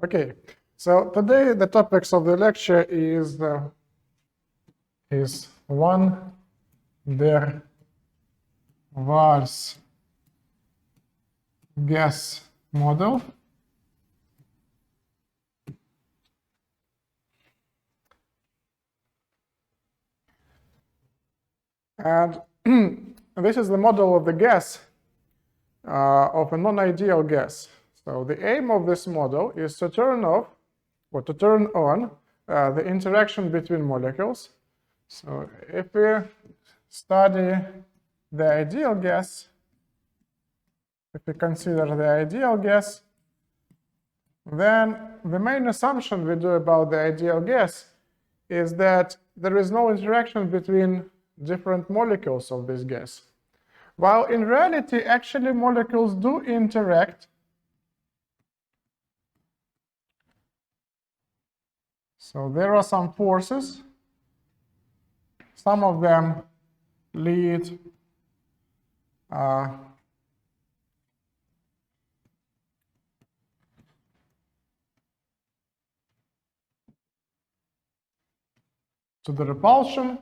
Okay, so today the topics of the lecture is one, der Waals gas model, and this is the model of the gas of a non-ideal gas. So the aim of this model is to turn off or to turn on the interaction between molecules. So if we study the ideal gas, if we consider the ideal gas, then the main assumption we do about the ideal gas is that there is no interaction between different molecules of this gas. While in reality, actually, molecules do interact. So there are some forces. Some of them lead to the repulsion.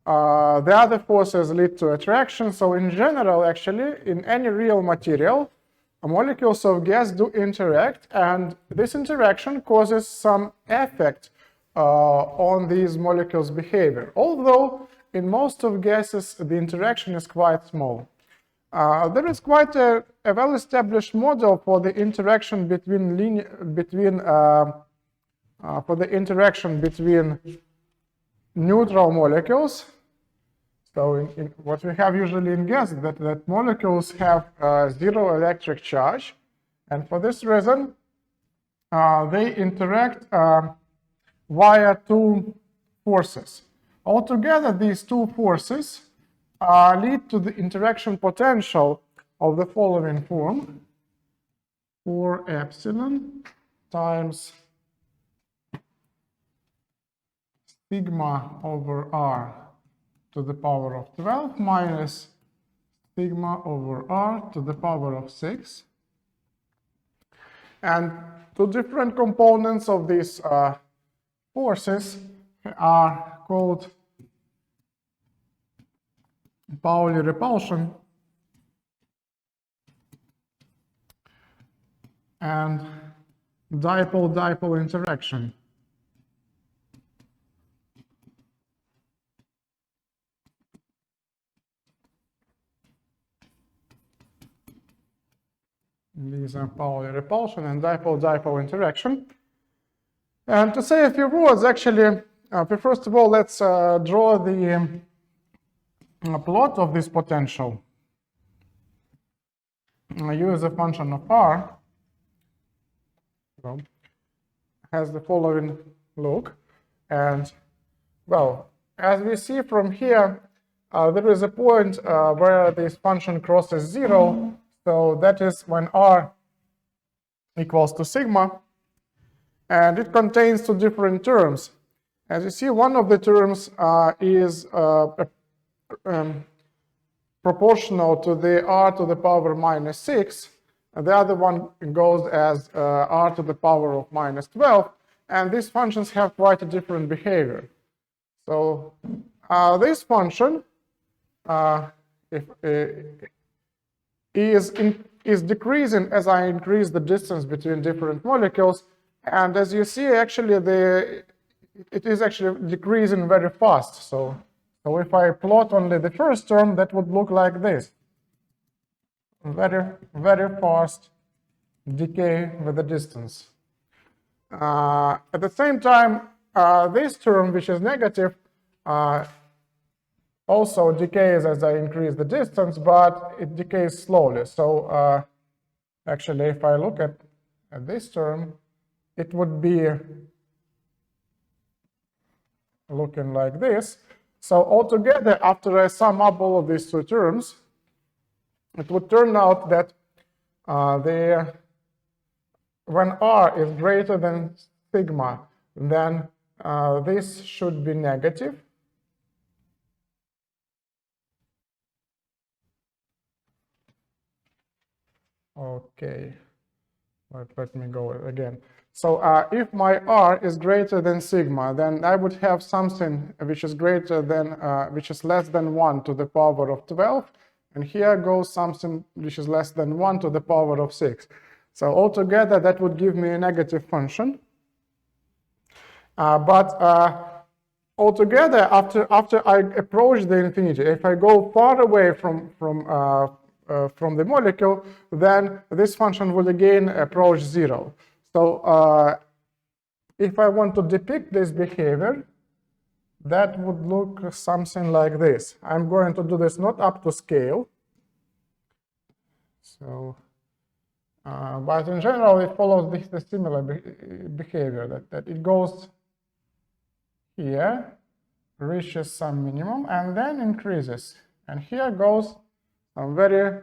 The other forces lead to attraction. So in general, actually, in any real material, molecules of gas do interact, and this interaction causes some effect on these molecules' behavior. Although in most of gases, the interaction is quite small. There is quite a well-established model for the interaction between neutral molecules. So in what we have usually in gas, that molecules have zero electric charge, and for this reason, they interact via two forces. Altogether, these two forces lead to the interaction potential of the following form: 4 epsilon times sigma over r to the power of 12 minus sigma over r to the power of 6. And two different components of these forces are called Pauli repulsion and dipole-dipole interaction. These are Pauli repulsion and dipole-dipole interaction. And to say a few words, actually, first of all, let's draw the plot of this potential. U is a function of r. So, has the following look. And, well, as we see from here, there is a point where this function crosses 0. So that is when r equals to sigma, and it contains two different terms. As you see, one of the terms is proportional to the r to the power minus 6, and the other one goes as r to the power of minus 12, and these functions have quite a different behavior. So this function is decreasing as I increase the distance between different molecules, and as you see, actually it is actually decreasing very fast. So if I plot only the first term, that would look like this: very fast decay with the distance. At the same time, this term, which is negative, also decays as I increase the distance, but it decays slowly. So actually, if I look at this term, it would be looking like this. So altogether, after I sum up all of these two terms, it would turn out that when r is greater than sigma, then this should be negative. Okay, let me go again. So if my R is greater than sigma, then I would have something which is greater than, which is less than 1 to the power of 12, and here goes something which is less than 1 to the power of 6. So altogether, that would give me a negative function. Altogether, after I approach the infinity, if I go far away from the molecule, then this function will again approach 0. So if I want to depict this behavior, that would look something like this. I'm going to do this not up to scale. So, but in general, it follows this similar behavior, that it goes here, reaches some minimum, and then increases. And here goes a very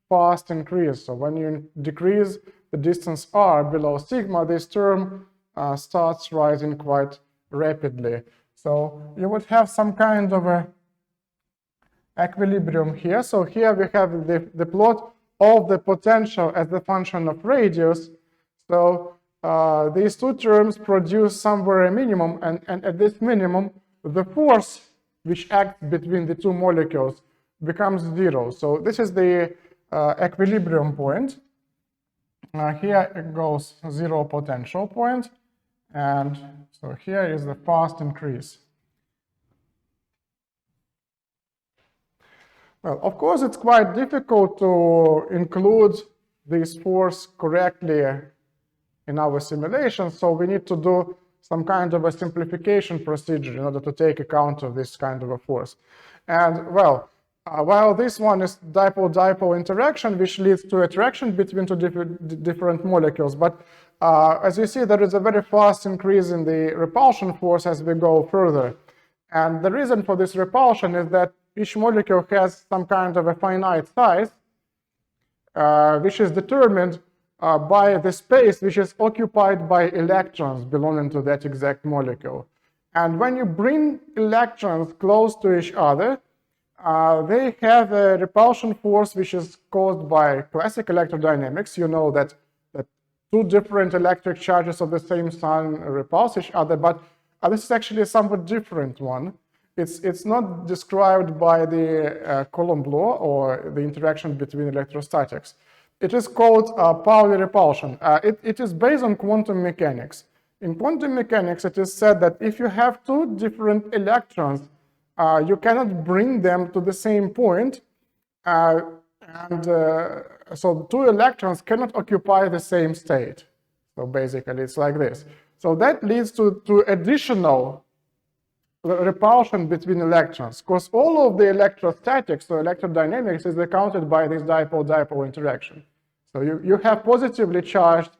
fast increase. So when you decrease the distance r below sigma, this term starts rising quite rapidly. So you would have some kind of a equilibrium here. So here we have the plot of the potential as the function of radius. So these two terms produce somewhere a minimum, and at this minimum, the force which acts between the two molecules becomes 0. So this is the equilibrium point. Here it goes 0 potential point, and so here is the fast increase. Well, of course, it's quite difficult to include this force correctly in our simulation, so we need to do some kind of a simplification procedure in order to take account of this kind of a force. And well, while this one is dipole-dipole interaction, which leads to attraction between two different molecules, but as you see, there is a very fast increase in the repulsion force as we go further. And the reason for this repulsion is that each molecule has some kind of a finite size, which is determined by the space which is occupied by electrons belonging to that exact molecule. And when you bring electrons close to each other, they have a repulsion force which is caused by classic electrodynamics. You know that two different electric charges of the same sign repulse each other, but this is actually a somewhat different one. It's not described by the Coulomb law or the interaction between electrostatics. It is called Pauli repulsion. It is based on quantum mechanics. In quantum mechanics, it is said that if you have two different electrons, you cannot bring them to the same point, so two electrons cannot occupy the same state. So basically, it's like this. So that leads to additional repulsion between electrons, because all of the electrostatics or electrodynamics is accounted by this dipole-dipole interaction. So you have positively charged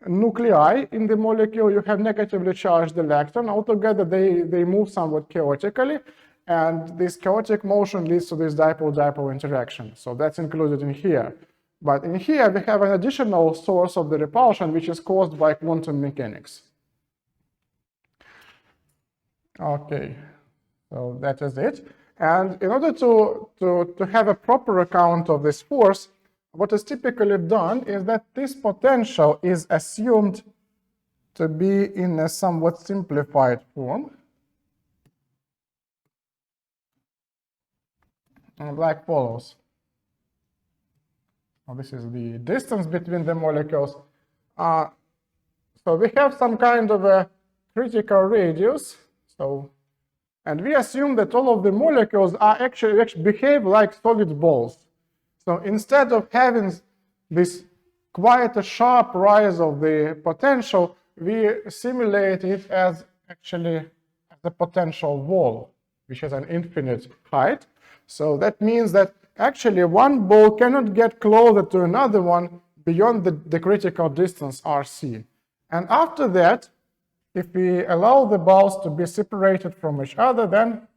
nuclei in the molecule, you have negatively charged electron. Altogether, they move somewhat chaotically, and this chaotic motion leads to this dipole-dipole interaction. So that's included in here. But in here, we have an additional source of the repulsion, which is caused by quantum mechanics. Okay, so that is it. And in order to have a proper account of this force, what is typically done is that this potential is assumed to be in a somewhat simplified form, like follows. Well, this is the distance between the molecules. So we have some kind of a critical radius. And we assume that all of the molecules are actually behave like solid balls. So instead of having this quite a sharp rise of the potential, we simulate it as actually a potential wall, which has an infinite height. So that means that actually one ball cannot get closer to another one beyond the critical distance RC. And after that, if we allow the balls to be separated from each other, then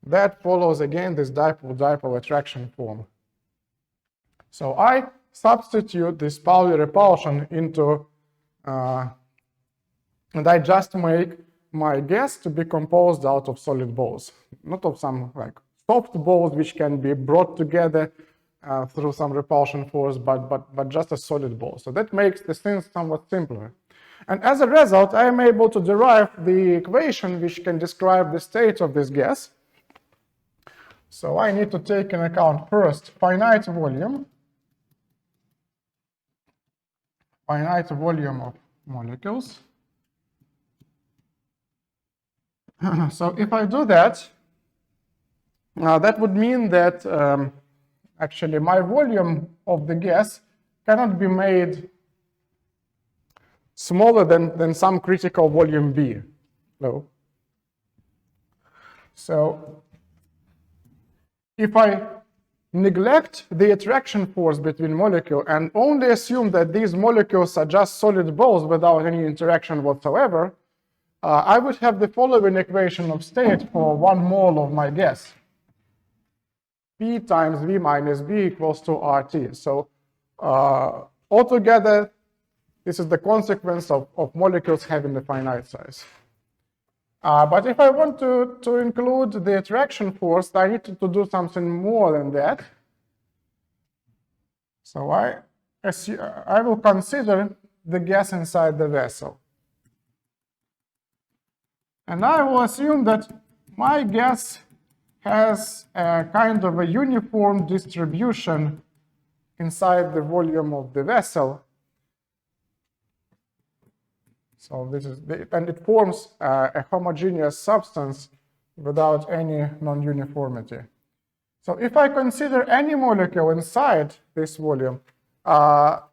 that follows again this dipole-dipole attraction form. So I substitute this Pauli repulsion into, and I just make my gas to be composed out of solid balls, not of some like soft balls which can be brought together through some repulsion force, but just a solid ball. So that makes the thing somewhat simpler. And as a result, I am able to derive the equation which can describe the state of this gas. So I need to take into account first finite volume of molecules. So if I do that, that would mean that actually my volume of the gas cannot be made smaller than some critical volume B. No. So if I neglect the attraction force between molecules and only assume that these molecules are just solid balls without any interaction whatsoever, I would have the following equation of state for 1 mole of my gas. P times V minus B equals to RT. So altogether, this is the consequence of molecules having a finite size. But if I want to include the attraction force, I need to do something more than that. So I will consider the gas inside the vessel. And I will assume that my gas has a kind of a uniform distribution inside the volume of the vessel. So this is, and it forms a homogeneous substance without any non-uniformity. So if I consider any molecule inside this volume,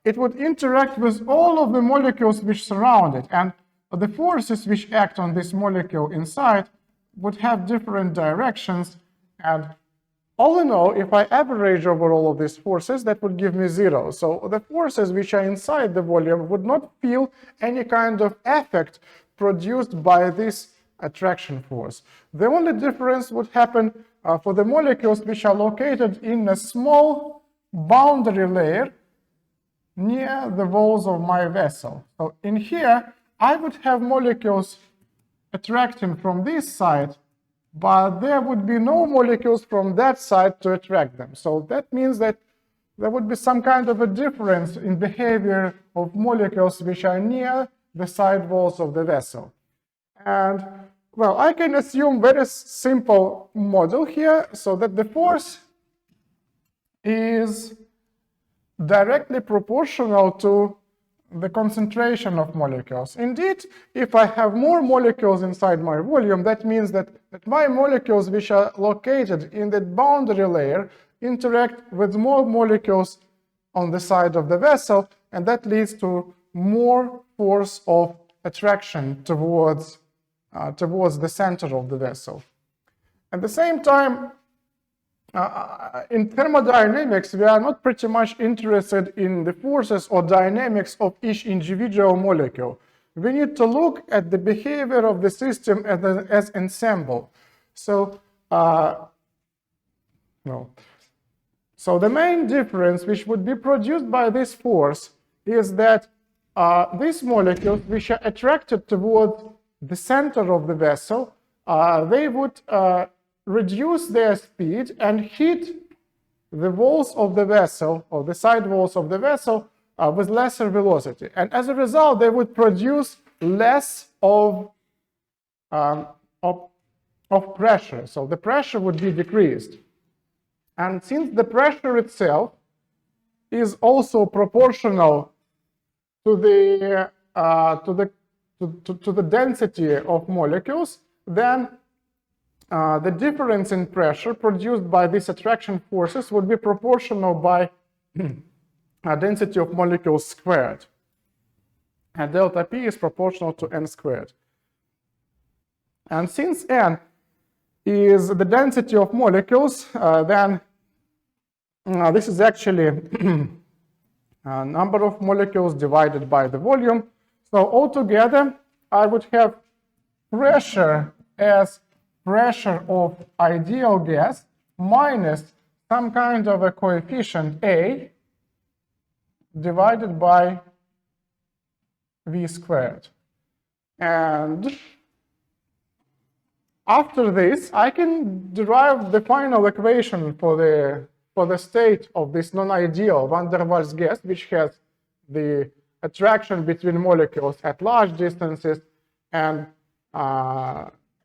it would interact with all of the molecules which surround it, and the forces which act on this molecule inside would have different directions, and all in all, if I average over all of these forces, that would give me 0. So the forces which are inside the volume would not feel any kind of effect produced by this attraction force. The only difference would happen for the molecules which are located in a small boundary layer near the walls of my vessel. So in here, I would have molecules attracting from this side, but there would be no molecules from that side to attract them. So that means that there would be some kind of a difference in behavior of molecules which are near the side walls of the vessel. And, well, I can assume very simple model here, so that the force is directly proportional to the concentration of molecules. Indeed, if I have more molecules inside my volume, that means that my molecules which are located in that boundary layer interact with more molecules on the side of the vessel, and that leads to more force of attraction towards the center of the vessel. At the same time, in thermodynamics, we are not pretty much interested in the forces or dynamics of each individual molecule. We need to look at the behavior of the system as ensemble. So, So the main difference which would be produced by this force is that these molecules which are attracted towards the center of the vessel, they would reduce their speed and hit the walls of the vessel, or the side walls of the vessel, with lesser velocity. And as a result, they would produce less of pressure. So the pressure would be decreased. And since the pressure itself is also proportional to the density of molecules, then the difference in pressure produced by these attraction forces would be proportional by density of molecules squared. And delta P is proportional to n squared. And since n is the density of molecules, then this is actually a number of molecules divided by the volume. So altogether, I would have pressure as pressure of ideal gas minus some kind of a coefficient A divided by V squared. And after this, I can derive the final equation for the for the state of this non-ideal van der Waals gas, which has the attraction between molecules at large distances and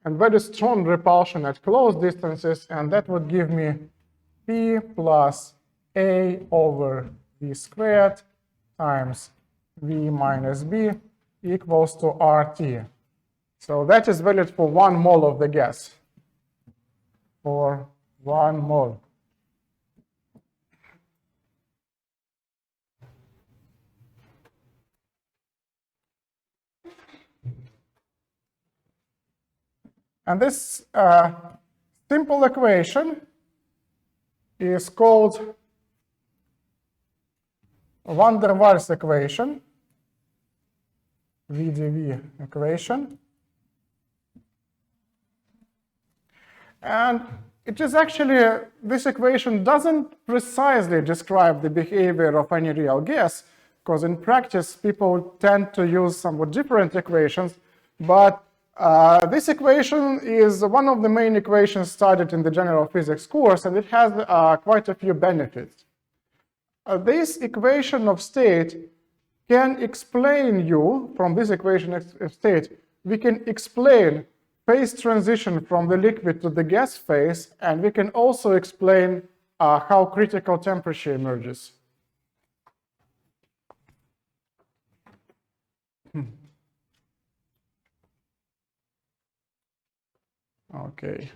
very strong repulsion at close distances, and that would give me P plus A over V squared times V minus B equals to RT. So that is valid for 1 mole of the gas. For 1 mole. And this simple equation is called van der Waals equation, VdV equation. And it is actually, this equation doesn't precisely describe the behavior of any real gas, because in practice people tend to use somewhat different equations, but this equation is one of the main equations studied in the general physics course, and it has quite a few benefits. This equation of state can explain you, from this equation of state, we can explain phase transition from the liquid to the gas phase, and we can also explain how critical temperature emerges. Okay.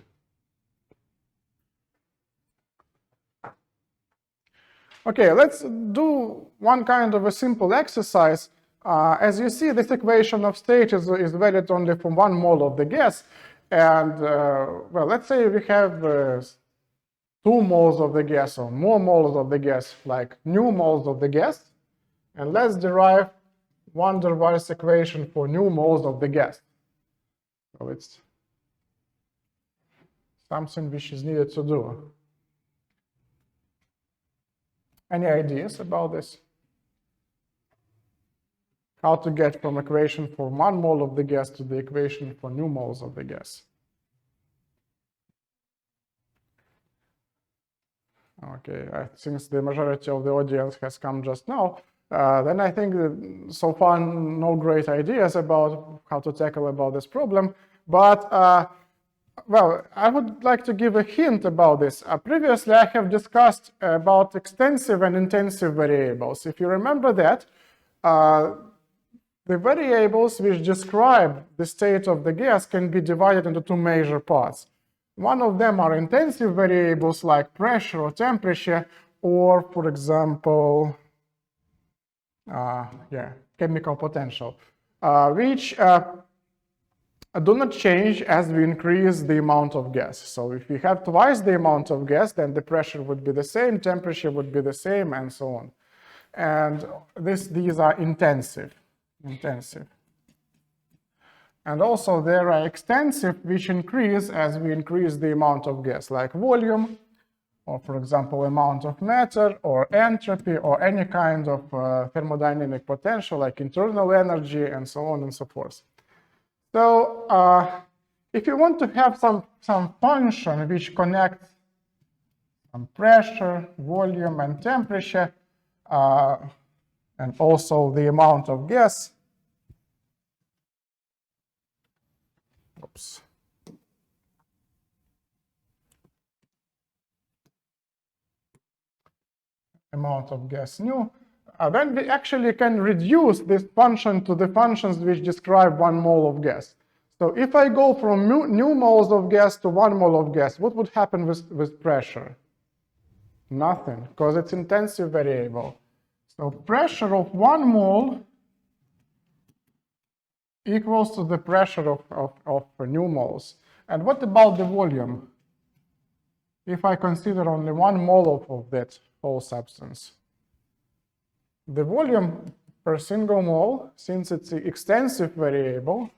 Okay, let's do one kind of a simple exercise. As you see, this equation of state is valid only for 1 mole of the gas. And, well, let's say we have 2 moles of the gas or more moles of the gas, like new moles of the gas. And let's derive van der Waals equation for new moles of the gas. So it's something which is needed to do. Any ideas about this? How to get from equation for 1 mole of the gas to the equation for new moles of the gas? Okay, since the majority of the audience has come just now, then I think that so far no great ideas about how to tackle about this problem. But well, I would like to give a hint about this. Previously, I have discussed about extensive and intensive variables. If you remember that, the variables which describe the state of the gas can be divided into 2 major parts. One of them are intensive variables like pressure or temperature, or, for example, chemical potential, which do not change as we increase the amount of gas. So if we have twice the amount of gas, then the pressure would be the same, temperature would be the same, and so on. And these are intensive. And also there are extensive, which increase as we increase the amount of gas, like volume, or for example, amount of matter, or entropy, or any kind of thermodynamic potential, like internal energy, and so on and so forth. So if you want to have some function which connects some pressure, volume, and temperature, and also the amount of gas, amount of gas nu, then we actually can reduce this function to the functions which describe 1 mole of gas. So if I go from new moles of gas to 1 mole of gas, what would happen with pressure? Nothing, because it's intensive variable. So pressure of 1 mole equals to the pressure of new moles. And what about the volume? If I consider only 1 mole of that whole substance. The volume per single mole, since it's an extensive variable,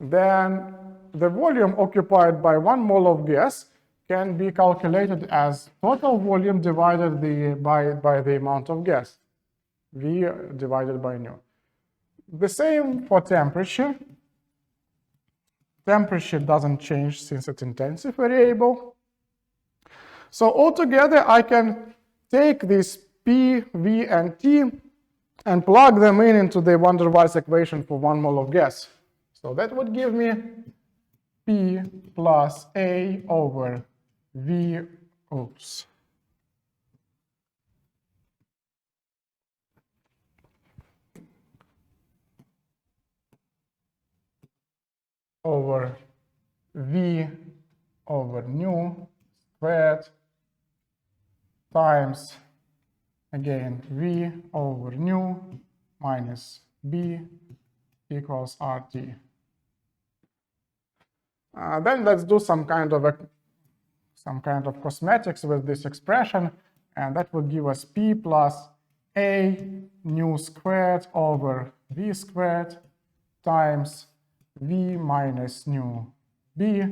then the volume occupied by 1 mole of gas can be calculated as total volume divided by the amount of gas, V divided by nu. The same for temperature. temperature doesn't change since it's intensive variable. So altogether, I can take these P, V, and T and plug them into the van der Waals equation for 1 mole of gas. So that would give me P plus A over V, oops. Over V over nu squared times, again, V over nu minus B equals RT. Then let's do some kind of cosmetics with this expression, and that would give us P plus A nu squared over V squared times V minus nu B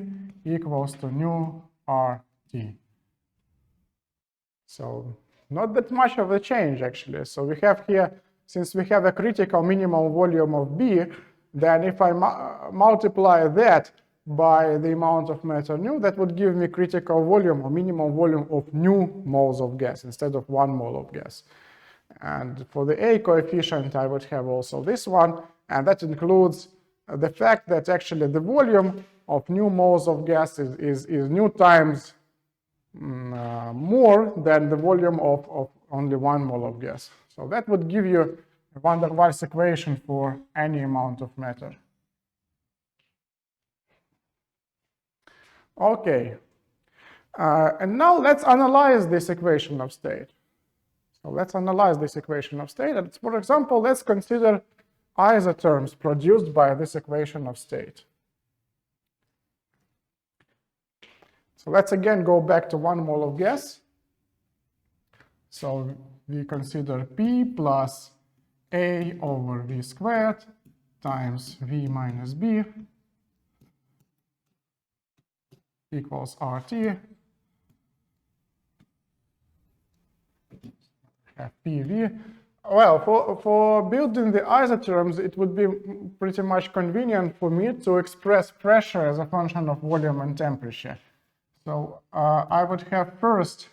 equals to nu RT. So not that much of a change, actually. So we have here, since we have a critical minimum volume of B, then if I multiply that by the amount of matter nu, that would give me critical volume or minimum volume of nu moles of gas instead of 1 mole of gas. And for the A coefficient, I would have also this one, and that includes the fact that actually the volume of nu moles of gas is nu times more than the volume of only 1 mole of gas. So that would give you a van der Waals equation for any amount of matter. Okay, and now let's analyze this equation of state. So let's analyze this equation of state. And for example, let's consider isotherms produced by this equation of state. So let's again go back to 1 mole of gas. So we consider P plus A over V squared times V minus B equals RT. Have PV. Well, for building the isotherms, it would be pretty much convenient for me to express pressure as a function of volume and temperature. So I would have first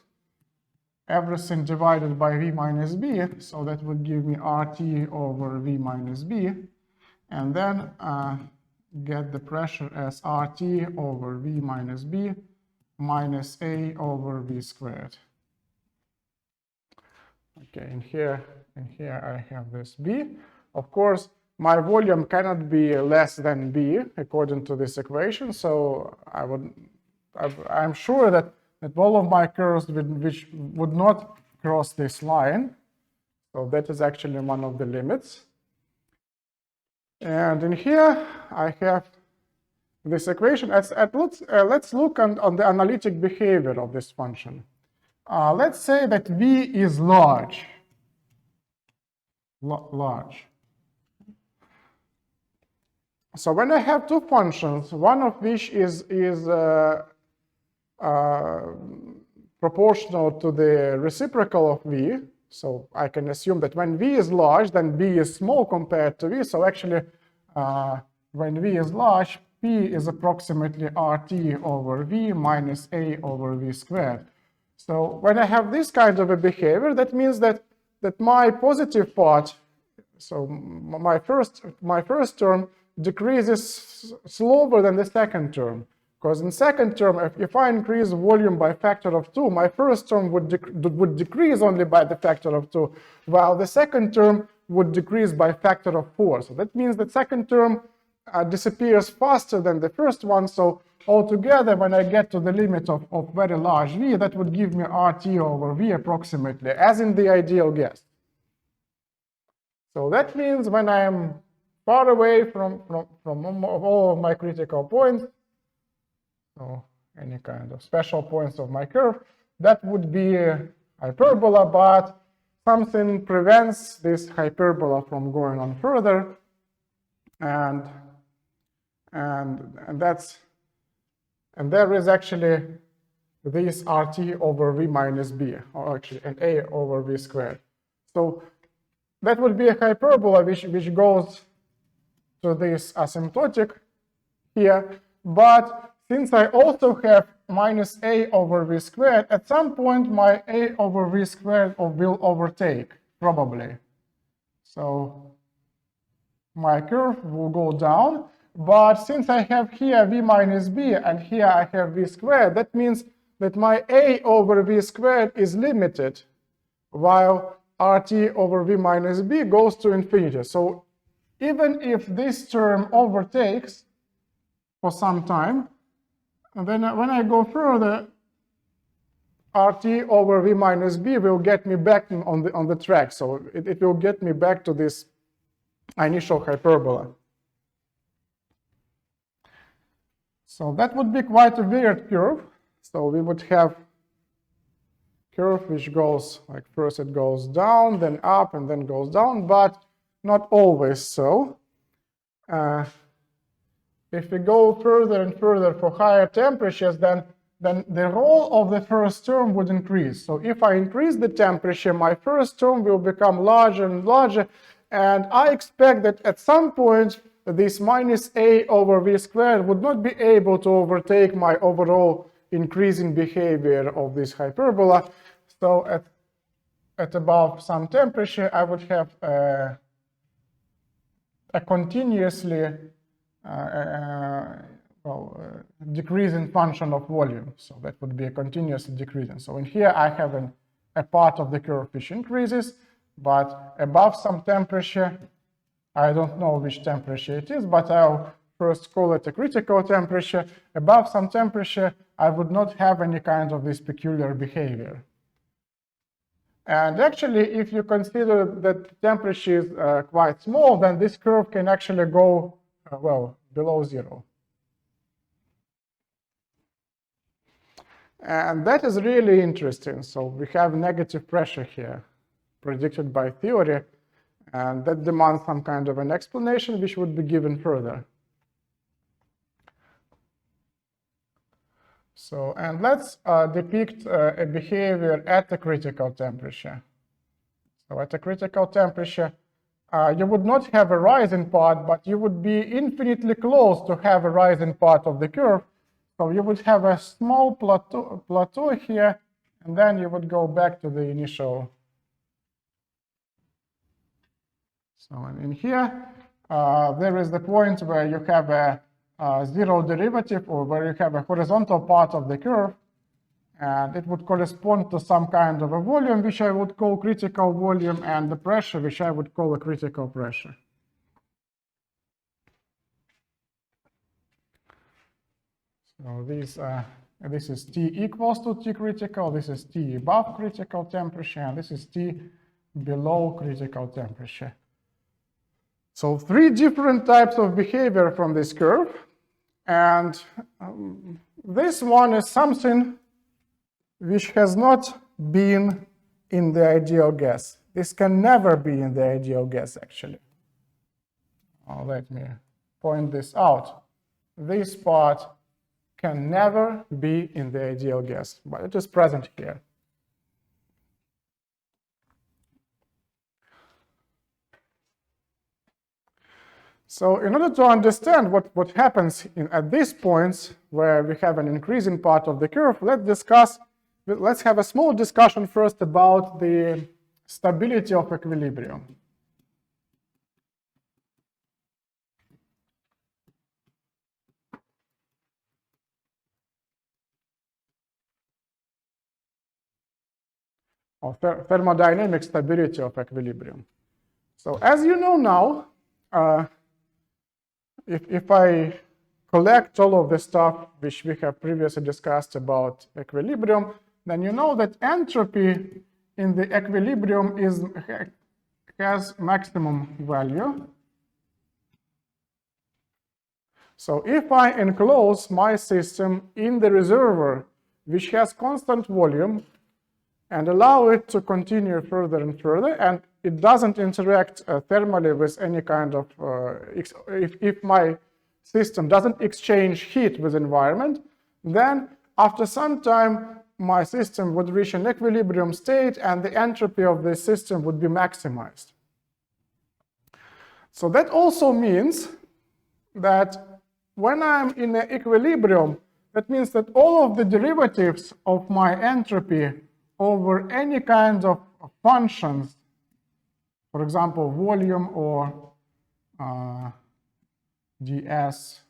everything divided by V minus B, so that would give me RT over V minus B, and then get the pressure as RT over V minus B minus A over V squared. Okay, and here I have this B. Of course, my volume cannot be less than B according to this equation, so I'm sure that all of my curves which would not cross this line. So that is actually one of the limits. And in here I have this equation. Let's look on the analytic behavior of this function. Let's say that V is large. So when I have two functions, one of which is proportional to the reciprocal of V, so I can assume that when V is large, then B is small compared to V. So actually, when V is large, P is approximately RT over V minus A over V squared. So when I have this kind of a behavior, that means that my positive part, so my first term decreases slower than the second term. Because in second term, if I increase volume by a factor of 2, my first term would decrease only by the factor of 2, while the second term would decrease by a factor of 4. So that means that second term disappears faster than the first one. So altogether, when I get to the limit of very large V, that would give me RT over V approximately, as in the ideal gas. So that means when I am far away from all of my critical points, so any kind of special points of my curve, that would be a hyperbola, but something prevents this hyperbola from going on further, and there is actually this RT over V minus B, or actually an A over V squared. So that would be a hyperbola which goes to this asymptotic here, but since I also have minus a over v squared, at some point my a over v squared will overtake, probably. So my curve will go down, but since I have here v minus b and here I have v squared, that means that my a over v squared is limited, while RT over v minus b goes to infinity. So even if this term overtakes for some time, and then when I go further, RT over v minus b will get me back on the track. So it will get me back to this initial hyperbola. So that would be quite a weird curve. So we would have curve which goes like first it goes down, then up, and then goes down, but not always so. If we go further and further for higher temperatures, then the role of the first term would increase. So if I increase the temperature, my first term will become larger and larger, and I expect that at some point this minus a over v squared would not be able to overtake my overall increasing behavior of this hyperbola. So at above some temperature, I would have a continuously decreasing function of volume. So that would be a continuously decreasing. So in here I have a part of the curve which increases, but above some temperature, I don't know which temperature it is, but I'll first call it a critical temperature. Above some temperature, I would not have any kind of this peculiar behavior. And actually, if you consider that temperature is quite small, then this curve can actually go, well, below zero. And that is really interesting. So we have negative pressure here, predicted by theory, and that demands some kind of an explanation, which would be given further. So, and let's depict a behavior at the critical temperature. So at a critical temperature, you would not have a rising part, but you would be infinitely close to have a rising part of the curve. So you would have a small plateau here, and then you would go back to the initial. So in here, there is the point where you have a zero derivative, or where you have a horizontal part of the curve, and it would correspond to some kind of a volume, which I would call critical volume, and the pressure, which I would call a critical pressure. So this is T equals to T critical, this is T above critical temperature, and this is T below critical temperature. So three different types of behavior from this curve, and this one is something which has not been in the ideal gas. This can never be in the ideal gas, actually. Let me point this out. This part can never be in the ideal gas, but it is present here. So in order to understand what happens at these points where we have an increasing part of the curve, let's have a small discussion first about the stability of equilibrium. Or thermodynamic stability of equilibrium. So as you know now, if I collect all of the stuff which we have previously discussed about equilibrium, then you know that entropy in the equilibrium has maximum value. So if I enclose my system in the reservoir, which has constant volume, and allow it to continue further and further, and it doesn't interact thermally with any kind of, if my system doesn't exchange heat with environment, then after some time, my system would reach an equilibrium state and the entropy of the system would be maximized. So that also means that when I'm in an equilibrium, that means that all of the derivatives of my entropy over any kind of functions, for example, volume or ds,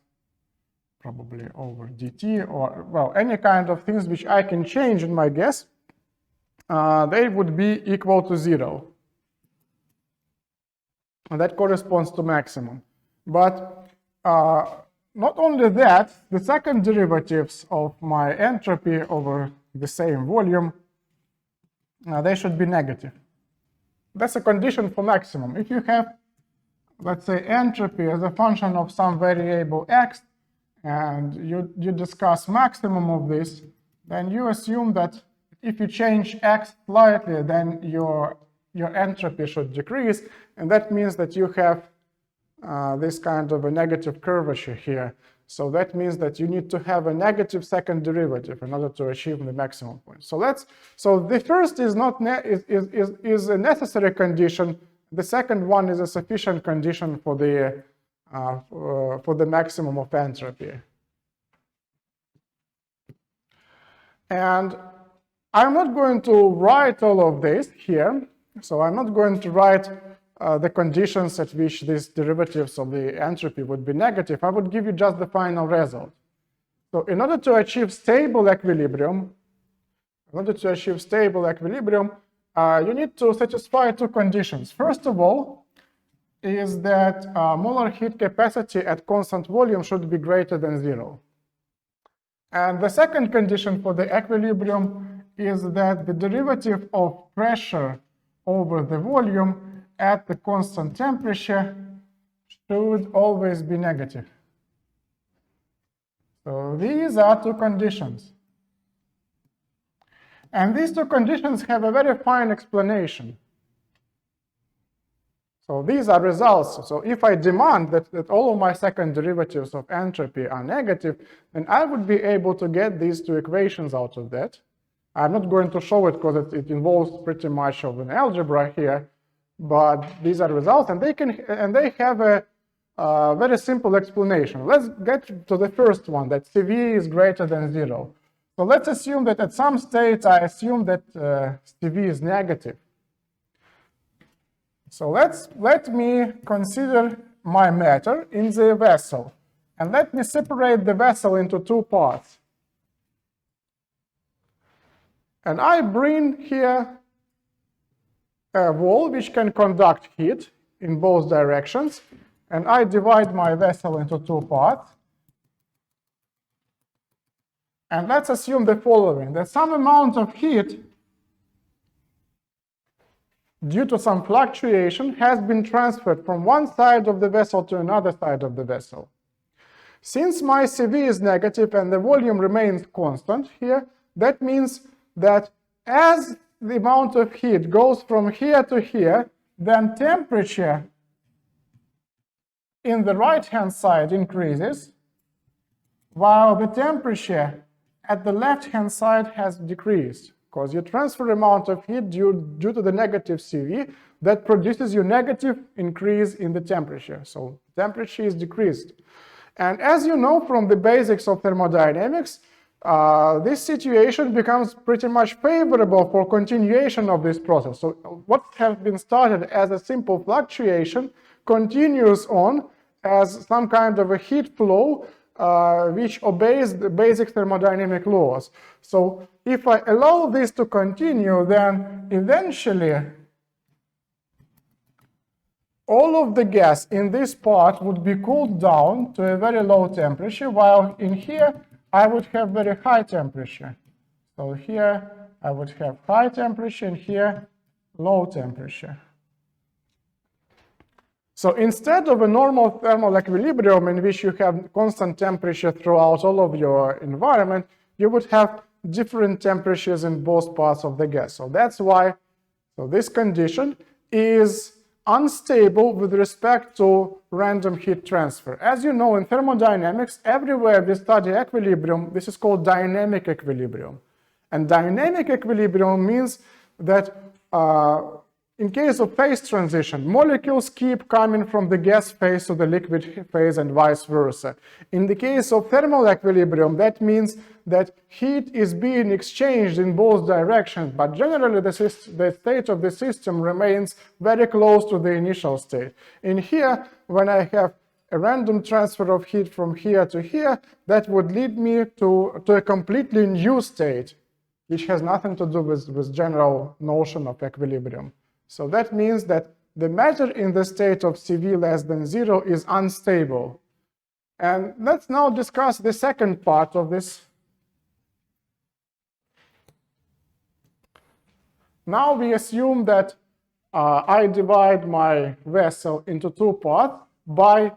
probably over dt, or, well, any kind of things which I can change in my guess, they would be equal to 0. And that corresponds to maximum. But not only that, the second derivatives of my entropy over the same volume, they should be negative. That's a condition for maximum. If you have, let's say, entropy as a function of some variable x, and you discuss maximum of this, then you assume that if you change x slightly, then your entropy should decrease, and that means that you have this kind of a negative curvature here. So that means that you need to have a negative second derivative in order to achieve the maximum point. So the first is not is a necessary condition. The second one is a sufficient condition for the maximum of entropy. And I'm not going to write all of this here. So I'm not going to write the conditions at which these derivatives of the entropy would be negative. I would give you just the final result. So in order to achieve stable equilibrium, you need to satisfy two conditions. First of all, is that molar heat capacity at constant volume should be greater than 0. And the second condition for the equilibrium is that the derivative of pressure over the volume at the constant temperature should always be negative. So these are two conditions. And these two conditions have a very fine explanation. So these are results. So if I demand that all of my second derivatives of entropy are negative, then I would be able to get these two equations out of that. I'm not going to show it because it involves pretty much of an algebra here, but these are results, and they have a very simple explanation. Let's get to the first one, that CV is greater than 0. So let's assume that at some states I assume that CV is negative. So let me consider my matter in the vessel, and let me separate the vessel into two parts. And I bring here a wall which can conduct heat in both directions, and I divide my vessel into two parts. And let's assume the following, that some amount of heat due to some fluctuation has been transferred from one side of the vessel to another side of the vessel. Since my CV is negative and the volume remains constant here, that means that as the amount of heat goes from here to here, then temperature in the right-hand side increases, while the temperature at the left-hand side has decreased, because you transfer amount of heat due to the negative CV that produces your negative increase in the temperature. So temperature is decreased. And as you know from the basics of thermodynamics, this situation becomes pretty much favorable for continuation of this process. So what has been started as a simple fluctuation continues on as some kind of a heat flow which obeys the basic thermodynamic laws. So if I allow this to continue, then eventually all of the gas in this part would be cooled down to a very low temperature, while in here I would have very high temperature. So here I would have high temperature, and here low temperature. So instead of a normal thermal equilibrium in which you have constant temperature throughout all of your environment, you would have different temperatures in both parts of the gas. So that's why this condition is unstable with respect to random heat transfer. As you know, in thermodynamics, everywhere we study equilibrium, this is called dynamic equilibrium. And dynamic equilibrium means that in case of phase transition, molecules keep coming from the gas phase to the liquid phase and vice versa. In the case of thermal equilibrium, that means that heat is being exchanged in both directions, but generally the state of the system remains very close to the initial state. In here, when I have a random transfer of heat from here to here, that would lead me to a completely new state, which has nothing to do with general notion of equilibrium. So that means that the matter in the state of CV less than 0 is unstable. And let's now discuss the second part of this. Now we assume that I divide my vessel into two parts by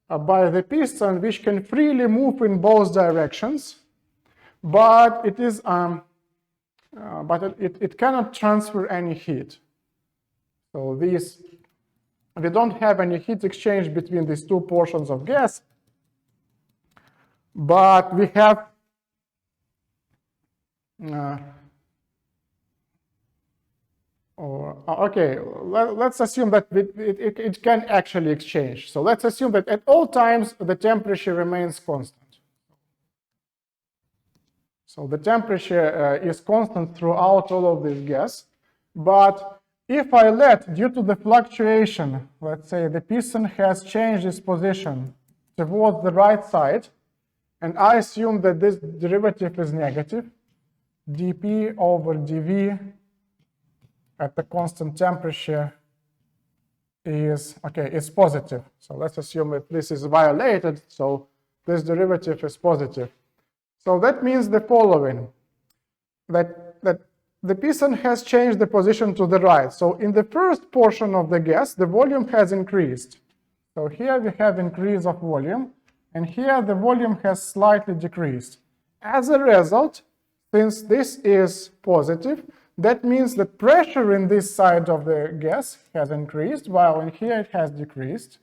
the piston, which can freely move in both directions, but it cannot transfer any heat. So we don't have any heat exchange between these two portions of gas, but we have okay, let's assume that it can actually exchange. So let's assume that at all times the temperature remains constant. So the temperature is constant throughout all of this gas, but if I let, due to the fluctuation, let's say the piston has changed its position towards the right side, and I assume that this derivative is negative, dP over dV at the constant temperature is, okay, it's positive. So let's assume that this is violated, so this derivative is positive. So that means the following, that the piston has changed the position to the right. So in the first portion of the gas, the volume has increased. So here we have increase of volume, and here the volume has slightly decreased. As a result, since this is positive, that means the pressure in this side of the gas has increased, while in here it has decreased.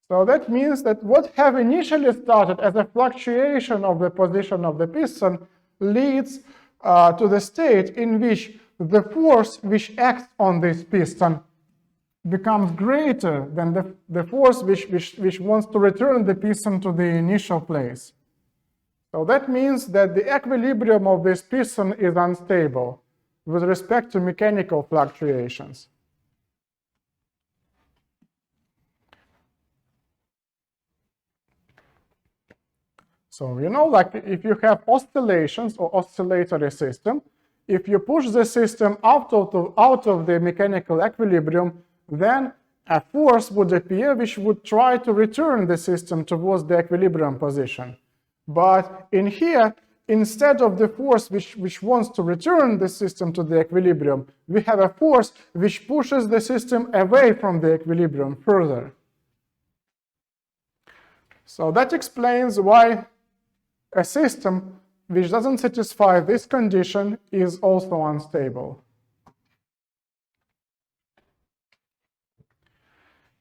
So that means that what have initially started as a fluctuation of the position of the piston leads to the state in which the force which acts on this piston becomes greater than the force which wants to return the piston to the initial place. So that means that the equilibrium of this piston is unstable with respect to mechanical fluctuations. So, you know, like if you have oscillations or oscillatory system, if you push the system out of the mechanical equilibrium, then a force would appear which would try to return the system towards the equilibrium position. But in here, instead of the force which wants to return the system to the equilibrium, we have a force which pushes the system away from the equilibrium further. So that explains why a system which doesn't satisfy this condition is also unstable.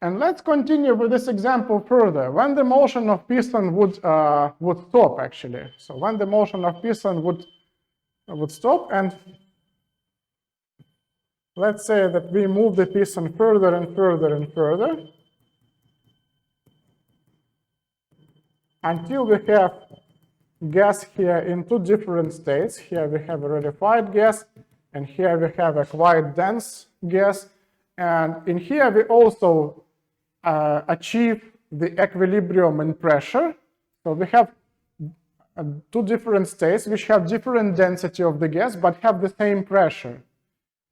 And let's continue with this example further. When the motion of piston would stop, actually. So when the motion of piston would stop, and let's say that we move the piston further and further and further until we have gas here in two different states. Here we have a rarefied gas, and here we have a quite dense gas. And in here we also achieve the equilibrium in pressure. So we have two different states which have different density of the gas but have the same pressure.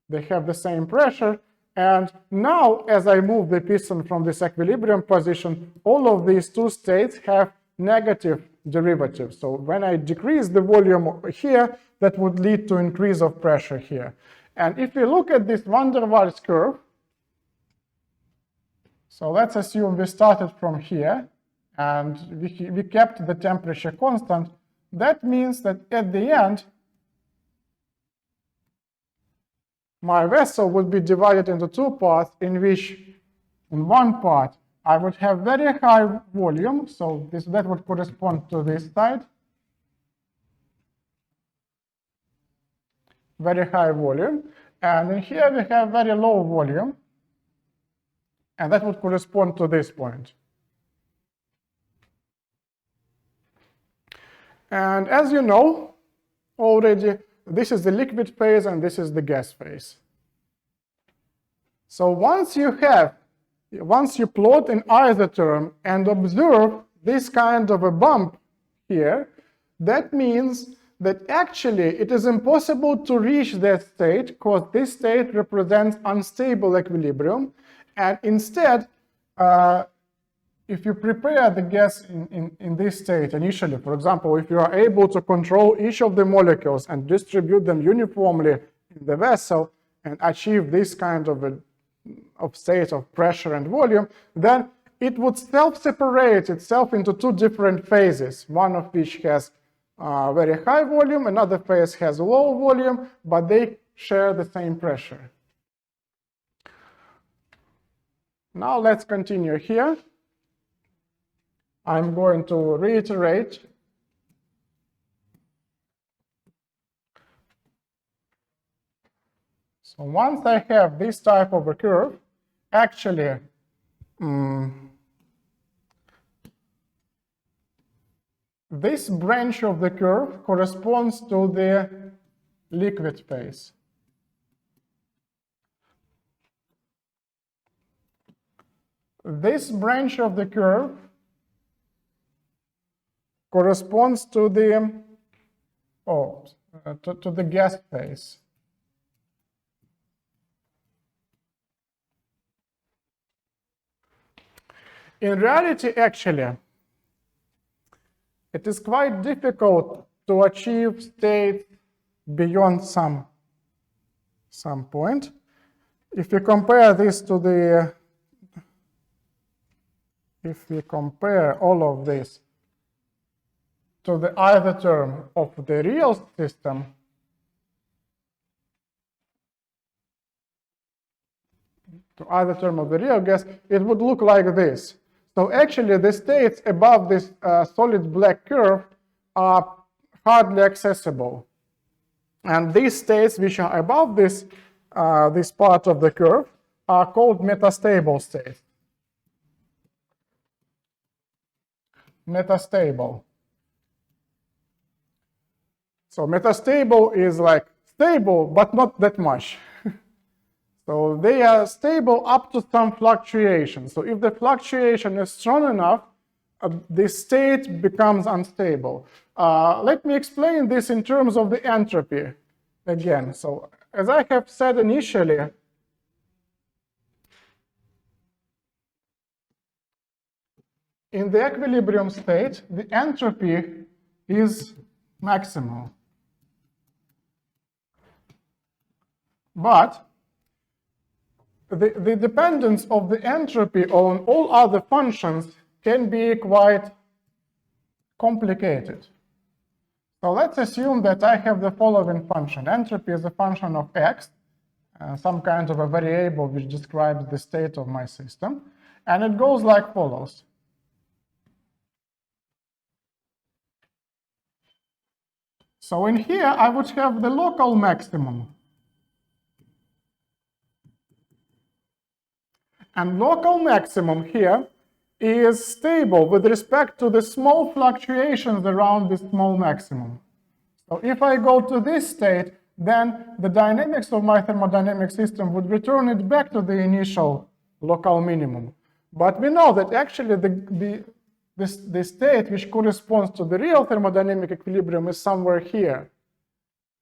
They have the same pressure, and now as I move the piston from this equilibrium position, all of these two states have negative derivatives. So when I decrease the volume here, that would lead to increase of pressure here. And if we look at this van der Waals curve, so let's assume we started from here and we kept the temperature constant. That means that at the end, my vessel would be divided into two parts, in which in one part I would have very high volume, so that would correspond to this side, very high volume, And in here we have very low volume, and that would correspond to this point. And as you know already, this is the liquid phase and this is the gas phase. So once you plot an isotherm and observe this kind of a bump here, that means that actually it is impossible to reach that state because this state represents unstable equilibrium. And instead, if you prepare the gas in this state initially, for example, if you are able to control each of the molecules and distribute them uniformly in the vessel and achieve this kind of state of pressure and volume, then it would self-separate itself into two different phases, one of which has very high volume, another phase has low volume, but they share the same pressure. Now let's continue here. I'm going to reiterate. So once I have this type of a curve, actually, this branch of the curve corresponds to the liquid phase. This branch of the curve corresponds to the to the gas phase. In reality, actually, it is quite difficult to achieve states beyond some point. If we compare this to the, if we compare all of this to the isotherm of the real system, to isotherm of the real gas, it would look like this. So actually, the states above this solid black curve are hardly accessible. And these states which are above this, this part of the curve are called metastable states. Metastable. So metastable is like stable, but not that much. So they are stable up to some fluctuation. So if the fluctuation is strong enough, the state becomes unstable. Let me explain this in terms of the entropy again. So as I have said initially, in the equilibrium state, the entropy is maximal. But the dependence of the entropy on all other functions can be quite complicated. So let's assume that I have the following function. Entropy is a function of x, some kind of a variable which describes the state of my system, and it goes like follows. So in here, I would have the local maximum. And local maximum here is stable with respect to the small fluctuations around the small maximum. So if I go to this state, then the dynamics of my thermodynamic system would return it back to the initial local minimum. But we know that actually the state which corresponds to the real thermodynamic equilibrium is somewhere here.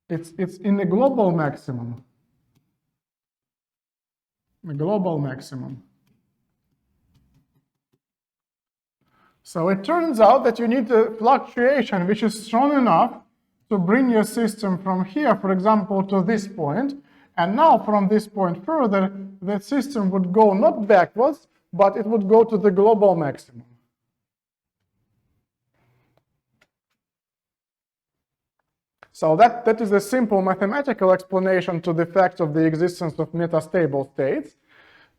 It's in the global maximum. The global maximum. So it turns out that you need a fluctuation which is strong enough to bring your system from here, for example, to this point. And now from this point further, the system would go not backwards, but it would go to the global maximum. So that is a simple mathematical explanation to the fact of the existence of metastable states.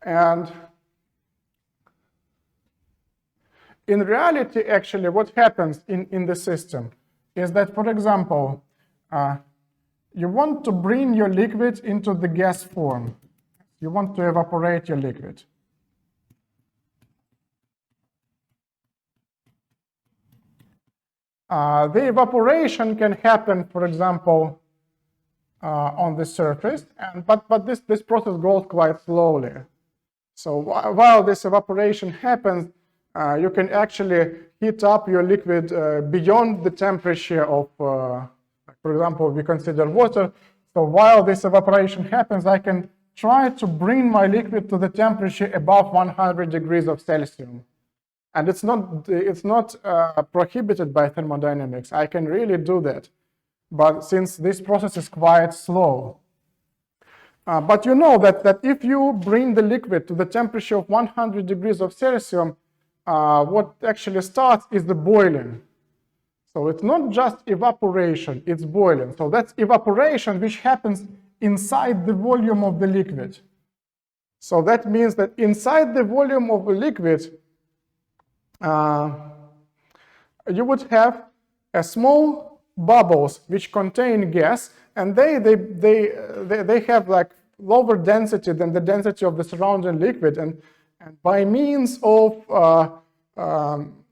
And in reality, actually, what happens in the system is that, for example, you want to bring your liquid into the gas form. You want to evaporate your liquid. The evaporation can happen, for example, on the surface, but this process goes quite slowly. So while this evaporation happens, you can actually heat up your liquid beyond the temperature of, for example, we consider water. So while this evaporation happens, I can try to bring my liquid to the temperature above 100 degrees of Celsius. And it's not prohibited by thermodynamics. I can really do that. But since this process is quite slow. But you know that if you bring the liquid to the temperature of 100 degrees of Celsius, what actually starts is the boiling. So it's not just evaporation, it's boiling. So that's evaporation which happens inside the volume of the liquid. So that means that inside the volume of the liquid, you would have a small bubbles which contain gas, and they have like lower density than the density of the surrounding liquid, and by means of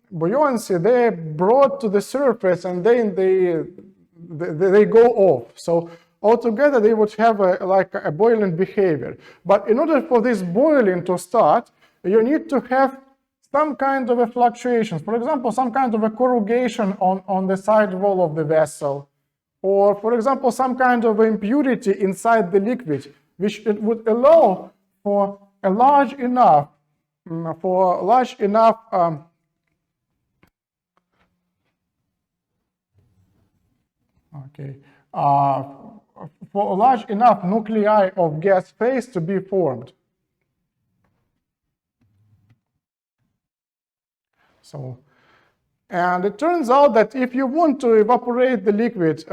buoyancy, they're brought to the surface, and then they go off. So altogether, they would have like a boiling behavior. But in order for this boiling to start, you need to have some kind of a fluctuation. For example, some kind of a corrugation on the side wall of the vessel, or for example, some kind of impurity inside the liquid, which it would allow for a large enough nuclei of gas phase to be formed. So, and it turns out that if you want to evaporate the liquid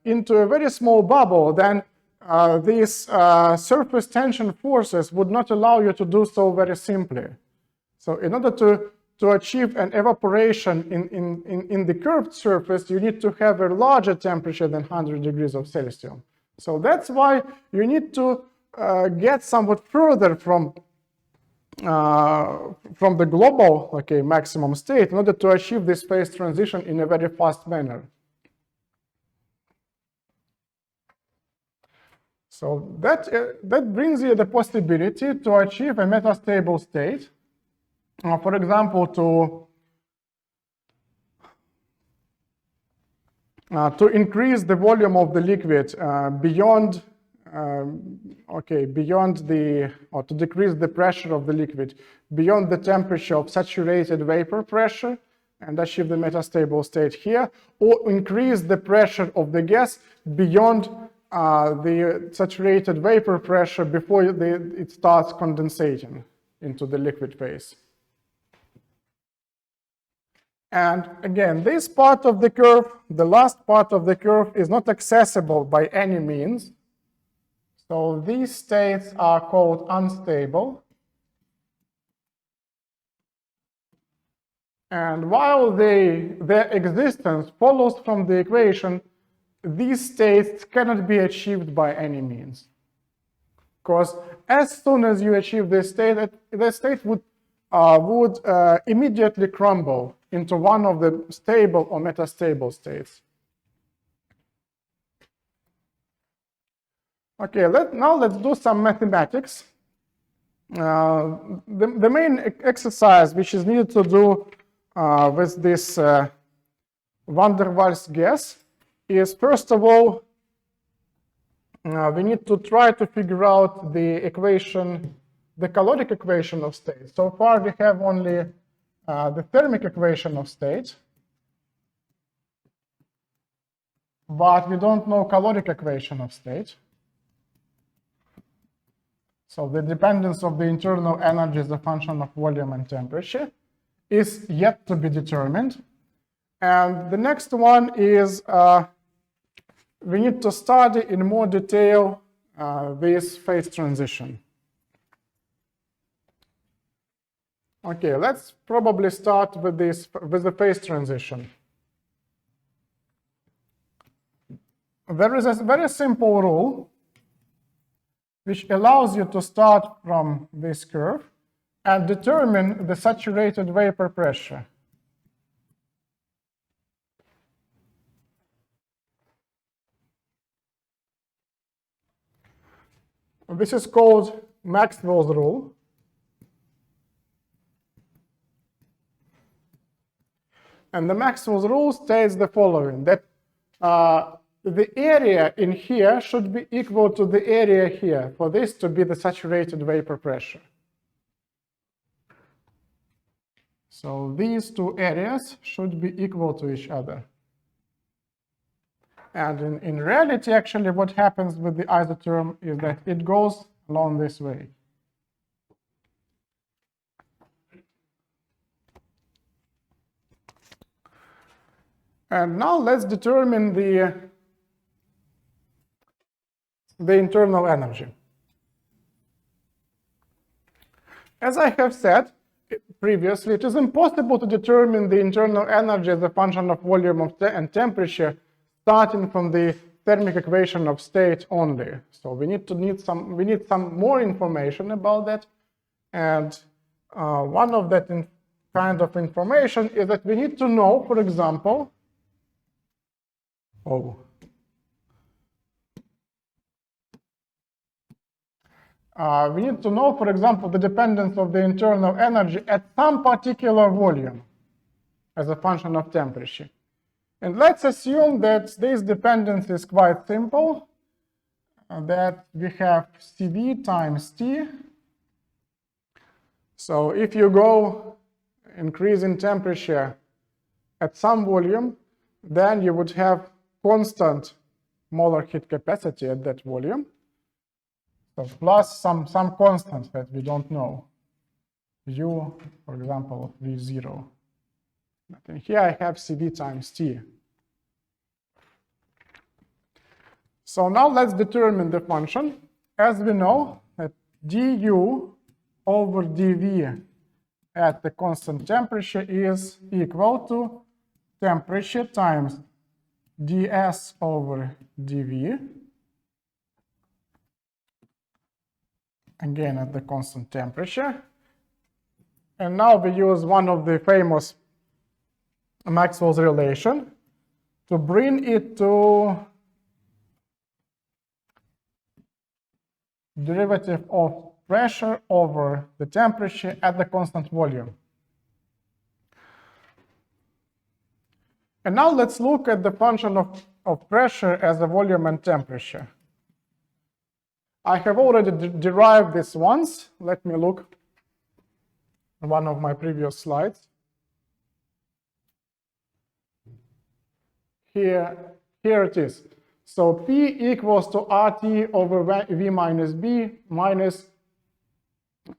into a very small bubble, then these surface tension forces would not allow you to do so very simply. So in order to achieve an evaporation in the curved surface, you need to have a larger temperature than 100 degrees of Celsius. So that's why you need to get somewhat further from the global maximum state in order to achieve this phase transition in a very fast manner. So that brings you the possibility to achieve a metastable state. For example, to increase the volume of the liquid beyond or to decrease the pressure of the liquid beyond the temperature of saturated vapor pressure and achieve the metastable state here, or increase the pressure of the gas beyond the saturated vapor pressure before it starts condensating into the liquid phase. And again, this part of the curve, the last part of the curve, is not accessible by any means. So these states are called unstable. And while their existence follows from the equation, these states cannot be achieved by any means. Because as soon as you achieve this state, the state would immediately crumble into one of the stable or metastable states. Okay, now let's do some mathematics. The main exercise which is needed to do with this van der Waals gas is, first of all, we need to try to figure out the equation, the caloric equation of state. So far, we have only the thermic equation of state, but we don't know caloric equation of state. So the dependence of the internal energy as a function of volume and temperature is yet to be determined. And the next one is we need to study in more detail this phase transition. Okay, let's probably start with the phase transition. there is a very simple rule which allows you to start from this curve and determine the saturated vapor pressure. This is called Maxwell's rule. And the Maxwell's rule states the following, that the area in here should be equal to the area here for this to be the saturated vapor pressure. So these two areas should be equal to each other. And in reality, actually, what happens with the isotherm is that it goes along this way. And now let's determine the internal energy. As I have said previously, it is impossible to determine the internal energy as a function of volume and temperature starting from the thermic equation of state only. So we need some more information about that. And one of that kind of information is that we need to know, for example, we need to know, for example, the dependence of the internal energy at some particular volume as a function of temperature. And let's assume that this dependence is quite simple, that we have Cv times T. So if you go increase in temperature at some volume, then you would have constant molar heat capacity at that volume. So plus some constant that we don't know. U, for example, V0. And here I have Cv times T. So now let's determine the function. As we know, that du over dv at the constant temperature is equal to temperature times ds over dv, again at the constant temperature. And now we use one of the famous Maxwell's relation to bring it to derivative of pressure over the temperature at the constant volume. And now let's look at the function of pressure as a volume and temperature. I have already derived this once. Let me look at one of my previous slides. Here it is. So P equals to RT over V minus B minus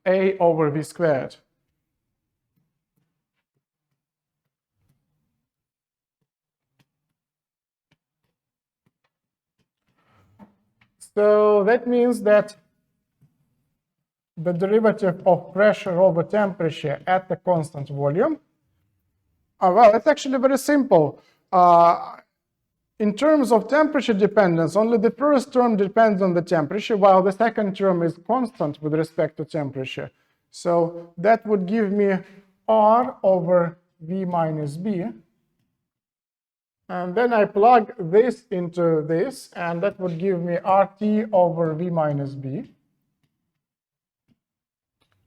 A over V squared. So that means that the derivative of pressure over temperature at the constant volume, well, it's actually very simple. In terms of temperature dependence, only the first term depends on the temperature, while the second term is constant with respect to temperature. So that would give me R over V minus B. And then I plug this into this, and that would give me RT over V minus B.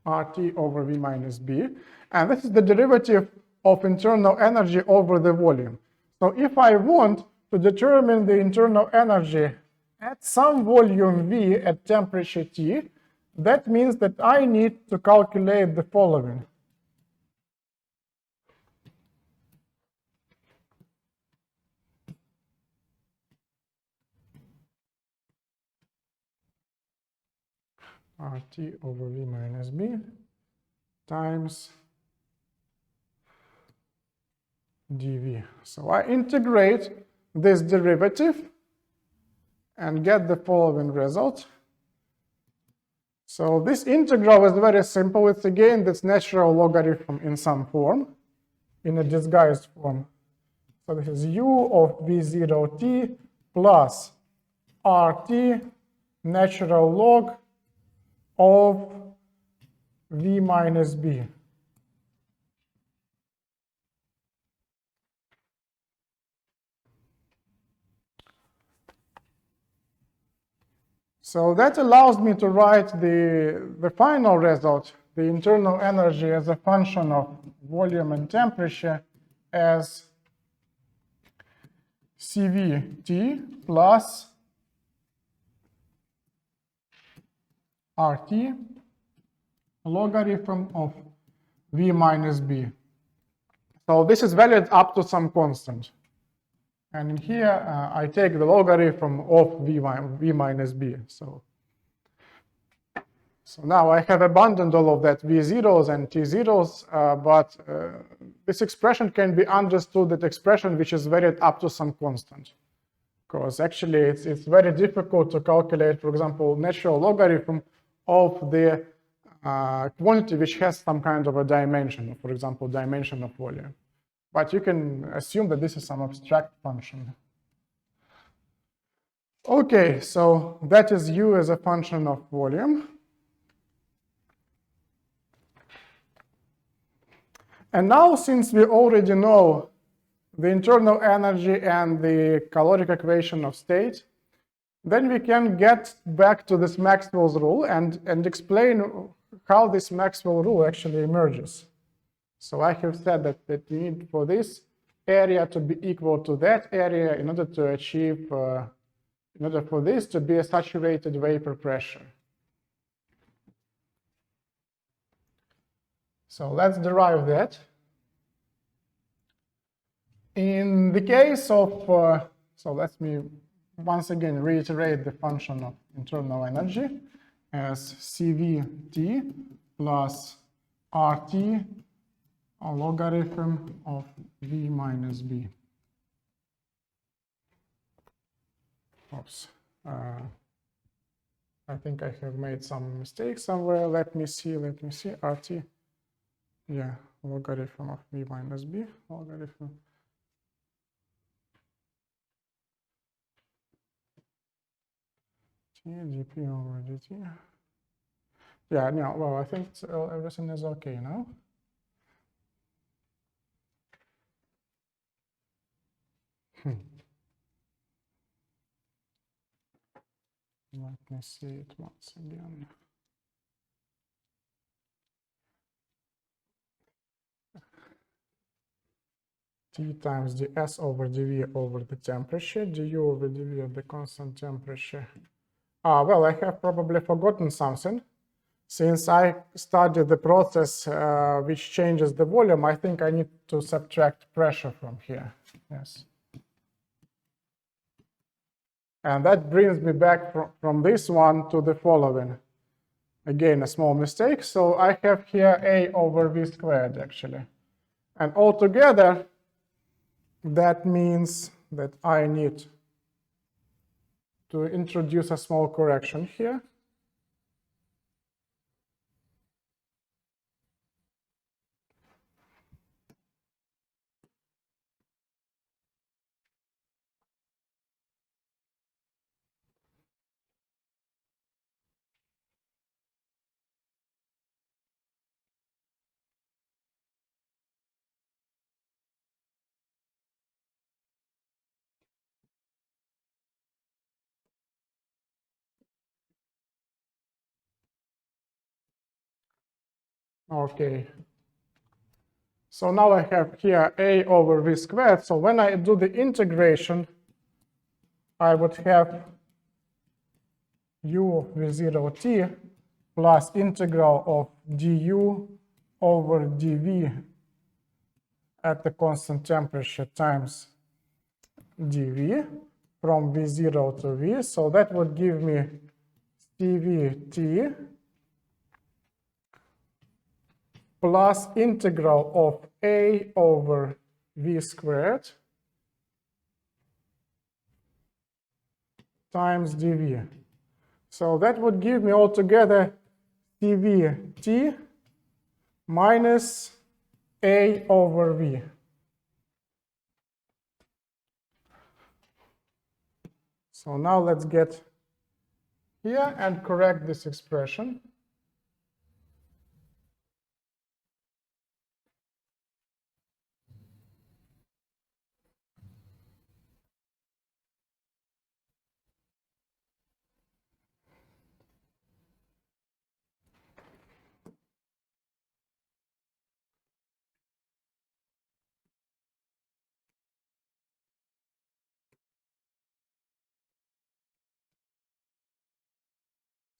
RT over V minus B. And this is the derivative of internal energy over the volume. So if I want to determine the internal energy at some volume V at temperature T, that means that I need to calculate the following. RT over V minus B times dV. So I integrate this derivative and get the following result. So this integral is very simple. It's again this natural logarithm in some form, in a disguised form. So this is u of V0t plus RT natural log of V minus B. So that allows me to write the final result, the internal energy as a function of volume and temperature, as CVT plus RT logarithm of V minus B. So this is valued up to some constant. And in here, I take the logarithm of V minus B. So now I have abandoned all of that V zeros and T zeros, but this expression can be understood that expression which is varied up to some constant. Because actually it's very difficult to calculate, for example, natural logarithm of the quantity which has some kind of a dimension, for example, dimension of volume. But you can assume that this is some abstract function. Okay, so that is U as a function of volume. And now, since we already know the internal energy and the caloric equation of state, then we can get back to this Maxwell's rule and explain how this Maxwell rule actually emerges. So I have said that we need for this area to be equal to that area in order to achieve, in order for this to be a saturated vapor pressure. So let's derive that. In the case of, so let me once again reiterate the function of internal energy as CVT plus RT a logarithm of V minus B. Oops. I think I have made some mistakes somewhere. Let me see. RT. Yeah, logarithm of V minus B. Logarithm. T dp over dt. Yeah, no, well, I think everything is okay now. Let me see it once again. T times ds over dv over the temperature, du over dv at the constant temperature. Well, I have probably forgotten something. Since I studied the process which changes the volume, I think I need to subtract pressure from here. Yes. And that brings me back from this one to the following. Again, a small mistake. So I have here A over V squared, actually. And altogether, that means that I need to introduce a small correction here. Okay. So now I have here A over V squared. So when I do the integration, I would have U of V0 t plus integral of du over dv at the constant temperature times dv from V0 to V. So that would give me CVT plus integral of A over V squared times dv. So that would give me altogether CVT minus A over V. So now let's get here and correct this expression.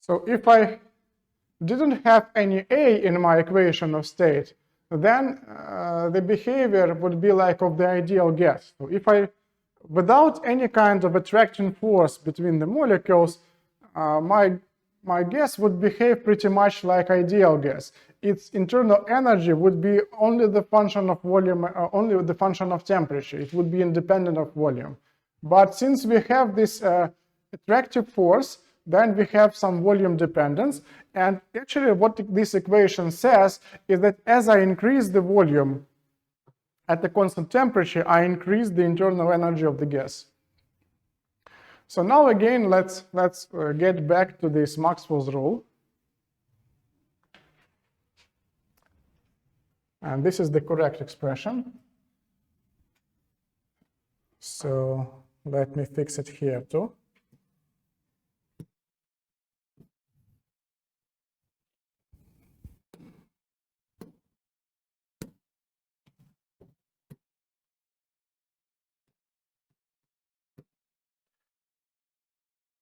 So if I didn't have any A in my equation of state, then the behavior would be like of the ideal gas. So if without any kind of attraction force between the molecules, my gas would behave pretty much like ideal gas. Its internal energy would be only the function of volume, only the function of temperature. It would be independent of volume. But since we have this attractive force, then we have some volume dependence. And actually what this equation says is that as I increase the volume at the constant temperature, I increase the internal energy of the gas. So now again, let's get back to this Maxwell's rule. And this is the correct expression. So let me fix it here too.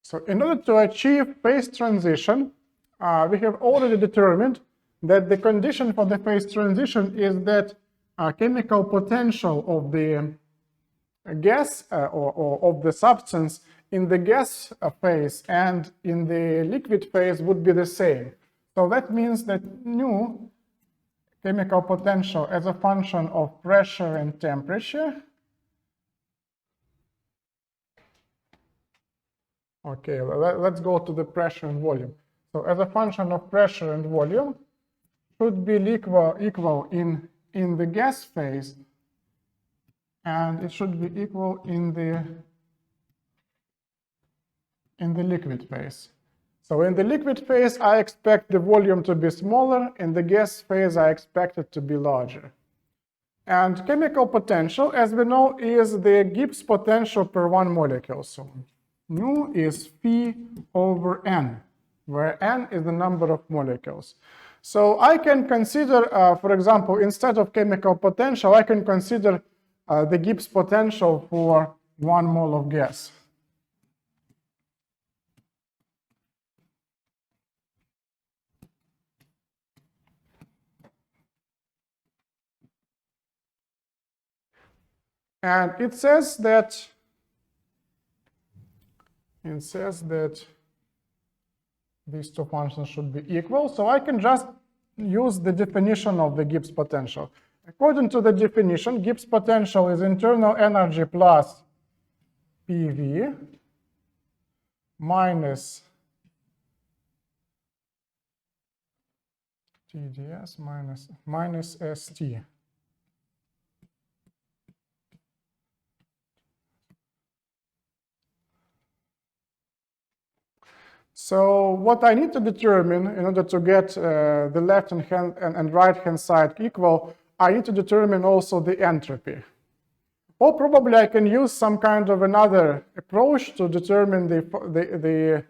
So in order to achieve phase transition, we have already determined that the condition for the phase transition is that chemical potential of the gas or of the substance in the gas phase and in the liquid phase would be the same. So that means that nu chemical potential as a function of pressure and temperature. Okay, let's go to the pressure and volume. So as a function of pressure and volume should be equal in the gas phase, and it should be equal in the liquid phase. So in the liquid phase, I expect the volume to be smaller. In the gas phase, I expect it to be larger. And chemical potential, as we know, is the Gibbs potential per one molecule. So nu is phi over n, where n is the number of molecules. So I can consider, for example, instead of chemical potential, I can consider the Gibbs potential for 1 mole of gas. And it says that these two functions should be equal. So I can just use the definition of the Gibbs potential. According to the definition, Gibbs potential is internal energy plus PV minus TdS minus ST. So what I need to determine in order to get the left hand and right hand side equal, I need to determine also the entropy. Or probably I can use some kind of another approach to determine the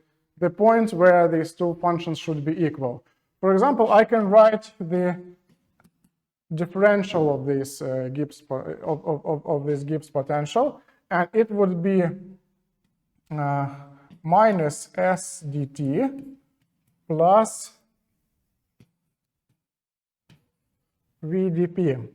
point where these two functions should be equal. For example, I can write the differential of this this Gibbs potential, and it would be minus S dt plus V dp.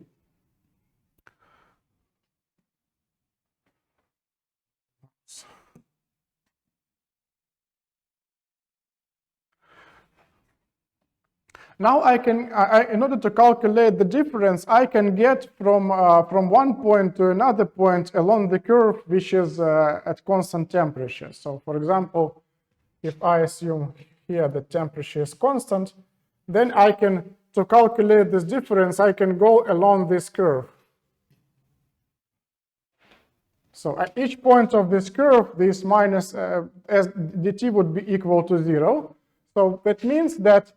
Now I can, in order to calculate the difference, I can get from one point to another point along the curve, which is at constant temperature. So, for example, if I assume here the temperature is constant, then I can, to calculate this difference, I can go along this curve. So at each point of this curve, this minus s dt would be equal to 0. So that means that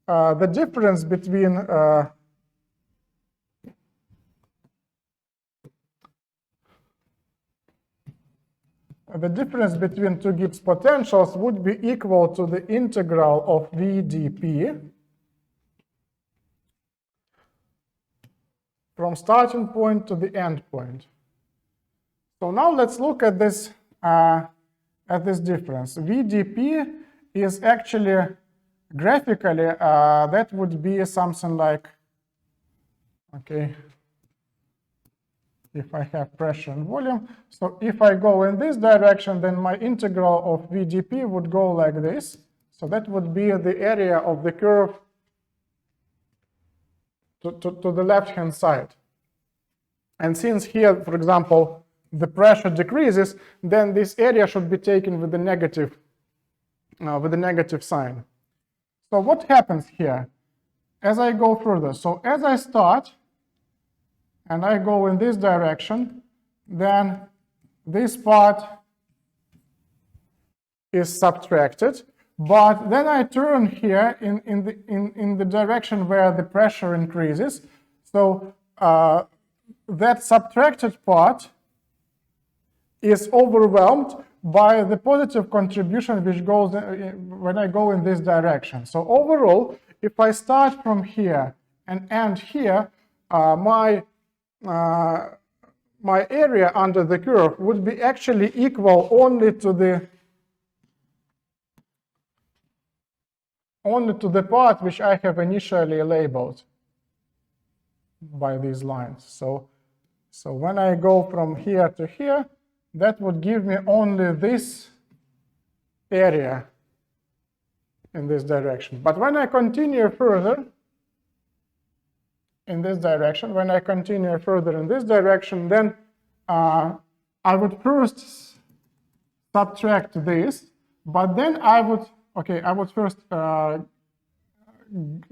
the difference between two Gibbs potentials would be equal to the integral of v dp from starting point to the end point. So now let's look at this difference. v dp is actually graphically that would be something like, okay, if I have pressure and volume. So if I go in this direction, then my integral of v dp would go like this. So that would be the area of the curve to the left-hand side. And since here, for example, the pressure decreases, then this area should be taken with the negative sign. So what happens here as I go further? So as I start and I go in this direction, then this part is subtracted. But then I turn here in the direction where the pressure increases. So that subtracted part is overwhelmed by the positive contribution which goes when I go in this direction. So overall, if I start from here and end here, my area under the curve would be actually equal only to the part which I have initially labeled by these lines. So when I go from here to here, that would give me only this area in this direction. But when I continue further in this direction, then I would first subtract this, but then I would first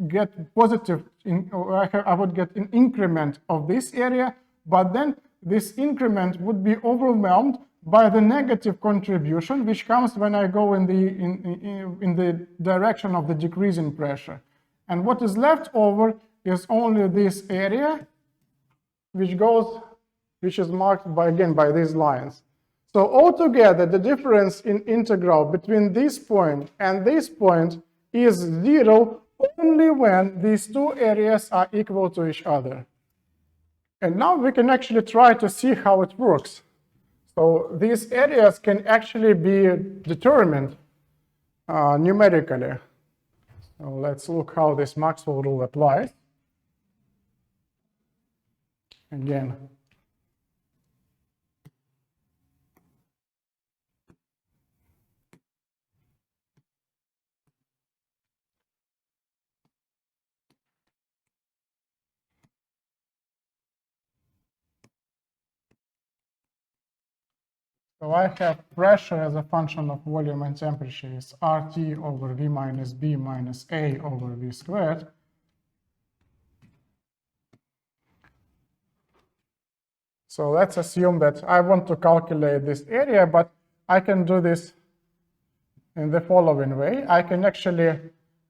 get positive, I would get an increment of this area, but then this increment would be overwhelmed by the negative contribution, which comes when I go in the direction of the decreasing pressure. And what is left over is only this area, which is marked by these lines. So altogether, the difference in integral between this point and this point is 0 only when these two areas are equal to each other. And now we can actually try to see how it works. So these areas can actually be determined numerically. So let's look how this Maxwell rule applies. Again. So I have pressure as a function of volume and temperature is RT over V minus B minus A over V squared. So let's assume that I want to calculate this area, but I can do this in the following way. I can actually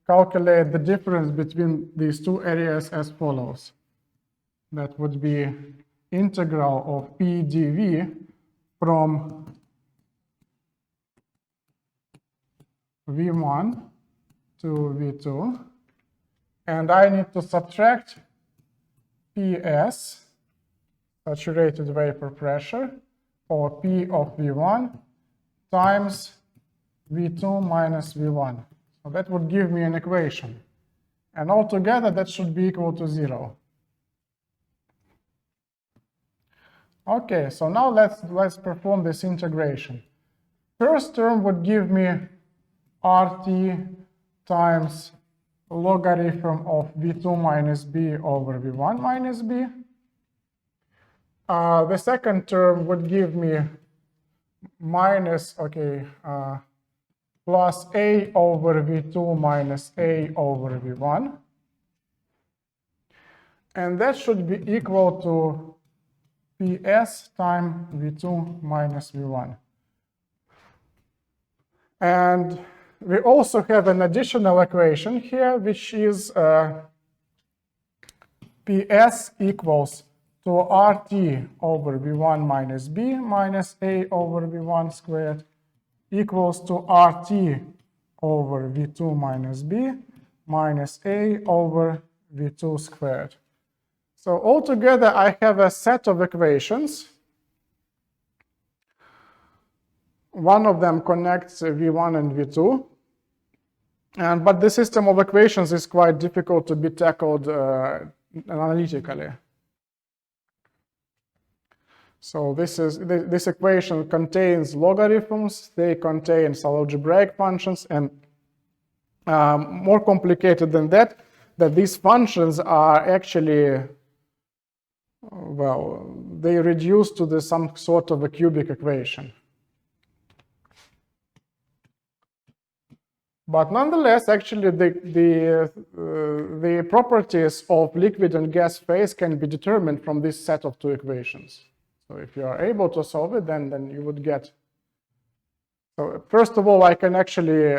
calculate the difference between these two areas as follows. That would be integral of P dV from V1 to V2, and I need to subtract PS, saturated vapor pressure, or P of V1 times V2 minus V1. So that would give me an equation, and altogether that should be equal to 0. Okay, so now let's perform this integration. First term would give me RT times logarithm of V2 minus B over V1 minus B. The second term would give me minus, plus A over V2 minus A over V1. And that should be equal to Ps times V2 minus V1. And we also have an additional equation here, which is Ps equals to RT over V1 minus B minus A over V1 squared equals to RT over V2 minus B minus A over V2 squared. So altogether, I have a set of equations. One of them connects V1 and V2. But the system of equations is quite difficult to be tackled analytically. So this equation contains logarithms, they contain algebraic functions, and more complicated than that these functions are actually, well, they reduce to some sort of a cubic equation. But nonetheless, actually, the properties of liquid and gas phase can be determined from this set of two equations. So if you are able to solve it, then you would get. So first of all, I can actually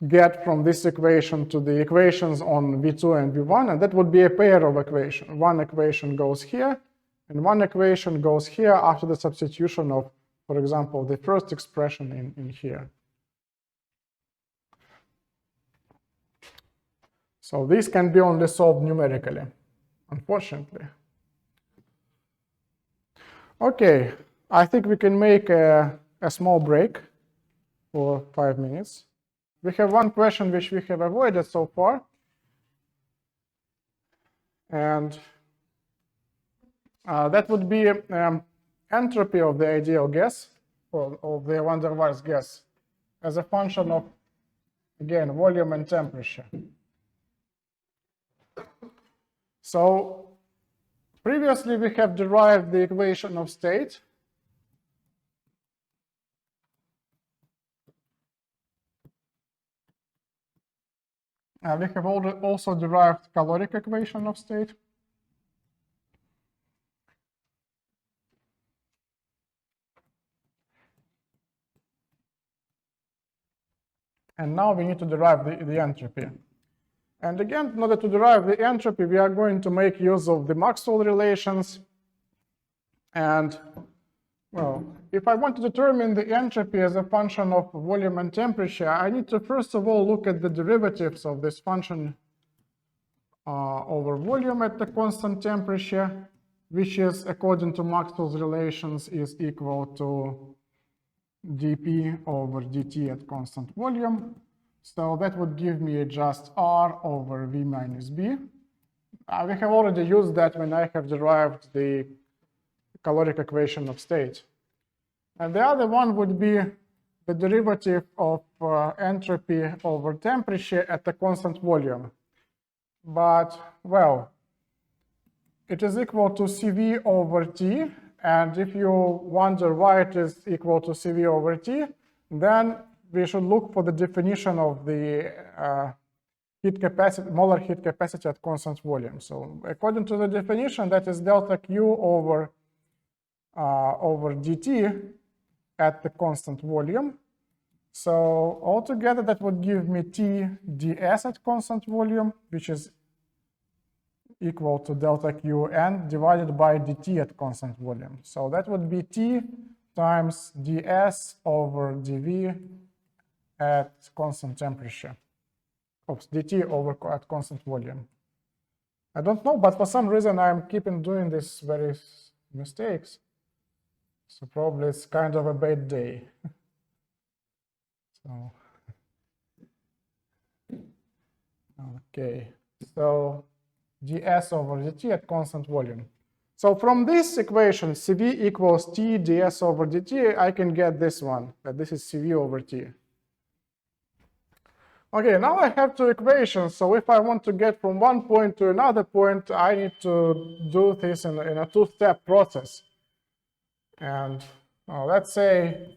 get from this equation to the equations on V2 and V1, and that would be a pair of equations. One equation goes here, and one equation goes here after the substitution of, for example, the first expression in here. So these can be only solved numerically, unfortunately. Okay, I think we can make a small break for 5 minutes. We have one question which we have avoided so far. And that would be entropy of the ideal gas, or of the van der Waals gas, as a function of, again, volume and temperature. So previously we have derived the equation of state. We have also derived caloric equation of state. And now we need to derive the entropy. And again, in order to derive the entropy, we are going to make use of the Maxwell relations. And, well, if I want to determine the entropy as a function of volume and temperature, I need to first of all look at the derivatives of this function over volume at the constant temperature, which is, according to Maxwell's relations, is equal to dP over dt at constant volume. So that would give me just R over V minus B. We have already used that when I have derived the caloric equation of state. And the other one would be the derivative of entropy over temperature at the constant volume. But, well, it is equal to CV over T. And if you wonder why it is equal to CV over T, then we should look for the definition of the heat capacity, molar heat capacity at constant volume. So according to the definition, that is delta Q over dt at the constant volume. So altogether, that would give me T ds at constant volume, which is equal to delta Qn divided by dt at constant volume. So that would be T times ds over dV at constant temperature. Oops, dt over at constant volume. I don't know, but for some reason I'm keeping doing these various mistakes. So probably it's kind of a bad day. So, okay, so ds over dt at constant volume. So from this equation, Cv equals T ds over dt, I can get this one, that this is Cv over T. Okay, now I have two equations, so if I want to get from one point to another point, I need to do this in a two-step process. And let's say,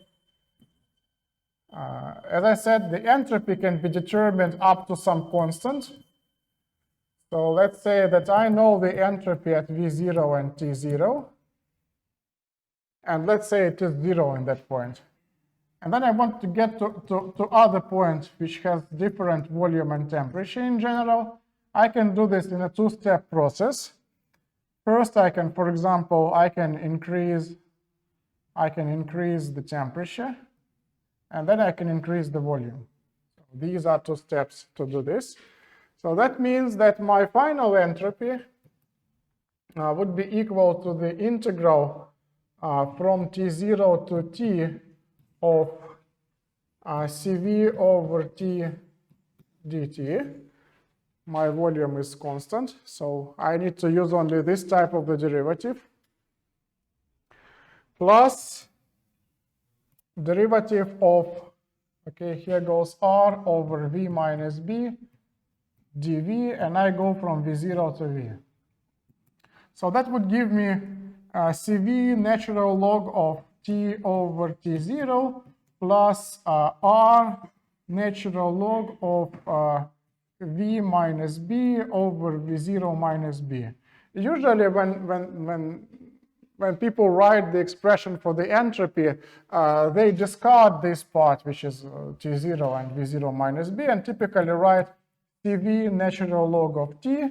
as I said, the entropy can be determined up to some constant. So let's say that I know the entropy at V0 and T0. And let's say it is 0 in that point. And then I want to get to other point which has different volume and temperature in general. I can do this in a two-step process. First, I can, for example, I can increase the temperature, and then I can increase the volume. So these are two steps to do this. So that means that my final entropy would be equal to the integral from T0 to T of Cv over T dt. My volume is constant, so I need to use only this type of the derivative, plus derivative of, okay, here goes R over V minus B dV, and I go from V0 to V. So that would give me Cv natural log of T over T0 plus R natural log of V minus B over V0 minus B. Usually when people write the expression for the entropy, they discard this part, which is T0 and V0 minus B, and typically write Cv natural log of T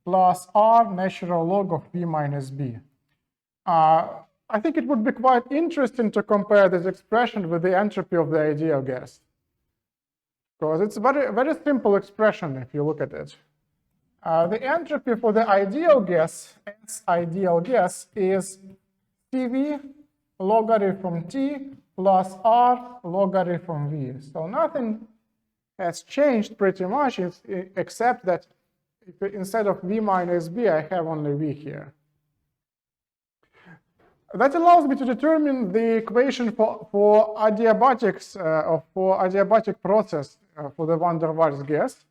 plus R natural log of V minus B. I think it would be quite interesting to compare this expression with the entropy of the ideal gas, because it's a very simple expression if you look at it. The entropy for the ideal gas, S ideal gas, is Cv logarithm from T plus R logarithm from V. So nothing has changed pretty much, except that instead of V minus B, I have only V here. That allows me to determine the equation for adiabatics, for adiabatic process for the van der Waals gas.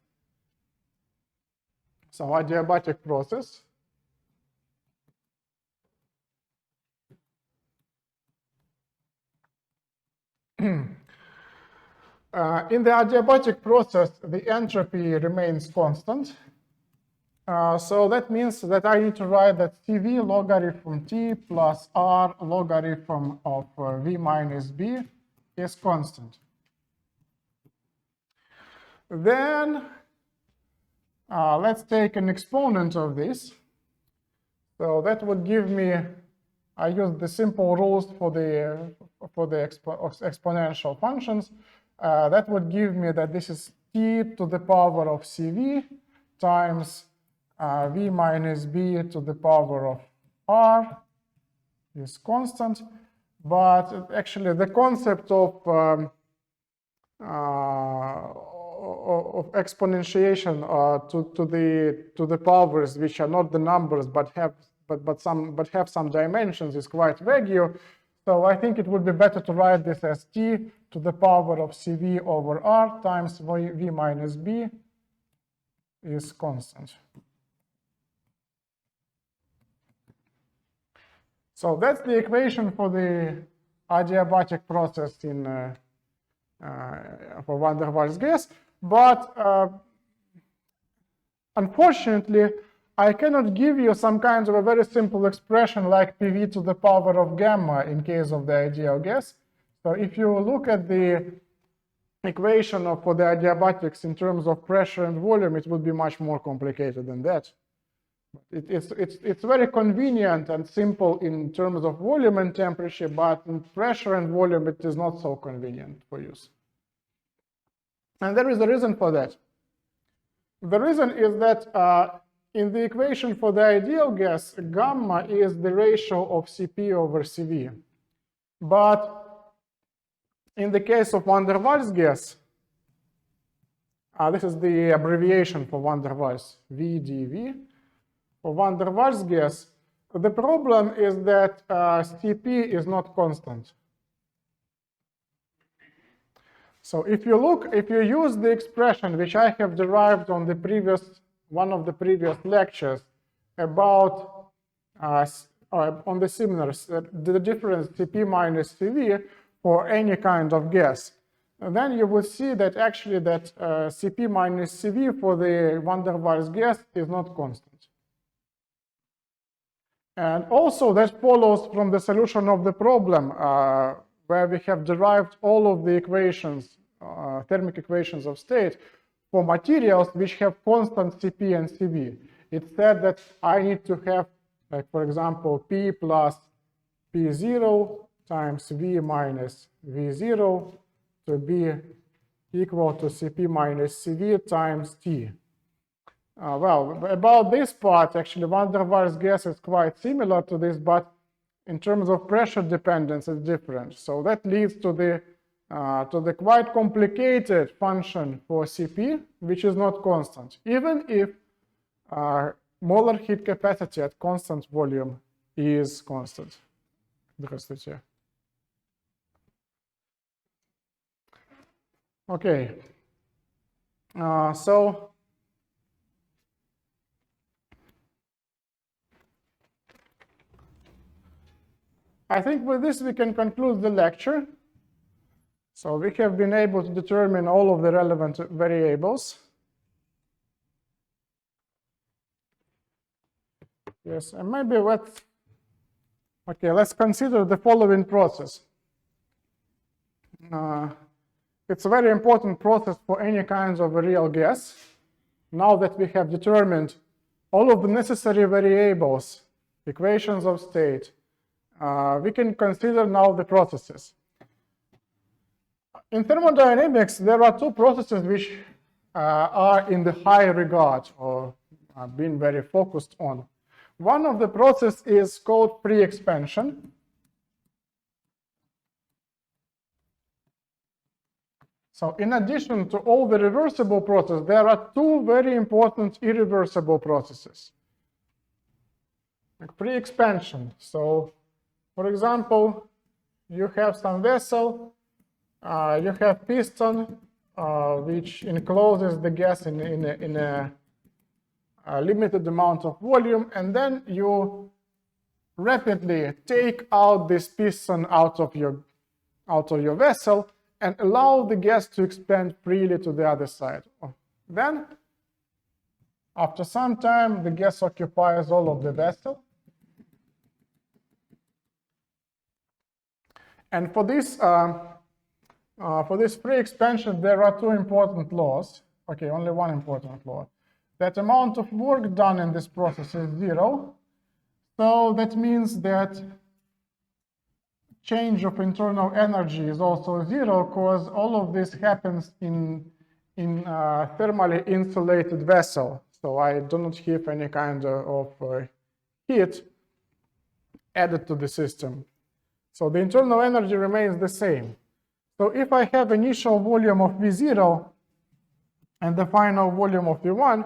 So adiabatic process. In the adiabatic process, the entropy remains constant. So that means that I need to write that Cv logarithm T plus R logarithm of V minus B is constant. Then let's take an exponent of this. So that would give me, I use the simple rules for the exponential functions. That would give me that this is T to the power of Cv times V minus B to the power of R is constant, but actually the concept of exponentiation to the powers which are not the numbers but have some dimensions is quite vague. So I think it would be better to write this as T to the power of Cv over R times V minus B is constant. So that's the equation for the adiabatic process in for van der Waals gas. But unfortunately, I cannot give you some kind of a very simple expression like PV to the power of gamma in case of the ideal gas. So if you look at the equation for the adiabatics in terms of pressure and volume, it would be much more complicated than that. It's very convenient and simple in terms of volume and temperature, but in pressure and volume, it is not so convenient for use. And there is a reason for that. The reason is that in the equation for the ideal gas, gamma is the ratio of Cp over Cv. But in the case of van der Waals gas, this is the abbreviation for van der Waals, VdV. For van der Waals gas, the problem is that Cp is not constant. So if you use the expression which I have derived on the one of the previous lectures about on the similar the difference Cp minus Cv for any kind of gas, then you will see that actually that Cp minus Cv for the van der Waals gas is not constant. And also that follows from the solution of the problem where we have derived all of the equations, thermic equations of state for materials which have constant Cp and Cv. It said that I need to have, like for example, P plus P0 times V minus V0 to be equal to Cp minus Cv times T. Well, about this part, actually, van der Waals gas is quite similar to this, but in terms of pressure dependence, it's different. So that leads to the quite complicated function for Cp, which is not constant, even if molar heat capacity at constant volume is constant. Здравствуйте. Okay. So I think with this we can conclude the lecture. So we have been able to determine all of the relevant variables. Yes, and maybe let's consider the following process. It's a very important process for any kinds of a real gas. Now that we have determined all of the necessary variables, equations of state, we can consider now the processes. In thermodynamics, there are two processes which are in the high regard or are being very focused on. One of the processes is called pre-expansion. So in addition to all the reversible processes, there are two very important irreversible processes. Like pre-expansion. So, for example, you have some vessel, you have piston, which encloses the gas in a limited amount of volume, and then you rapidly take out this piston out of your vessel and allow the gas to expand freely to the other side. Then, after some time, the gas occupies all of the vessel. And for this pre-expansion, there are two important laws. Okay, only one important law. That amount of work done in this process is zero. So that means that change of internal energy is also zero, because all of this happens in a thermally insulated vessel. So I do not have any kind of heat added to the system. So the internal energy remains the same. So if I have initial volume of V0 and the final volume of V1,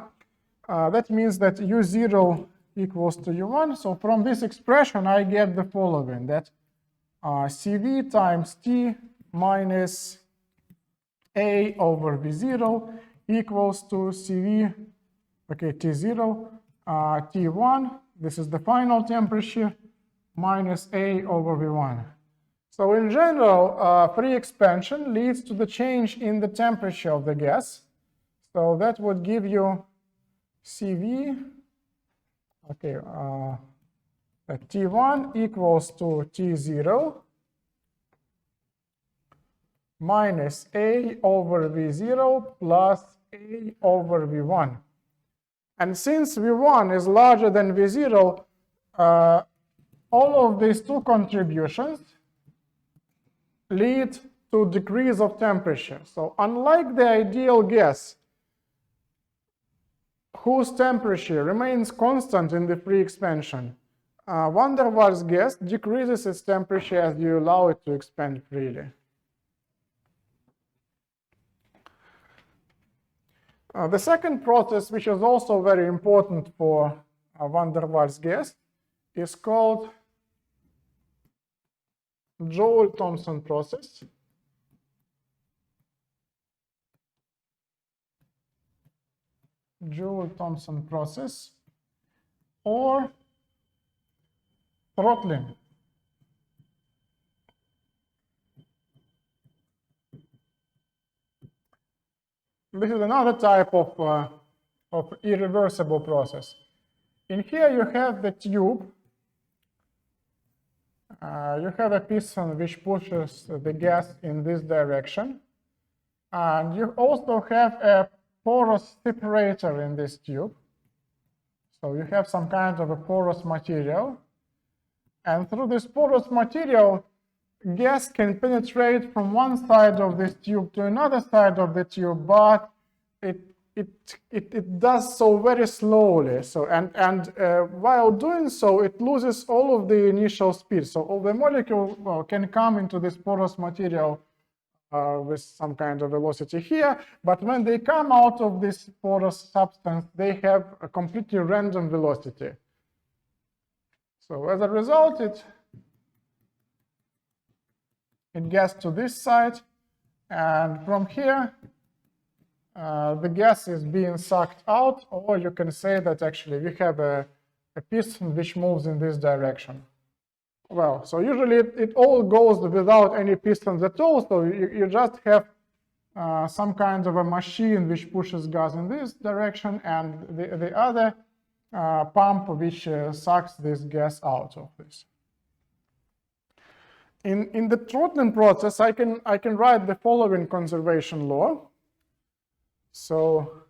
that means that U0 equals to U1. So from this expression, I get the following, that Cv times T minus A over V0 equals to Cv, okay, T0, T1, this is the final temperature, minus A over V1. So in general, pre-expansion leads to the change in the temperature of the gas. So that would give you Cv, okay, T1 equals to T0 minus A over V0 plus A over V1. And since V1 is larger than V0, all of these two contributions lead to decrease of temperature. So unlike the ideal gas, whose temperature remains constant in the pre-expansion, van der Waals gas decreases its temperature as you allow it to expand freely. The second process, which is also very important for van der Waals gas, is called Joule-Thomson process. Joule-Thomson process, or throttling. this is another type of irreversible process. In here you have the tube. You have a piston which pushes the gas in this direction. And you also have a porous separator in this tube. So you have some kind of a porous material. And through this porous material, gas can penetrate from one side of this tube to another side of the tube, but it does so very slowly. So while doing so, it loses all of the initial speed. So all the molecule can come into this porous material with some kind of velocity here, but when they come out of this porous substance, they have a completely random velocity. So as a result, it gets to this side, and from here, the gas is being sucked out, or you can say that actually we have a piston which moves in this direction. Well, so usually it all goes without any pistons at all, so you just have some kind of a machine which pushes gas in this direction, and the other pump which sucks this gas out of this. In the throttling process, I can write the following conservation law. So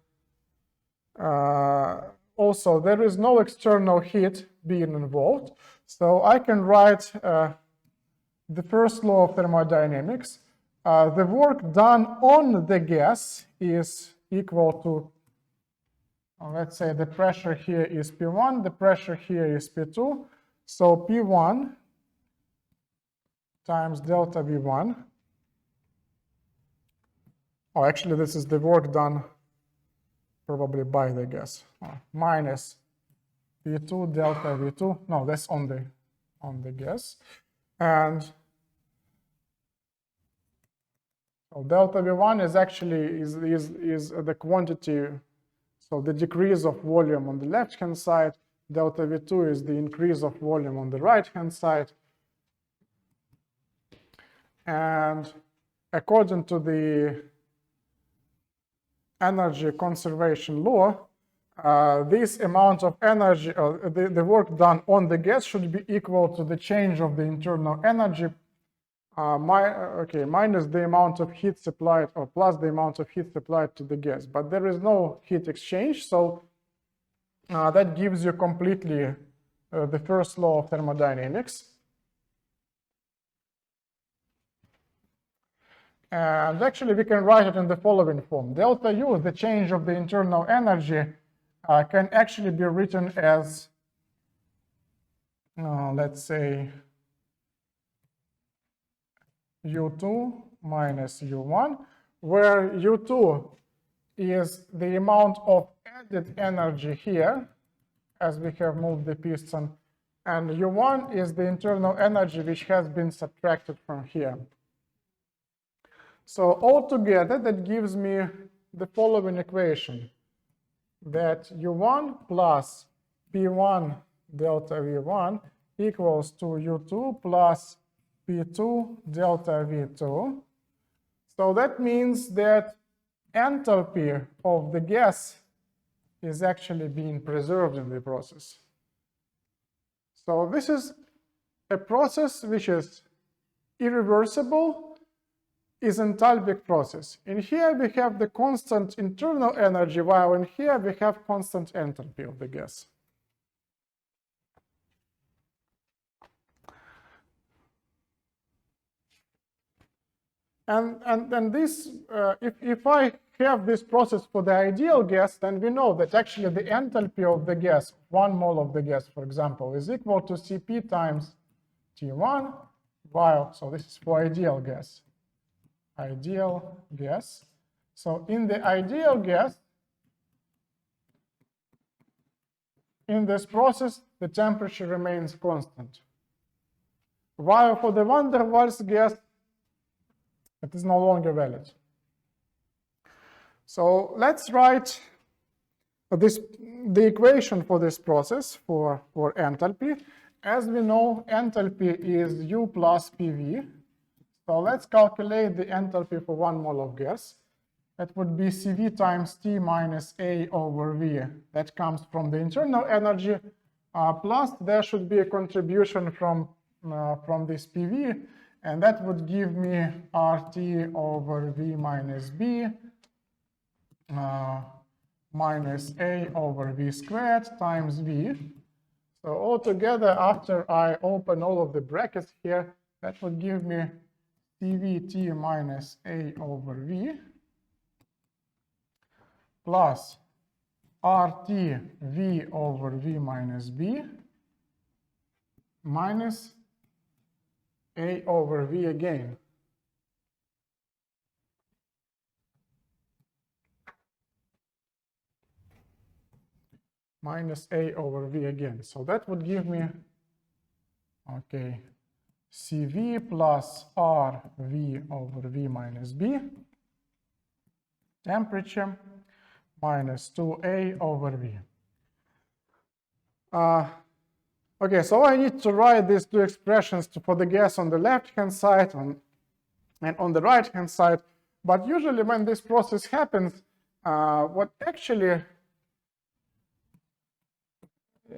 also there is no external heat being involved. So I can write the first law of thermodynamics. The work done on the gas is equal to, let's say the pressure here is P1, the pressure here is P2. So P1 times delta V1. Oh, actually, this is the work done probably by the gas. Minus P2 delta V2. No, that's on the gas. And so delta V1 is actually is the quantity, so the decrease of volume on the left-hand side. Delta V2 is the increase of volume on the right-hand side. And according to the energy conservation law, this amount of energy, the work done on the gas should be equal to the change of the internal energy minus the amount of heat supplied, or plus the amount of heat supplied to the gas. But there is no heat exchange, so that gives you completely the first law of thermodynamics. And actually, we can write it in the following form. Delta U, the change of the internal energy, can actually be written as, let's say, U2 minus U1, where U2 is the amount of added energy here, as we have moved the piston, and U1 is the internal energy which has been subtracted from here. So altogether, that gives me the following equation, that U1 plus P1 delta V1 equals to U2 plus P2 delta V2. So that means that enthalpy of the gas is actually being preserved in the process. So this is a process which is irreversible, is enthalpic process. In here we have the constant internal energy, while in here we have constant enthalpy of the gas. And this, if I have this process for the ideal gas, then we know that actually the enthalpy of the gas, 1 mole of the gas, for example, is equal to Cp times T1, while, so this is for ideal gas. Ideal gas. So in the ideal gas, in this process, the temperature remains constant. While for the van der Waals gas, it is no longer valid. So let's write the equation for this process for enthalpy. As we know, enthalpy is U plus PV. So let's calculate the enthalpy for 1 mole of gas. that would be CV times T minus A over V. That comes from the internal energy, plus there should be a contribution from this PV, and that would give me RT over V minus B minus A over V squared times V. So altogether, after I open all of the brackets here, that would give me CVT minus A over V plus RT V over V minus B minus A over V again. Minus A over V again. So that would give me, okay, CV plus RV over V minus B, temperature, minus 2A over V. Okay, so I need to write these two expressions for the gas on the left-hand side and on the right-hand side. But usually when this process happens, what actually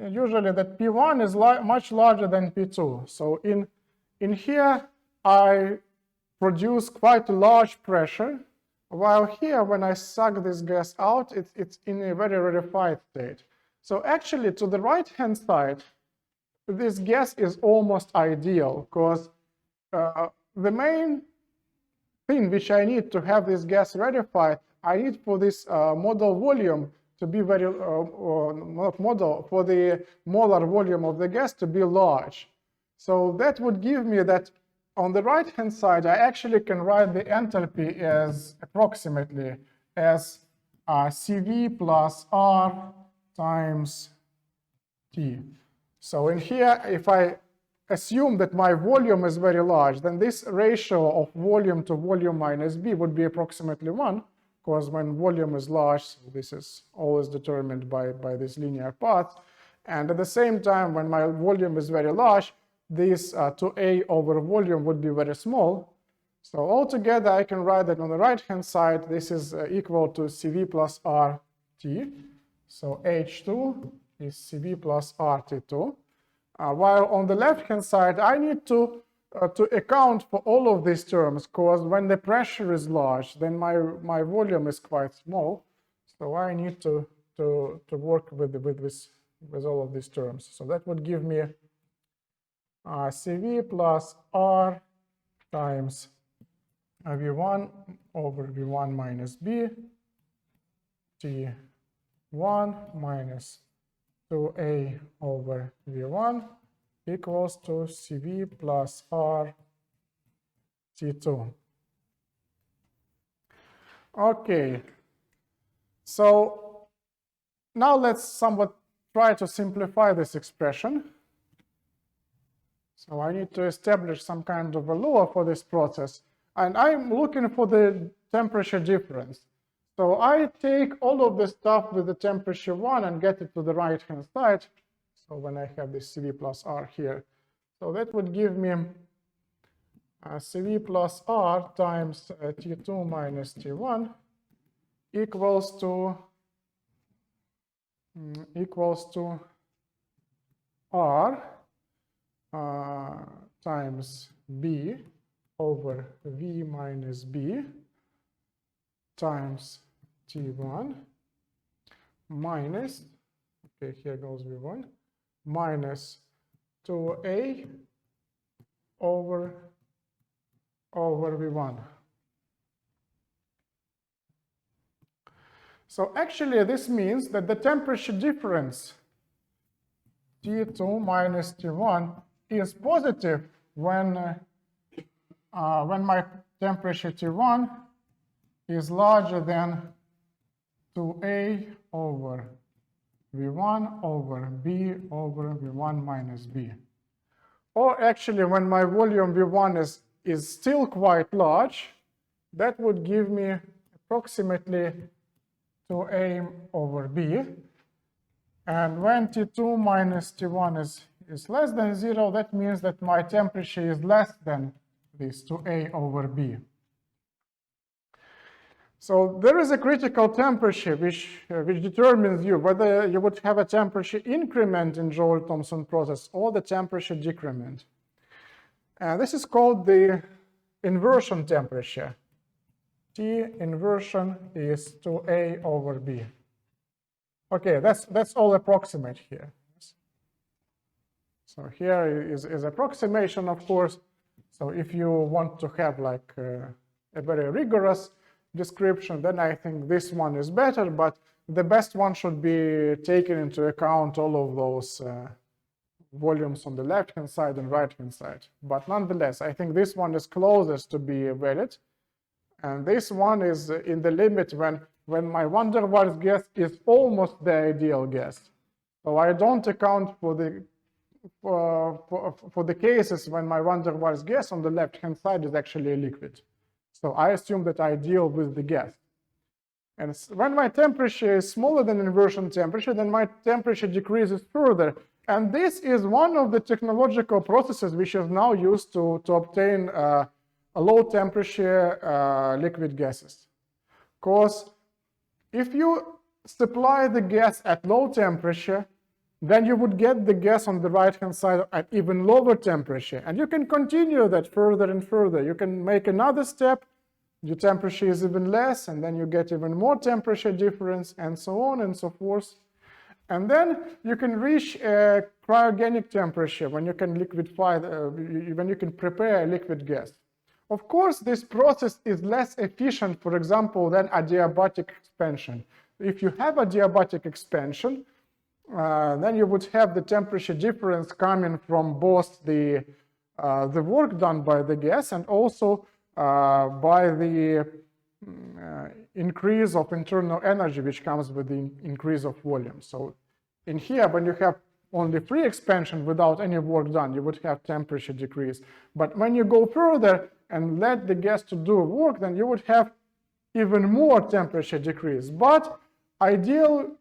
usually that P1 is much larger than P2. So in here, I produce quite a large pressure, while here, when I suck this gas out, it's in a very rarefied state. So actually, to the right-hand side, this gas is almost ideal, because the main thing which I need to have this gas rarefied, I need for this model volume to be very, not model, for the molar volume of the gas to be large. So that would give me that on the right-hand side, I actually can write the enthalpy as approximately as CV plus R times T. So in here, if I assume that my volume is very large, then this ratio of volume to volume minus B would be approximately 1. Because when volume is large, so this is always determined by this linear path. And at the same time, when my volume is very large, this 2A over volume would be very small. So altogether, I can write that on the right-hand side, this is equal to CV plus RT. So H2 is CV plus RT2. While on the left-hand side, I need to account for all of these terms, because when the pressure is large, then my volume is quite small. So I need to work with all of these terms. So that would give me CV plus R times V1 over V1 minus B, T1 minus 2A over V1 equals to CV plus R T2. Okay, so now let's somewhat try to simplify this expression. So I need to establish some kind of a law for this process, and I'm looking for the temperature difference. So I take all of the stuff with the temperature 1 and get it to the right-hand side. So when I have this CV plus R here, so that would give me CV plus R times T2 minus T1 equals to R times B over V minus B times T1 minus, okay, here goes V1, minus 2A over V1. So actually this means that the temperature difference T2 minus T1 is positive when my temperature T1 is larger than 2A over V1 over B over V1 minus B. Or actually, when my volume V1 is still quite large, that would give me approximately 2A over B. And when T2 minus T1 is less than 0, that means that my temperature is less than this 2A over B. So there is a critical temperature which determines whether you would have a temperature increment in Joule-Thomson process or the temperature decrement. This is called the inversion temperature. T inversion is 2A over B. Okay, that's all approximate here. So here is approximation, of course. So if you want to have like a very rigorous description, then I think this one is better, but the best one should be taken into account all of those volumes on the left-hand side and right-hand side. But nonetheless, I think this one is closest to be valid. And this one is in the limit when my van der Waals gas is almost the ideal gas. So I don't account for the cases when my van der Waals gas on the left-hand side is actually a liquid. So I assume that I deal with the gas. And when my temperature is smaller than inversion temperature, then my temperature decreases further. And this is one of the technological processes which is now used to obtain a low temperature liquid gases. Because if you supply the gas at low temperature, then you would get the gas on the right-hand side at even lower temperature. And you can continue that further and further. You can make another step, your temperature is even less, and then you get even more temperature difference, and so on and so forth. And then you can reach a cryogenic temperature when you can liquefy, when you can prepare a liquid gas. Of course, this process is less efficient, for example, than adiabatic expansion. If you have adiabatic expansion, then you would have the temperature difference coming from both the work done by the gas and also by the increase of internal energy which comes with the increase of volume. So in here, when you have only free expansion without any work done, you would have temperature decrease. But when you go further and let the gas to do work, then you would have even more temperature decrease. But ideal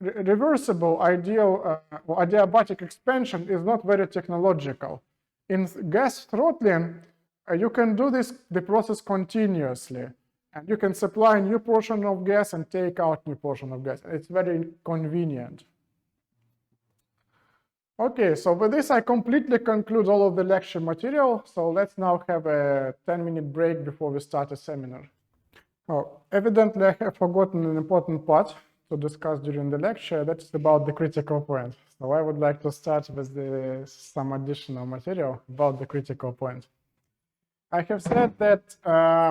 reversible ideal or adiabatic expansion is not very technological. In gas throttling, you can do the process continuously, and you can supply a new portion of gas and take out new portion of gas. It's very convenient. Okay, so with this I completely conclude all of the lecture material. So let's now have a 10-minute break before we start a seminar. Oh, evidently I have forgotten an important part to discuss during the lecture. That's about the critical point. So I would like to start with some additional material about the critical point. I have said that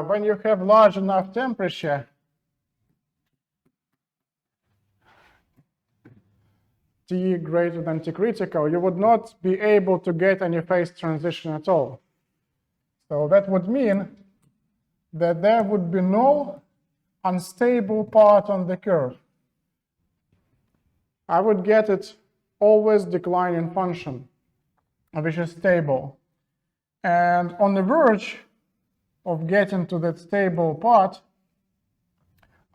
when you have large enough temperature, T greater than T critical, you would not be able to get any phase transition at all. So that would mean that there would be no unstable part on the curve. I would get it always declining function, which is stable. And on the verge of getting to that stable part,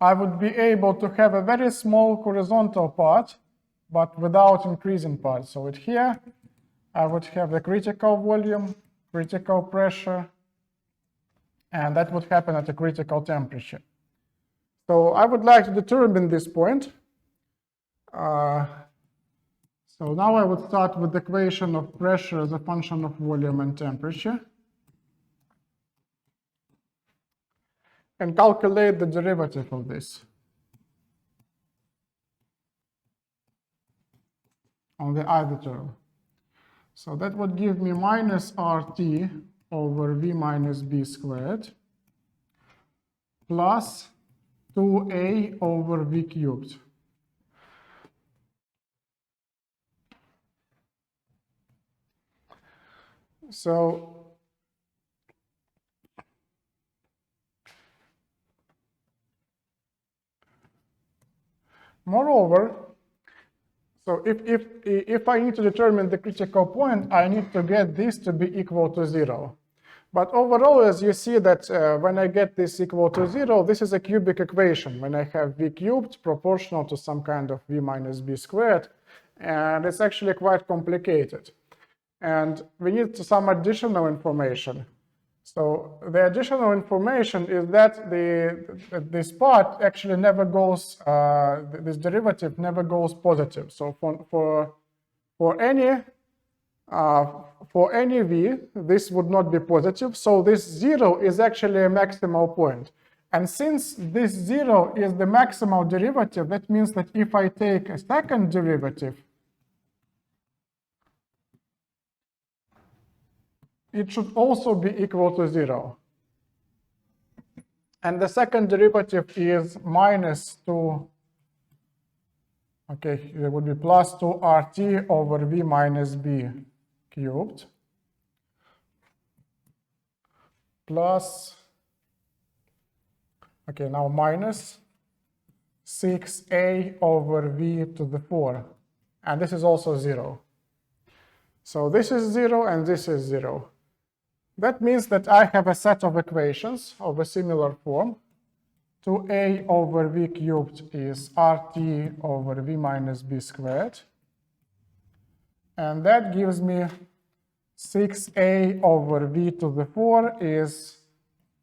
I would be able to have a very small horizontal part, but without increasing part. So here, I would have the critical volume, critical pressure, and that would happen at a critical temperature. So I would like to determine this point. So now I would start with the equation of pressure as a function of volume and temperature, and calculate the derivative of this on the ith term. So that would give me minus RT over V minus B squared plus 2A over V cubed. So moreover, so if I need to determine the critical point, I need to get this to be equal to 0. But overall, as you see that when I get this equal to 0, this is a cubic equation. When I have V cubed proportional to some kind of V minus B squared, and it's actually quite complicated. And we need some additional information. So the additional information is that this part actually never goes, this derivative never goes positive. So for any v, this would not be positive. So this 0 is actually a maximal point. And since this 0 is the maximal derivative, that means that if I take a second derivative, it should also be equal to 0. And the second derivative is minus 2, okay, it would be plus 2RT over V minus B cubed plus, okay, now minus 6A over V to the 4. And this is also 0. So this is 0 and this is 0. That means that I have a set of equations of a similar form. 2a over v cubed is RT over v minus b squared. And that gives me 6a over v to the 4 is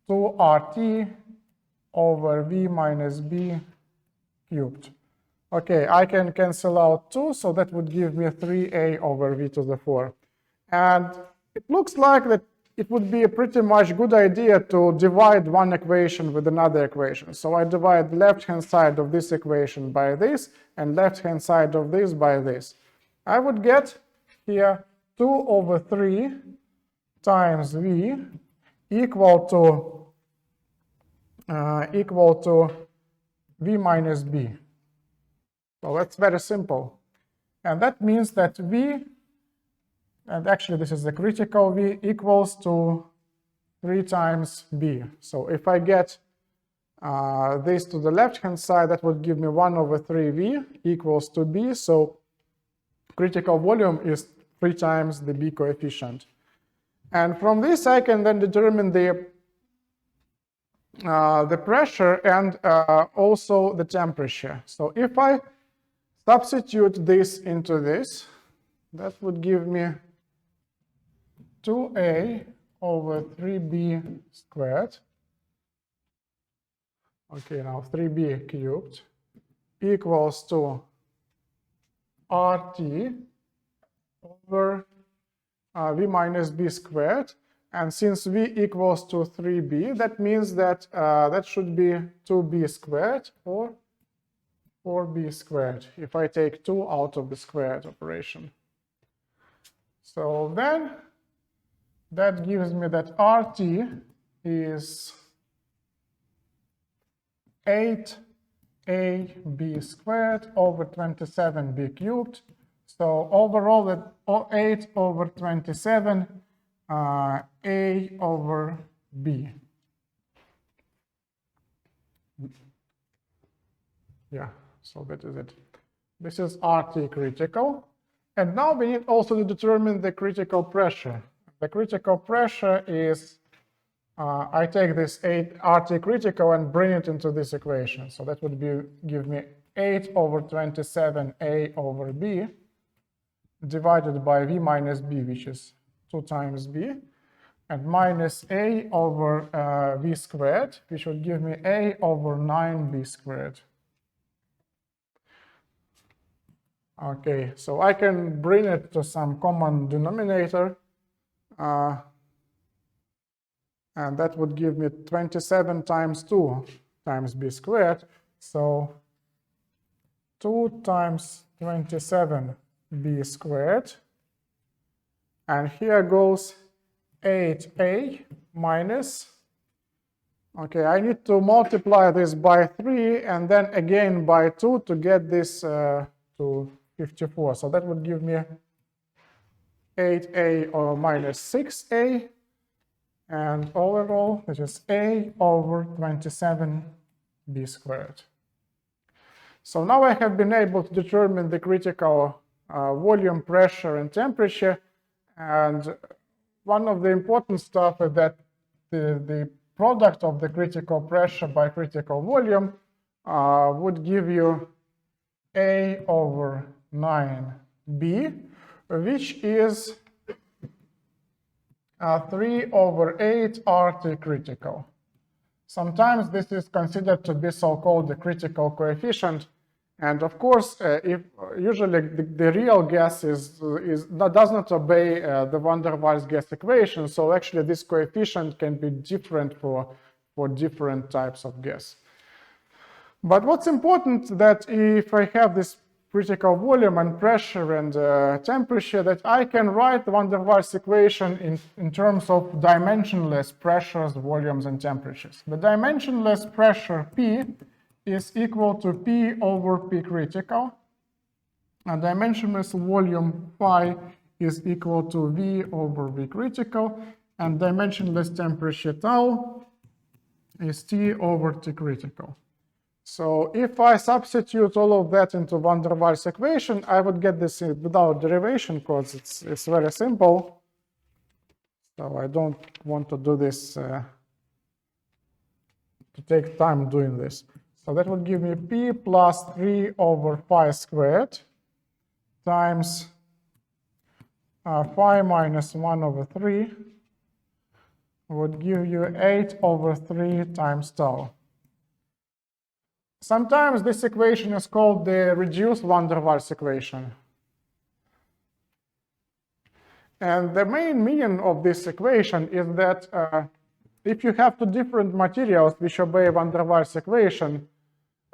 2RT over v minus b cubed. Okay, I can cancel out 2, so that would give me 3a over v to the 4. And it looks like that it would be a pretty much good idea to divide one equation with another equation. So I divide the left-hand side of this equation by this, and left-hand side of this by this. I would get here 2 over 3 times v equal to v minus b. So that's very simple. And that means that v, and actually this is the critical v, equals to 3 times b. So if I get this to the left-hand side, that would give me 1 over 3v equals to b. So critical volume is 3 times the b coefficient. And from this, I can then determine the pressure and also the temperature. So if I substitute this into this, that would give me 2a over 3b squared, okay, now 3b cubed, equals to RT over v minus b squared. And since v equals to 3b, that means that that should be 2b squared or 4b squared, if I take 2 out of the squared operation. So then that gives me that RT is 8ab squared over 27b cubed. So overall, that 8 over 27 a over b. Yeah, so that is it. This is RT critical. And now we need also to determine the critical pressure. The critical pressure is, I take this 8 RT critical and bring it into this equation. So that would give me 8 over 27 A over B divided by V minus B, which is 2 times B, and minus A over V squared, which would give me A over 9B squared. Okay, so I can bring it to some common denominator, and that would give me 27 times 2 times b squared. So 2 times 27b squared. And here goes 8a minus, okay, I need to multiply this by 3 and then again by 2 to get this to 54. So that would give me 8a or minus 6a, and overall, which is a over 27b squared. So now I have been able to determine the critical volume, pressure, and temperature. And one of the important stuff is that the product of the critical pressure by critical volume would give you a over 9b, which is 3/8 RT critical. Sometimes this is considered to be so-called the critical coefficient. And of course, if usually the real gas does not obey the van der Waals gas equation, so actually this coefficient can be different for different types of gas. But what's important that if I have this critical volume and pressure and temperature, that I can write the van der Waals equation in terms of dimensionless pressures, volumes, and temperatures. The dimensionless pressure P is equal to P/P critical, and dimensionless volume phi is equal to V/V critical, and dimensionless temperature tau is T/T critical. So if I substitute all of that into van der Waals equation, I would get this without derivation because it's very simple. So I don't want to do this, to take time doing this. So that would give me P plus 3/phi squared times phi minus 1/3 would give you 8/3 times tau. Sometimes this equation is called the reduced van der Waals equation. And the main meaning of this equation is that if you have two different materials which obey van der Waals equation,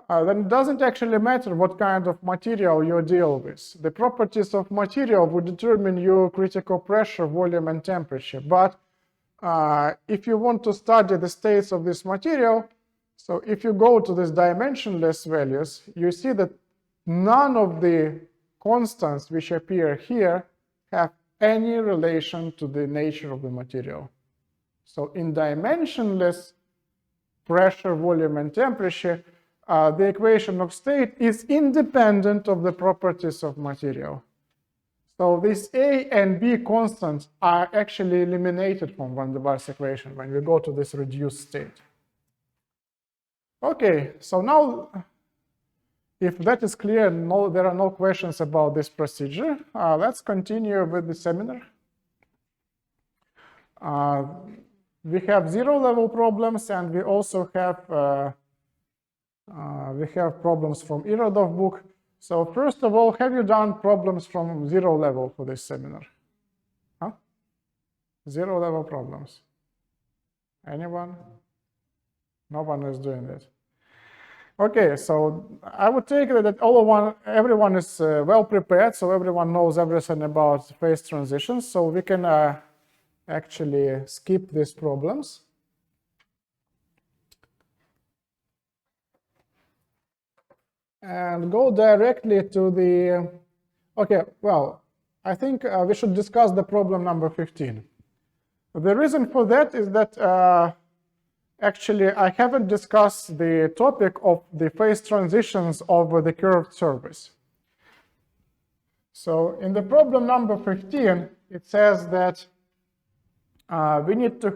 then it doesn't actually matter what kind of material you deal with. The properties of material would determine your critical pressure, volume, and temperature. But if you want to study the states of this material, so if you go to these dimensionless values, you see that none of the constants which appear here have any relation to the nature of the material. So in dimensionless pressure, volume, and temperature, the equation of state is independent of the properties of material. So these A and B constants are actually eliminated from van der Waals equation when we go to this reduced state. Okay, so now, if that is clear, there are no questions about this procedure, let's continue with the seminar. We have zero-level problems, and we also have problems from Irodov book. So first of all, have you done problems from zero level for this seminar? Huh? Zero-level problems. Anyone? No one is doing that. Okay, so I would take that everyone is well prepared, so everyone knows everything about phase transitions, so we can actually skip these problems. And go directly to the, okay, well, I think we should discuss the problem number 15. The reason for that is that actually I haven't discussed the topic of the phase transitions over the curved surface. So in the problem number 15, it says that we need to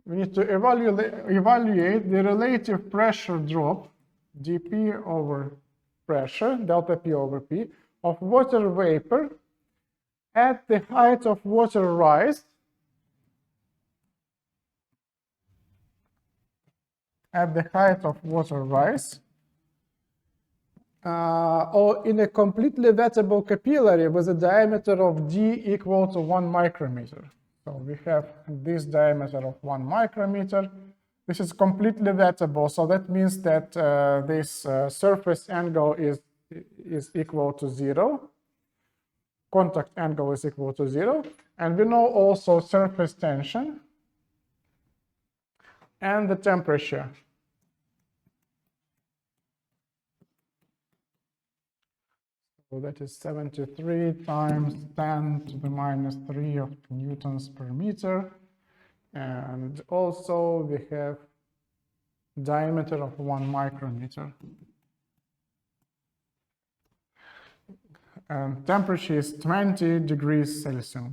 evaluate the relative pressure drop dP over pressure, delta P over P, of water vapor at the height of water rise or in a completely wettable capillary with a diameter of d equal to 1 micrometer. So we have this diameter of 1 micrometer. This is completely wettable, so that means that this surface angle is equal to 0. Contact angle is equal to 0. And we know also surface tension and the temperature. So that is 73 times 10 to the minus 3 of newtons per meter. And also we have diameter of 1 micrometer. And temperature is 20 degrees Celsius.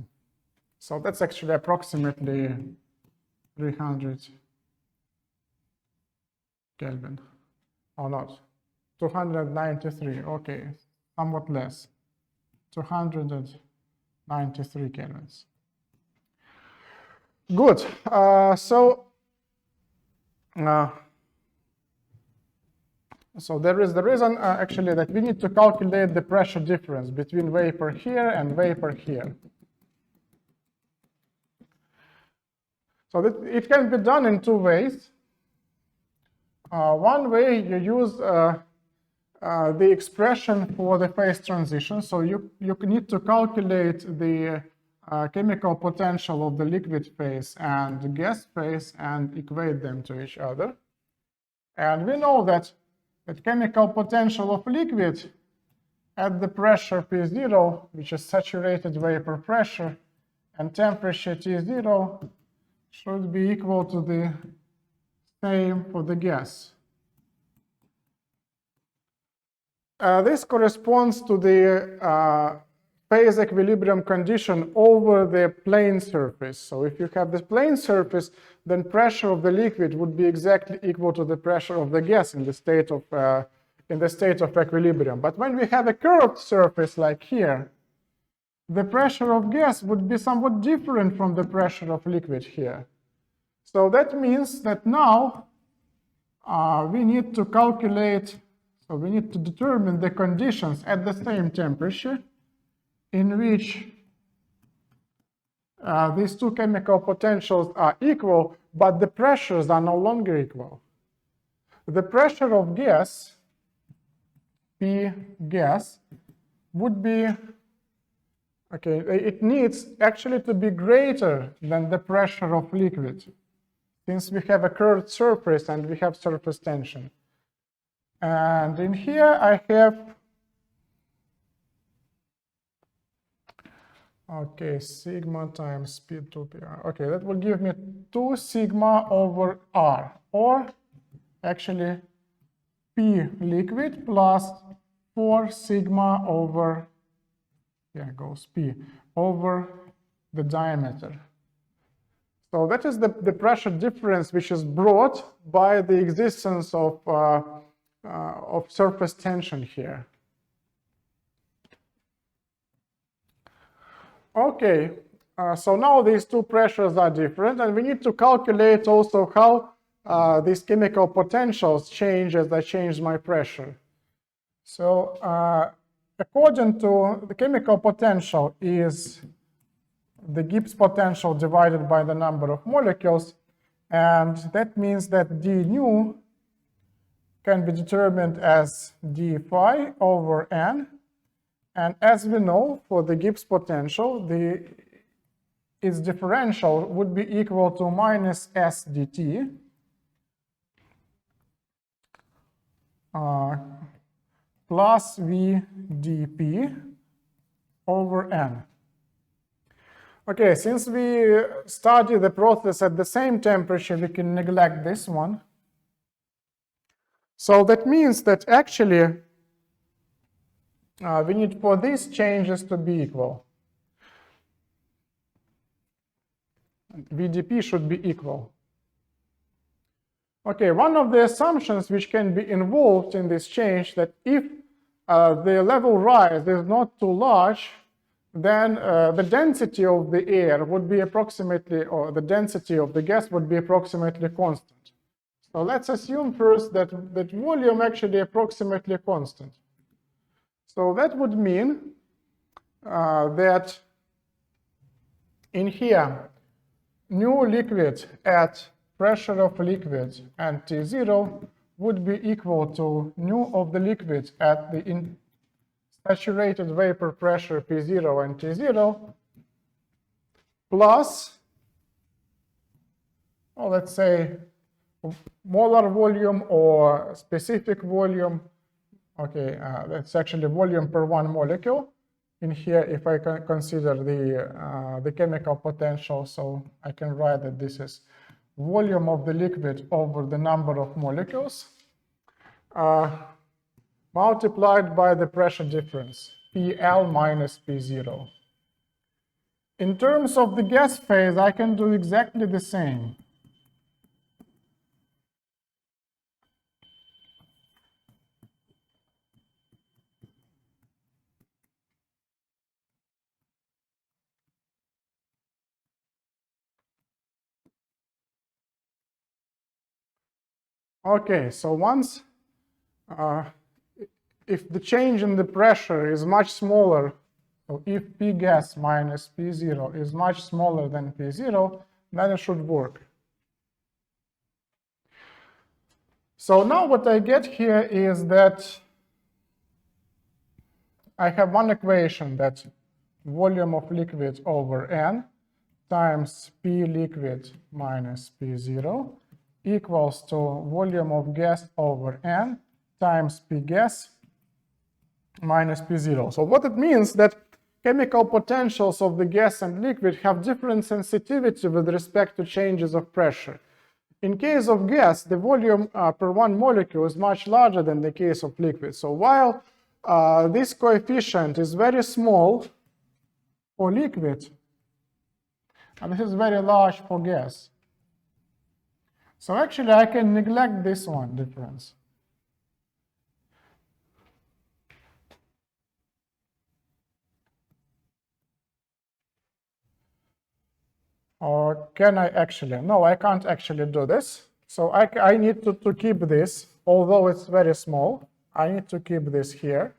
So that's actually approximately 300 Kelvin. Or not, 293, okay, somewhat less, 293 kelvins. Good. So there is the reason actually that we need to calculate the pressure difference between vapor here and vapor here. So that it can be done in two ways. One way you use the expression for the phase transition. So you need to calculate the chemical potential of the liquid phase and the gas phase and equate them to each other. And we know that the chemical potential of liquid at the pressure P0, which is saturated vapor pressure, and temperature T0 should be equal to the same for the gas. This corresponds to the phase equilibrium condition over the plane surface. So if you have this plane surface, then pressure of the liquid would be exactly equal to the pressure of the gas in the state of equilibrium. But when we have a curved surface like here, the pressure of gas would be somewhat different from the pressure of liquid here. So that means that now we need to calculate, so we need to determine the conditions at the same temperature in which these two chemical potentials are equal, but the pressures are no longer equal. The pressure of gas, P gas, would be, okay, it needs actually to be greater than the pressure of liquid, since we have a curved surface and we have surface tension. And in here I have, okay, sigma times speed 2pr. Okay, that will give me 2 sigma over r, or actually P liquid plus 4 sigma over, yeah, goes P, over the diameter. So that is the pressure difference which is brought by the existence of surface tension here. Okay, so now these two pressures are different, and we need to calculate also how these chemical potentials change as I change my pressure. So according to the chemical potential is the Gibbs potential divided by the number of molecules, and that means that d nu can be determined as d phi over n. And as we know, for the Gibbs potential, its differential would be equal to minus s dt plus v dp over n. Okay, since we study the process at the same temperature, we can neglect this one. So that means that actually we need for these changes to be equal. VDP should be equal. Okay, one of the assumptions which can be involved in this change that if the level rise is not too large, then the density of the air would be approximately, or the density of the gas would be approximately constant. So let's assume first that volume actually approximately constant. So that would mean that in here, new liquid at pressure of liquid and T0 would be equal to nu of the liquid at the saturated vapor pressure P0 and T0 plus, well, let's say, molar volume or specific volume. Okay, that's actually volume per one molecule. In here, if I can consider the chemical potential, so I can write that this is volume of the liquid over the number of molecules multiplied by the pressure difference, PL minus P0. In terms of the gas phase, I can do exactly the same. Okay, so once if the change in the pressure is much smaller, so if P gas minus P0 is much smaller than P0, then it should work. So now what I get here is that I have one equation that volume of liquid over N times P liquid minus P0 equals to volume of gas over N times P gas minus P0. So what it means that chemical potentials of the gas and liquid have different sensitivity with respect to changes of pressure. In case of gas, the volume per one molecule is much larger than the case of liquid. So while this coefficient is very small for liquid, and this is very large for gas. So actually I can neglect this one difference. Or can I actually? No, I can't actually do this. So I need to keep this, although it's very small. I need to keep this here.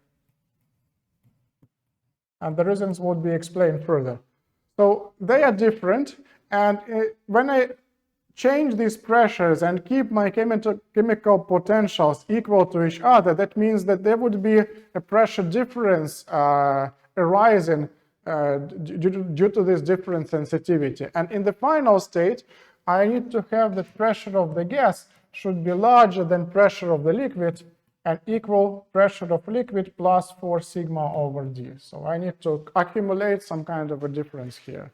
And the reasons would be explained further. So they are different. And when I change these pressures and keep my chemical potentials equal to each other, that means that there would be a pressure difference arising due to this different sensitivity. And in the final state, I need to have the pressure of the gas should be larger than pressure of the liquid and equal pressure of liquid plus 4 sigma over d. So I need to accumulate some kind of a difference here.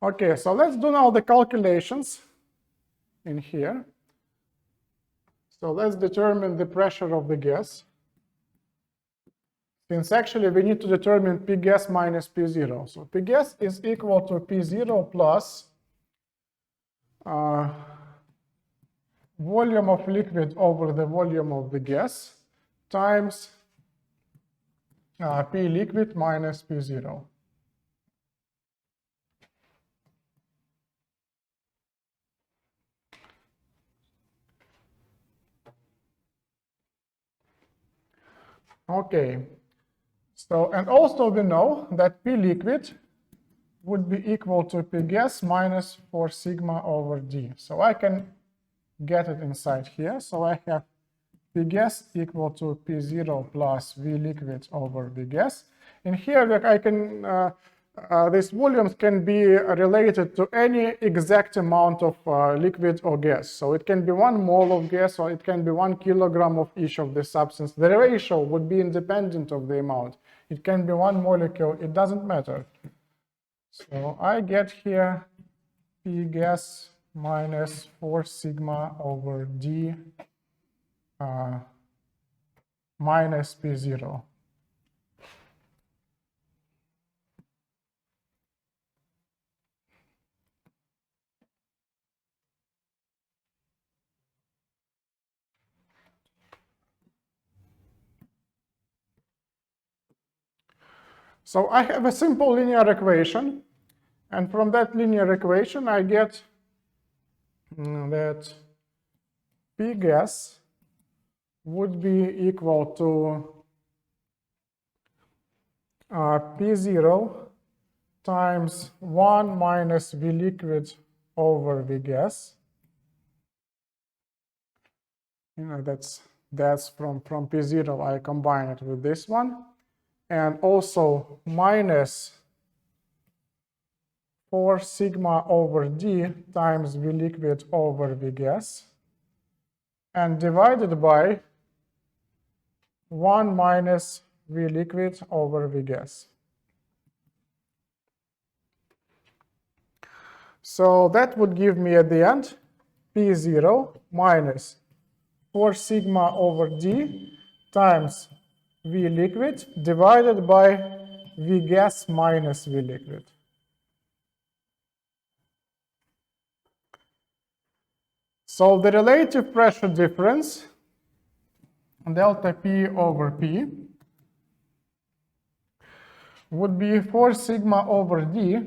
Okay, so let's do now the calculations in here. So let's determine the pressure of the gas. Since actually we need to determine P gas minus P0. So P gas is equal to P0 plus volume of liquid over the volume of the gas times P liquid minus P0. Okay. So, and also we know that P liquid would be equal to P gas minus 4 sigma over d. So I can get it inside here. So I have P gas equal to P0 plus V liquid over V gas. And here I can, these volumes can be related to any exact amount of liquid or gas. So it can be 1 mole of gas or it can be 1 kilogram of each of the substance. The ratio would be independent of the amount. It can be 1 molecule, it doesn't matter. So I get here P gas minus 4 sigma over d minus P0. So I have a simple linear equation, and from that linear equation I get that P gas would be equal to P0 times 1 minus V liquid over V gas. You know, that's from P0, I combine it with this one. And also minus 4 sigma over d times V liquid over V gas, and divided by 1 minus V liquid over V gas. So that would give me at the end P0 minus 4 sigma over d times V liquid divided by V gas minus V liquid. So the relative pressure difference, delta P over P, would be 4 sigma over d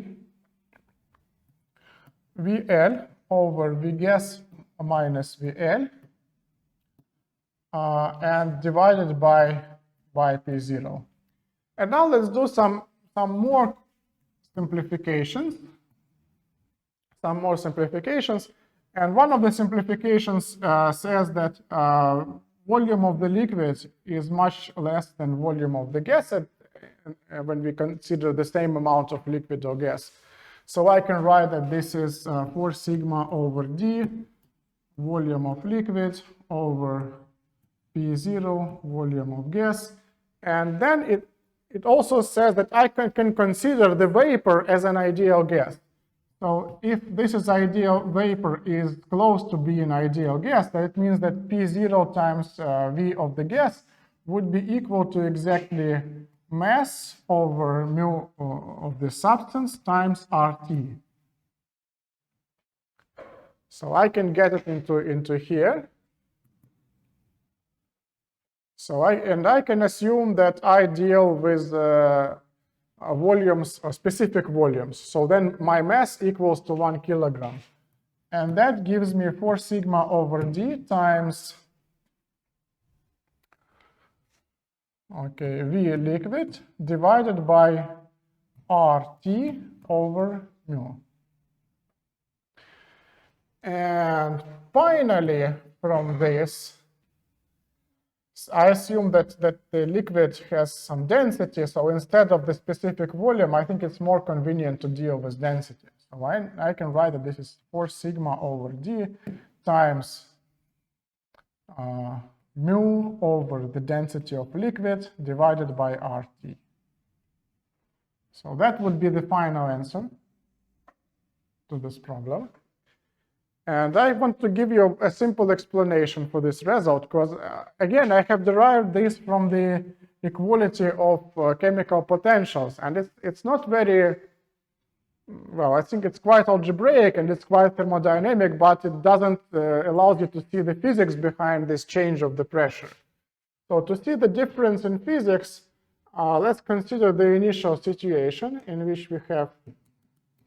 VL over Vgas minus VL and divided by P0. And now let's do some more simplifications. And one of the simplifications says that volume of the liquid is much less than volume of the gas when we consider the same amount of liquid or gas. So I can write that this is 4 sigma over D, volume of liquid, over P0, volume of gas. And then it also says that I can consider the vapor as an ideal gas. So if this is ideal vapor is close to being ideal gas, that means that P0 times V of the gas would be equal to exactly mass over mu of the substance times RT. So I can get it into here. So I can assume that I deal with volumes, specific volumes. So then my mass equals to 1 kilogram. And that gives me 4 sigma over D times V liquid divided by RT over mu. And finally, from this, I assume that the liquid has some density. So instead of the specific volume, I think it's more convenient to deal with density. So I can write that this is 4 sigma over D times mu over the density of liquid divided by RT. So that would be the final answer to this problem. And I want to give you a simple explanation for this result, because again, I have derived this from the equality of chemical potentials, and it's not very, well, I think it's quite algebraic and it's quite thermodynamic, but it doesn't allow you to see the physics behind this change of the pressure. So to see the difference in physics, let's consider the initial situation in which we have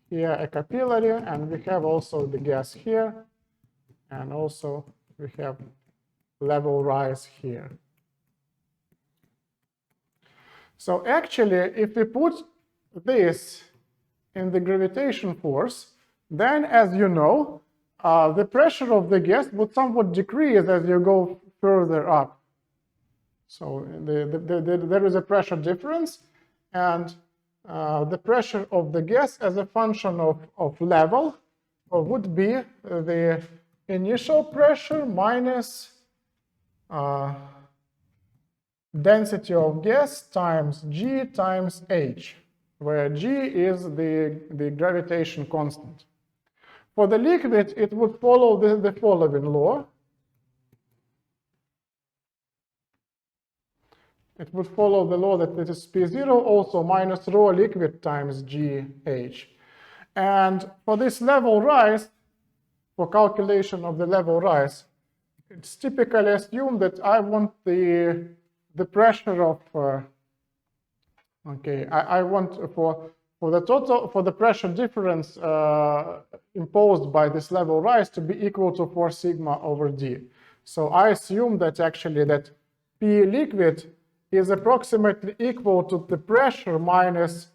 here a capillary, and we have also the gas here, and also we have level rise here. So actually, if we put this in the gravitation force, then, as you know, the pressure of the gas would somewhat decrease as you go further up. So there is a pressure difference, and the pressure of the gas as a function of level would be the initial pressure minus density of gas times G times H, where G is the gravitation constant. For the liquid, it would follow the following law. It would follow the law that it is P0 also minus rho liquid times GH. And for this level rise, for calculation of the level rise, it's typically assumed that I want the pressure of, I want for the pressure difference imposed by this level rise to be equal to 4 sigma over D. So I assume that actually that P liquid is approximately equal to the pressure minus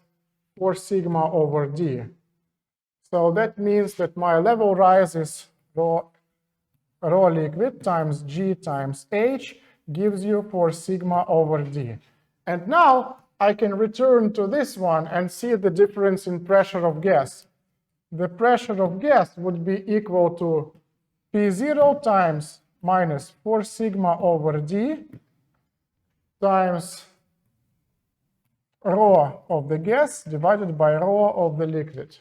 4 sigma over D. So that means that my level rise is rho liquid times G times H gives you 4 sigma over D. And now I can return to this one and see the difference in pressure of gas. The pressure of gas would be equal to P0 times minus 4 sigma over D times rho of the gas divided by rho of the liquid.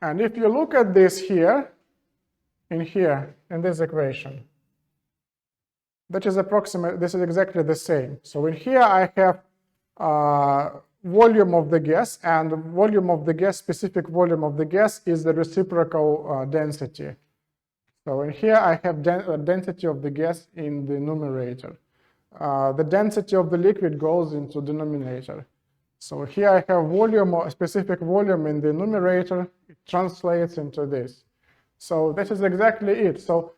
And if you look at this here, in this equation, that is approximate, this is exactly the same. So in here I have volume of the gas, and volume of the gas, specific volume of the gas is the reciprocal density. So in here I have density of the gas in the numerator. The density of the liquid goes into denominator. So here I have volume, or a specific volume in the numerator. It translates into this. So this is exactly it. So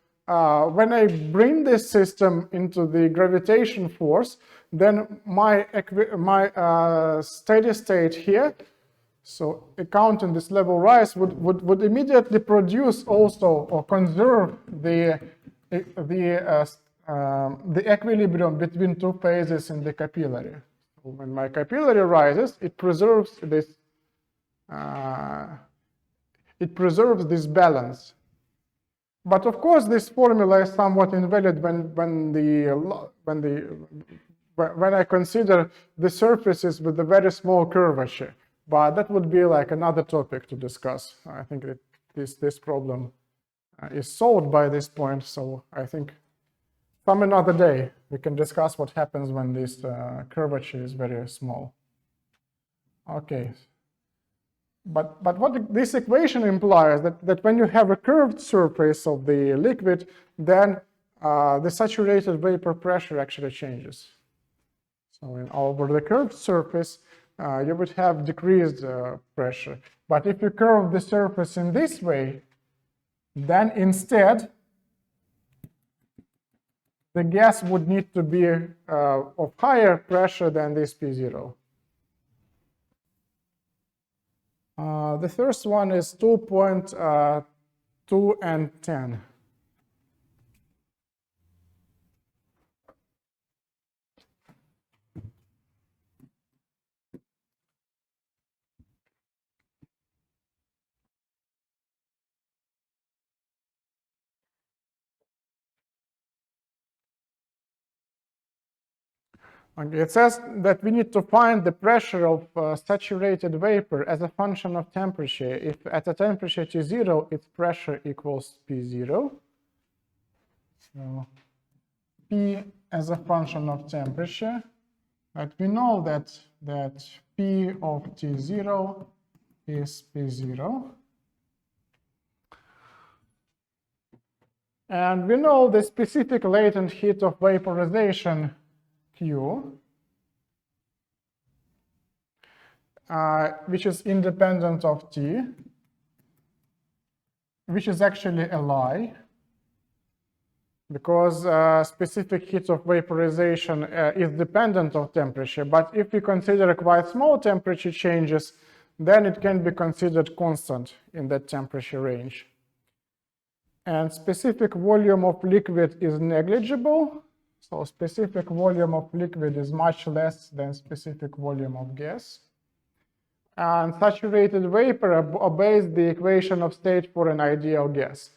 when I bring this system into the gravitation force, then my steady state here, so accounting this level rise, would immediately produce also or conserve the equilibrium between two phases in the capillary. So when my capillary rises, it preserves this balance. But of course, this formula is somewhat invalid when I consider the surfaces with a very small curvature. But that would be like another topic to discuss. I think that this problem is solved by this point. So I think some another day we can discuss what happens when this curvature is very small. Okay. But what this equation implies that when you have a curved surface of the liquid, then the saturated vapor pressure actually changes. So over the curved surface, you would have decreased pressure. But if you curve the surface in this way, then instead, the gas would need to be of higher pressure than this P0. The first one is 2.2 and 10. Okay, it says that we need to find the pressure of saturated vapor as a function of temperature. If at a temperature T0, its pressure equals P0. So P as a function of temperature. But we know that P of T0 is P0. And we know the specific latent heat of vaporization Q, which is independent of T, which is actually a lie, because specific heat of vaporization is dependent on temperature. But if we consider quite small temperature changes, then it can be considered constant in that temperature range. And specific volume of liquid is negligible. So specific volume of liquid is much less than specific volume of gas. And saturated vapor obeys the equation of state for an ideal gas.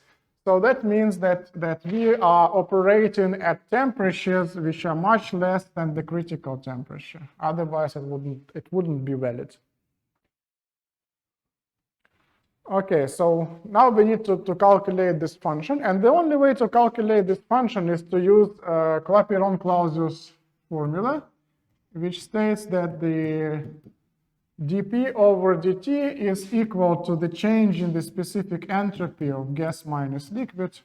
So that means that we are operating at temperatures which are much less than the critical temperature. Otherwise, it wouldn't be valid. Okay, so now we need to calculate this function, and the only way to calculate this function is to use Clapeyron-Clausius formula, which states that the dP over dt is equal to the change in the specific entropy of gas minus liquid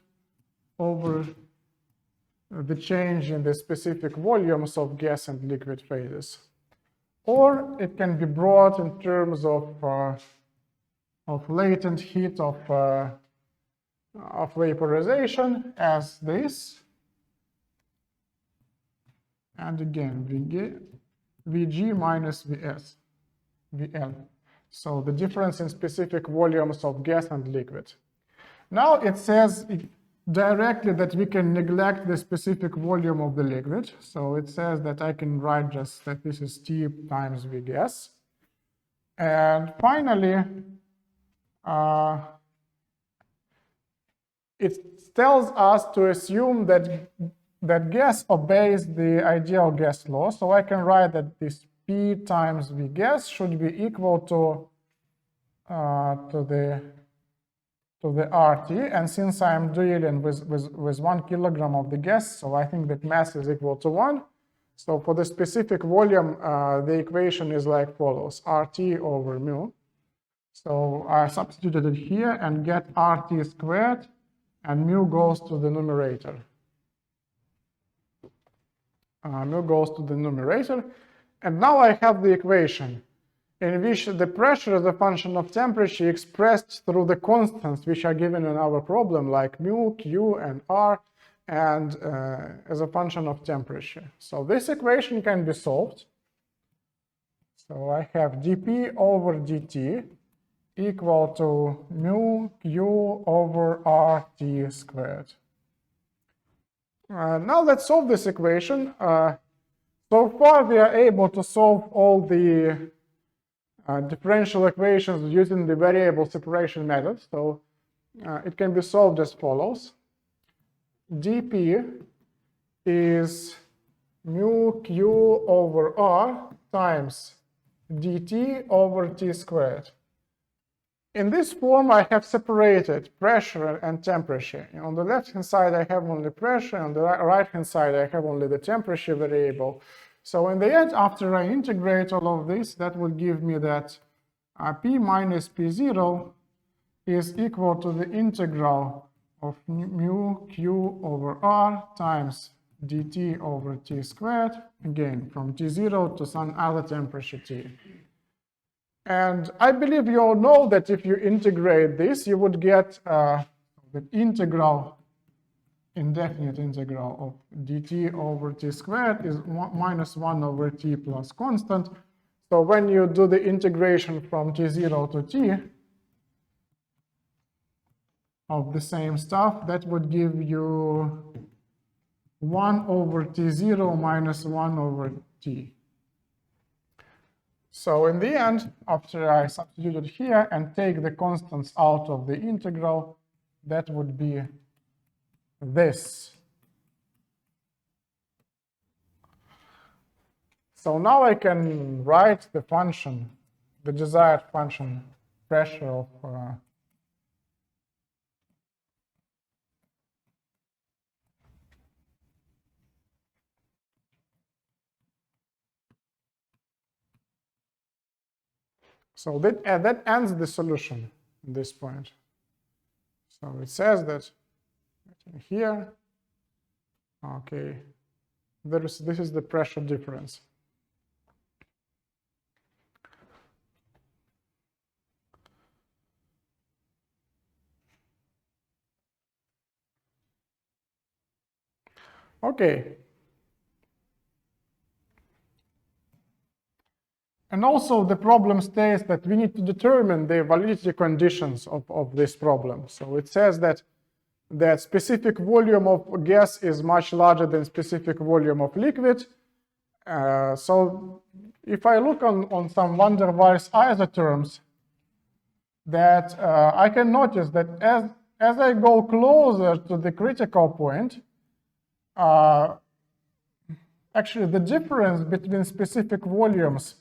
over the change in the specific volumes of gas and liquid phases. Or it can be brought in terms of latent heat of vaporization as this, and again Vg minus Vl. So the difference in specific volumes of gas and liquid. Now it says directly that we can neglect the specific volume of the liquid. So it says that I can write just that this is T times V gas. And finally, it tells us to assume that gas obeys the ideal gas law. So I can write that this P times V gas should be equal to the RT. And since I'm dealing with 1 kilogram of the gas, so I think that mass is equal to 1. So for the specific volume, the equation is like follows: RT over mu. So I substituted it here and get RT squared, and mu goes to the numerator. Mu goes to the numerator. And now I have the equation. in which the pressure is a function of temperature expressed through the constants which are given in our problem, like mu, q, and r, and as a function of temperature. So this equation can be solved. So I have dp over dt equal to mu q over rt squared. Now let's solve this equation. So far we are able to solve all the differential equations using the variable separation method. So it can be solved as follows. dp is mu q over r times dt over t squared. In this form, I have separated pressure and temperature. On the left-hand side, I have only pressure. On the right-hand side, I have only the temperature variable. So in the end, after I integrate all of this, that will give me that P minus P0 is equal to the integral of mu q over r times dt over t squared, again, from T0 to some other temperature T. And I believe you all know that if you integrate this, you would get the integral, indefinite integral of dt over t squared is minus 1 over t plus constant. So when you do the integration from T0 to t of the same stuff, that would give you 1 over T0 minus 1 over t. So in the end, after I substitute it here and take the constants out of the integral, that would be this. So now I can write the function, the desired function, pressure of so that ends the solution at this point. So it says that here, okay, this is the pressure difference. Okay. And also the problem states that we need to determine the validity conditions of this problem. So it says that specific volume of gas is much larger than specific volume of liquid. So if I look on some van der Waals isotherms, that I can notice that as I go closer to the critical point, actually the difference between specific volumes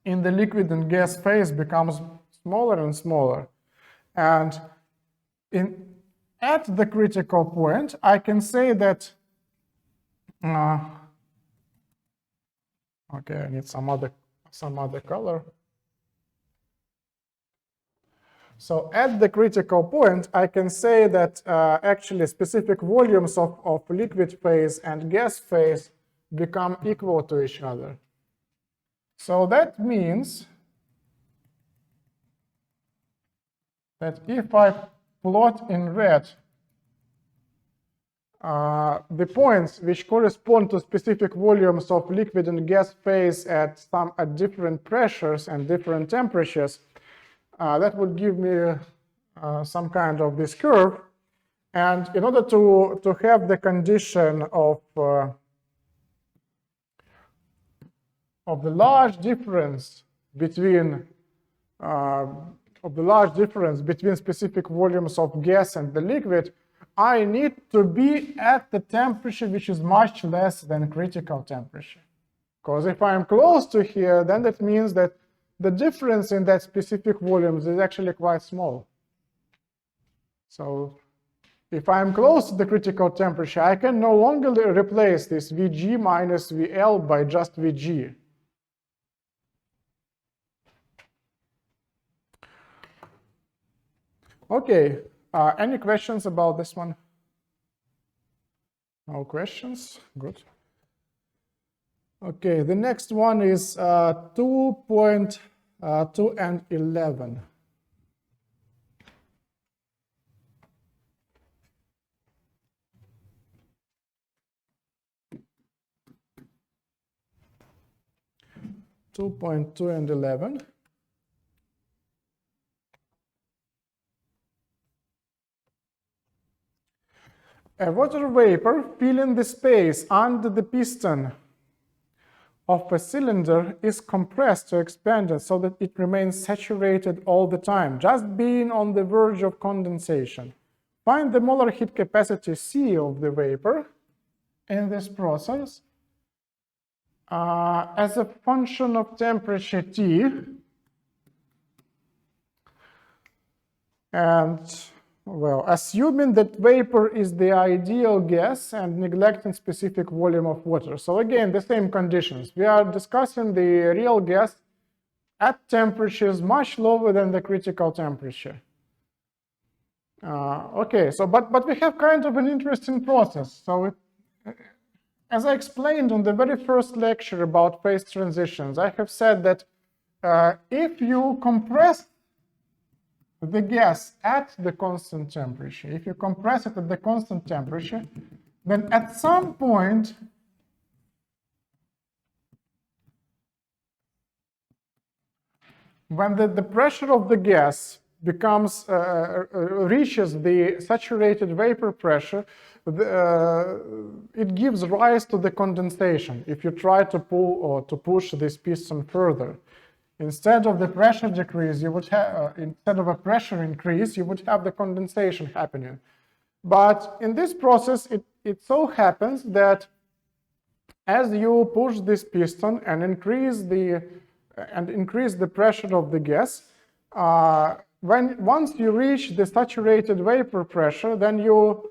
in the liquid and gas phase becomes smaller and smaller. And at the critical point, I can say that, okay, I need some other color. So at the critical point, I can say that actually specific volumes of liquid phase and gas phase become equal to each other. So that means that if I plot in red the points which correspond to specific volumes of liquid and gas phase at different pressures and different temperatures, that would give me some kind of this curve. And in order to have the condition of the large difference between specific volumes of gas and the liquid, I need to be at the temperature which is much less than critical temperature. Because if I'm close to here, then that means that the difference in that specific volumes is actually quite small. So if I'm close to the critical temperature, I can no longer replace this Vg minus Vl by just Vg. Okay, any questions about this one? No questions? Good. Okay, the next one is 2.2 and 11. and 11. A water vapor filling the space under the piston of a cylinder is compressed or expanded so that it remains saturated all the time, just being on the verge of condensation. Find the molar heat capacity C of the vapor in this process as a function of temperature T, and well, assuming that vapor is the ideal gas and neglecting specific volume of water. So again, the same conditions. We are discussing the real gas at temperatures much lower than the critical temperature. Okay, so but we have kind of an interesting process. So as I explained on the very first lecture about phase transitions, I have said that if you compress the gas at the constant temperature, if you compress it at the constant temperature, then at some point when the pressure of the gas becomes reaches the saturated vapor pressure, it gives rise to the condensation if you try to pull or to push this piston further. Instead of the pressure decrease, you would have, instead of a pressure increase, you would have the condensation happening. But in this process, it so happens that as you push this piston and increase the pressure of the gas, once you reach the saturated vapor pressure, then you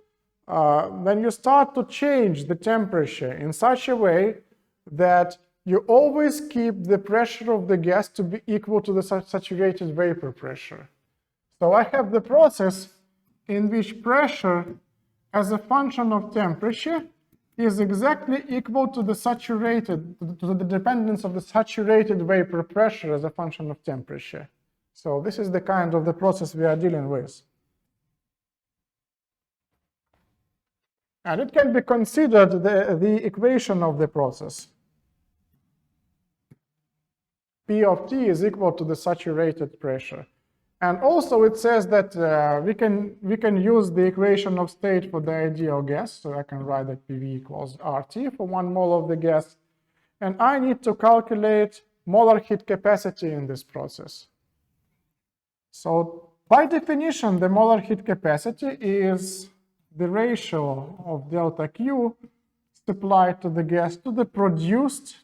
start to change the temperature in such a way that you always keep the pressure of the gas to be equal to the saturated vapor pressure. So I have the process in which pressure as a function of temperature is exactly equal to the dependence of the saturated vapor pressure as a function of temperature. So this is the kind of the process we are dealing with. And it can be considered the equation of the process. P of T is equal to the saturated pressure. And also it says that we can use the equation of state for the ideal gas. So I can write that PV equals RT for 1 mole of the gas. And I need to calculate molar heat capacity in this process. So by definition, the molar heat capacity is the ratio of delta Q supplied to the gas to the produced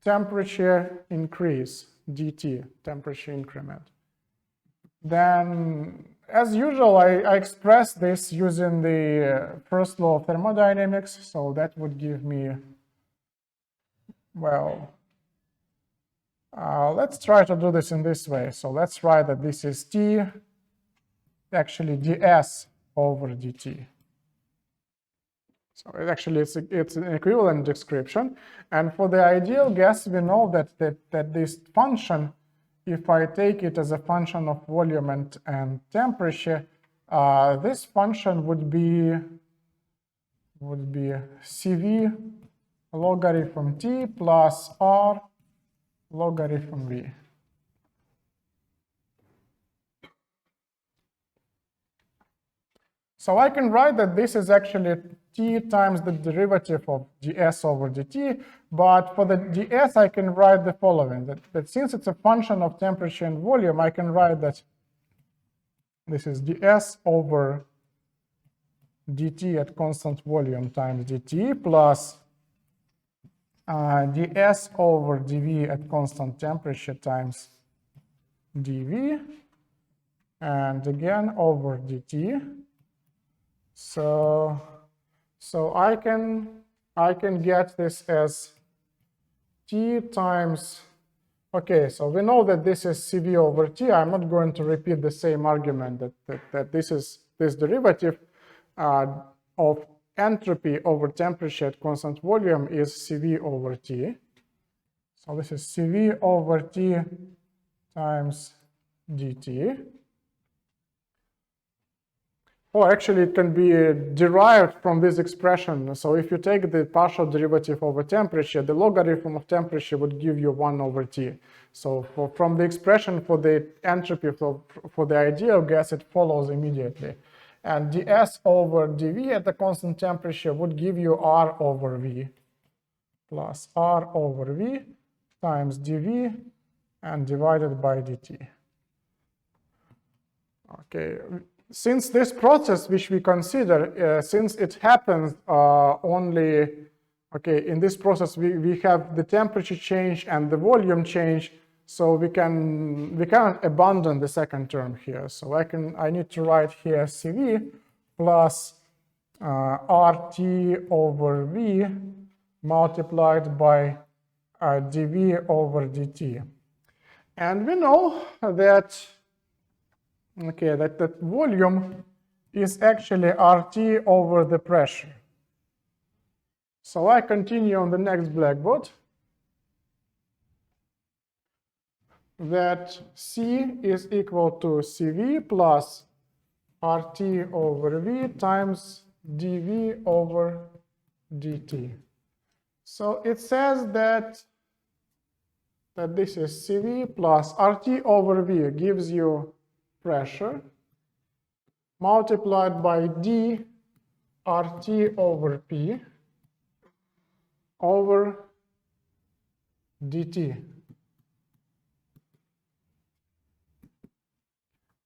temperature increase, dt, temperature increment. Then, as usual, I express this using the first law of thermodynamics. So that would give me, well, let's try to do this in this way. So let's write that this is T, actually ds over dt. So it's an equivalent description. And for the ideal gas, we know that this function, if I take it as a function of volume and temperature, this function would be Cv logarithm T plus R logarithm V. So I can write that this is actually T times the derivative of ds over dt, but for the ds I can write the following, that since it's a function of temperature and volume, I can write that this is ds over dt at constant volume times dt plus ds over dv at constant temperature times dv, and again over dt. So I can get this as T times, okay, so we know that this is Cv over T. I'm not going to repeat the same argument that this derivative of entropy over temperature at constant volume is CV over T. So this is CV over T times dt. Or actually, it can be derived from this expression. So if you take the partial derivative over temperature, the logarithm of temperature would give you 1 over T. So from the expression for the entropy for the ideal gas, it follows immediately. And ds over dV at the constant temperature would give you R over V plus R over V times dV and divided by dt. Okay. Since this process, which we consider, since it happens only, okay, in this process we have the temperature change and the volume change, so we can't abandon the second term here. So I need to write here CV plus RT over V multiplied by dV over dt. And we know that okay, that volume is actually RT over the pressure. So I continue on the next blackboard that C is equal to CV plus RT over V times dV over dt. So it says that this is CV plus RT over V gives you pressure multiplied by d RT over P over dt.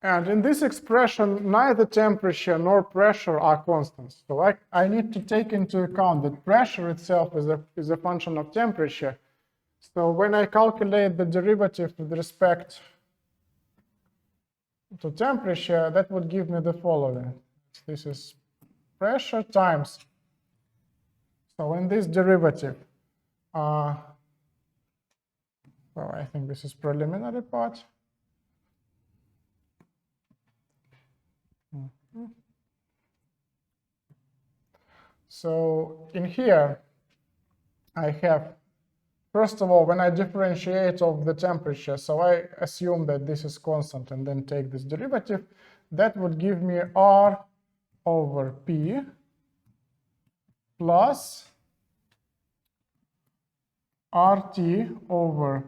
And in this expression, neither temperature nor pressure are constants. So I need to take into account that pressure itself is a function of temperature. So when I calculate the derivative with respect to temperature, that would give me the following. This is pressure times, so in this derivative, well, I think this is preliminary part. So in here, I have, first of all, when I differentiate of the temperature, so I assume that this is constant and then take this derivative, that would give me R over P plus RT over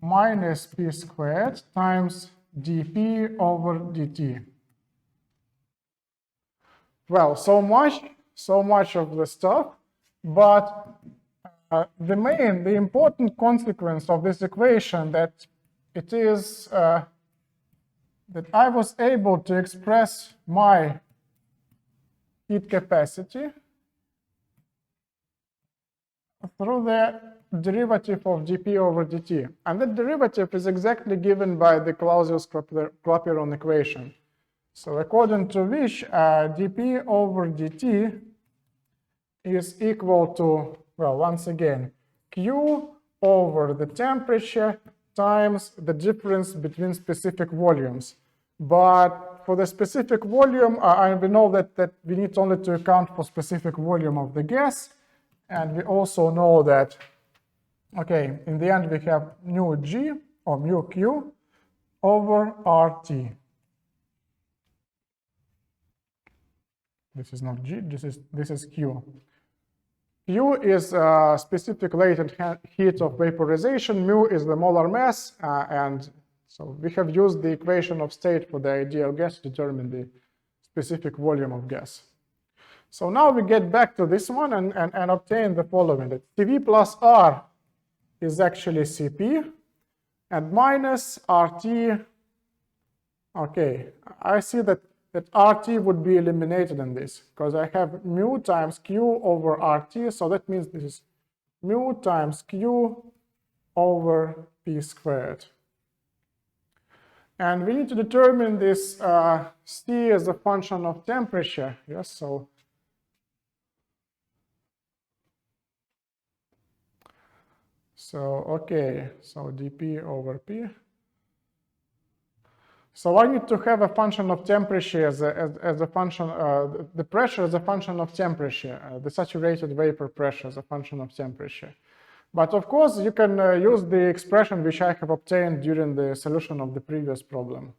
minus P squared times dP over dt. Well, so much of the stuff, but the important consequence of this equation that it is that I was able to express my heat capacity through the derivative of dP over dt. And that derivative is exactly given by the Clausius-Clapeyron equation. So according to which dP over dt is equal to, well, once again, Q over the temperature times the difference between specific volumes. But for the specific volume, we know that we need only to account for specific volume of the gas. And we also know that, okay, in the end we have mu G or mu Q over RT. This is not G, this is Q. Q is specific latent heat of vaporization, mu is the molar mass, and so we have used the equation of state for the ideal gas to determine the specific volume of gas. So now we get back to this one and obtain the following, that CV plus R is actually Cp, and minus RT, okay, I see that RT would be eliminated in this, because I have mu times Q over RT, so that means this is mu times Q over P squared. And we need to determine this C as a function of temperature, yes, so okay, so dP over P. So I need to have a function of temperature as a function, the pressure as a function of temperature, the saturated vapor pressure as a function of temperature. But of course, you can use the expression which I have obtained during the solution of the previous problem.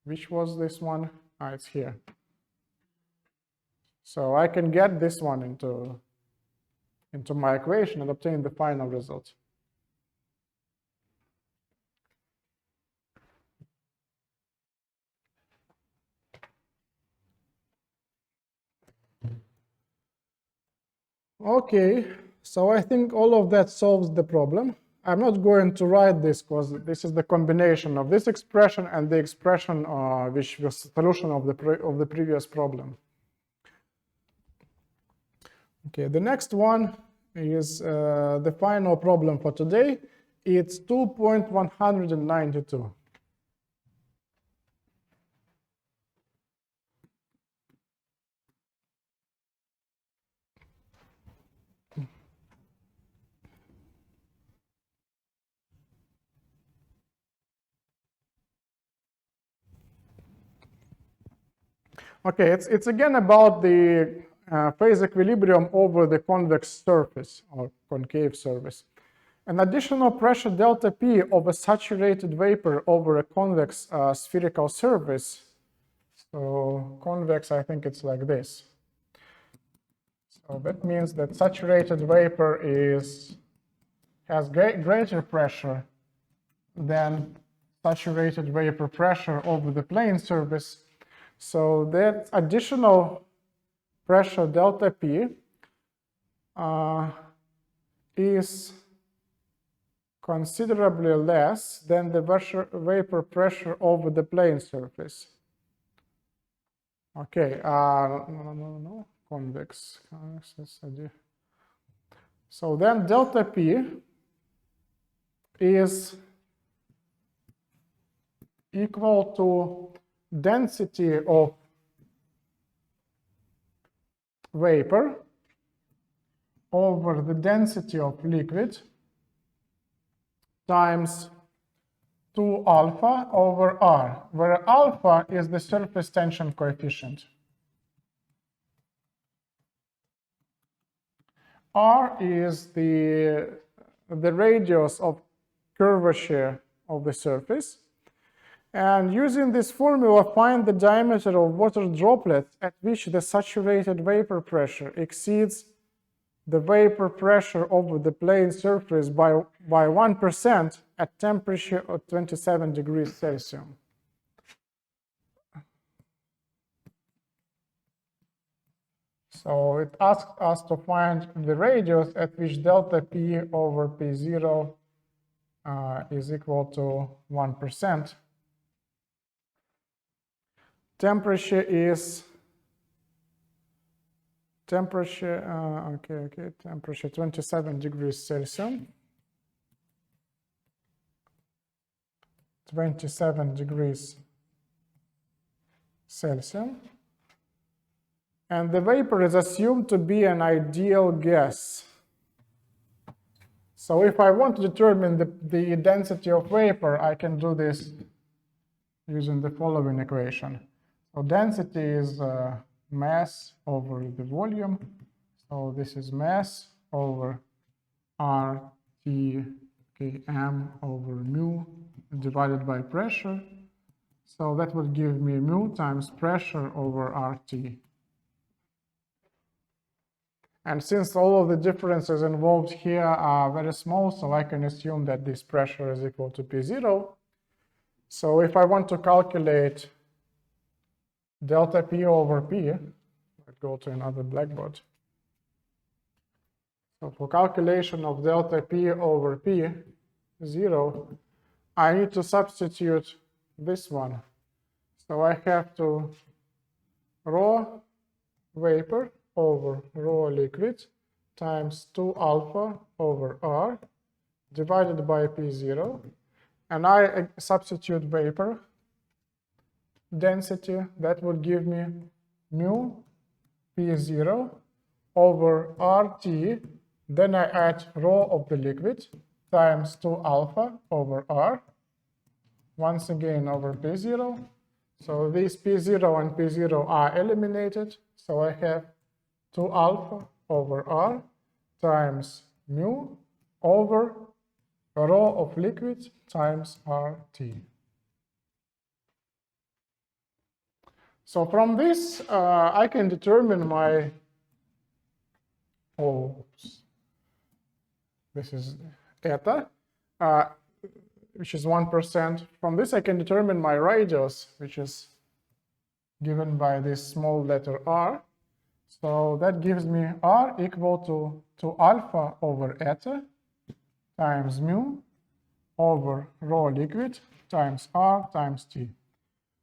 Which was this one? Ah, it's here. So I can get this one into my equation and obtain the final result. Okay, so I think all of that solves the problem. I'm not going to write this because this is the combination of this expression and the expression which was the solution of the previous problem. Okay, the next one is the final problem for today. It's 2.192. Okay, it's again about the phase equilibrium over the convex surface or concave surface. An additional pressure delta P of a saturated vapor over a convex spherical surface. So convex, I think it's like this. So that means that saturated vapor has greater pressure than saturated vapor pressure over the plane surface. So that additional pressure delta P is considerably less than the vapor pressure over the plane surface. Okay, no, convex. So then delta P is equal to density of vapor over the density of liquid times 2 alpha over R, where alpha is the surface tension coefficient. R is the radius of curvature of the surface. And using this formula, find the diameter of water droplets at which the saturated vapor pressure exceeds the vapor pressure over the plane surface by 1% at temperature of 27 degrees Celsius. So it asks us to find the radius at which delta P over P0 is equal to 1%. Temperature is temperature 27 degrees Celsius. 27 degrees Celsius. And the vapor is assumed to be an ideal gas. So if I want to determine the density of vapor, I can do this using the following equation. So density is mass over the volume. So this is mass over RT m over mu divided by pressure. So that would give me mu times pressure over RT. And since all of the differences involved here are very small, so I can assume that this pressure is equal to P0. So if I want to calculate delta P over P, let's go to another blackboard. So for calculation of delta P over P0, I need to substitute this one. So I have to rho vapor over rho liquid times 2 alpha over R divided by P0. And I substitute vapor density. That would give me mu P0 over RT. Then I add rho of the liquid times 2 alpha over R once again over P0. So these P0 and P0 are eliminated. So I have 2 alpha over R times mu over rho of liquid times RT. So from this, I can determine my, this is eta, which is 1%. From this, I can determine my radius, which is given by this small letter r. So that gives me r equal to alpha over eta times mu over rho liquid times r times t.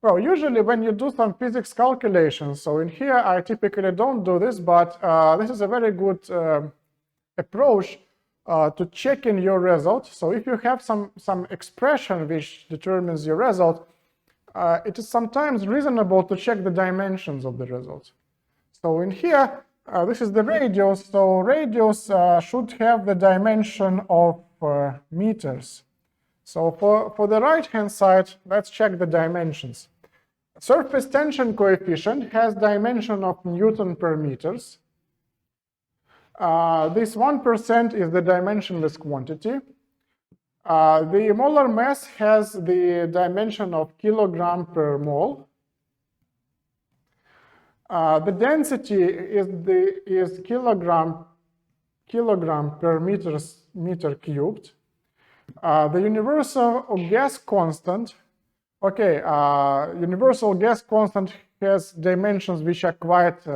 Well, usually when you do some physics calculations, so in here I typically don't do this, but this is a very good approach to checking your result. So if you have some expression which determines your result, it is sometimes reasonable to check the dimensions of the result. So in here, this is the radius. So radius should have the dimension of meters. So for the right-hand side, let's check the dimensions. Surface tension coefficient has dimension of Newton per meters. This 1% is the dimensionless quantity. The molar mass has the dimension of kilogram per mole. The density is kilogram per meter cubed. The universal gas constant, universal gas constant has dimensions which are quite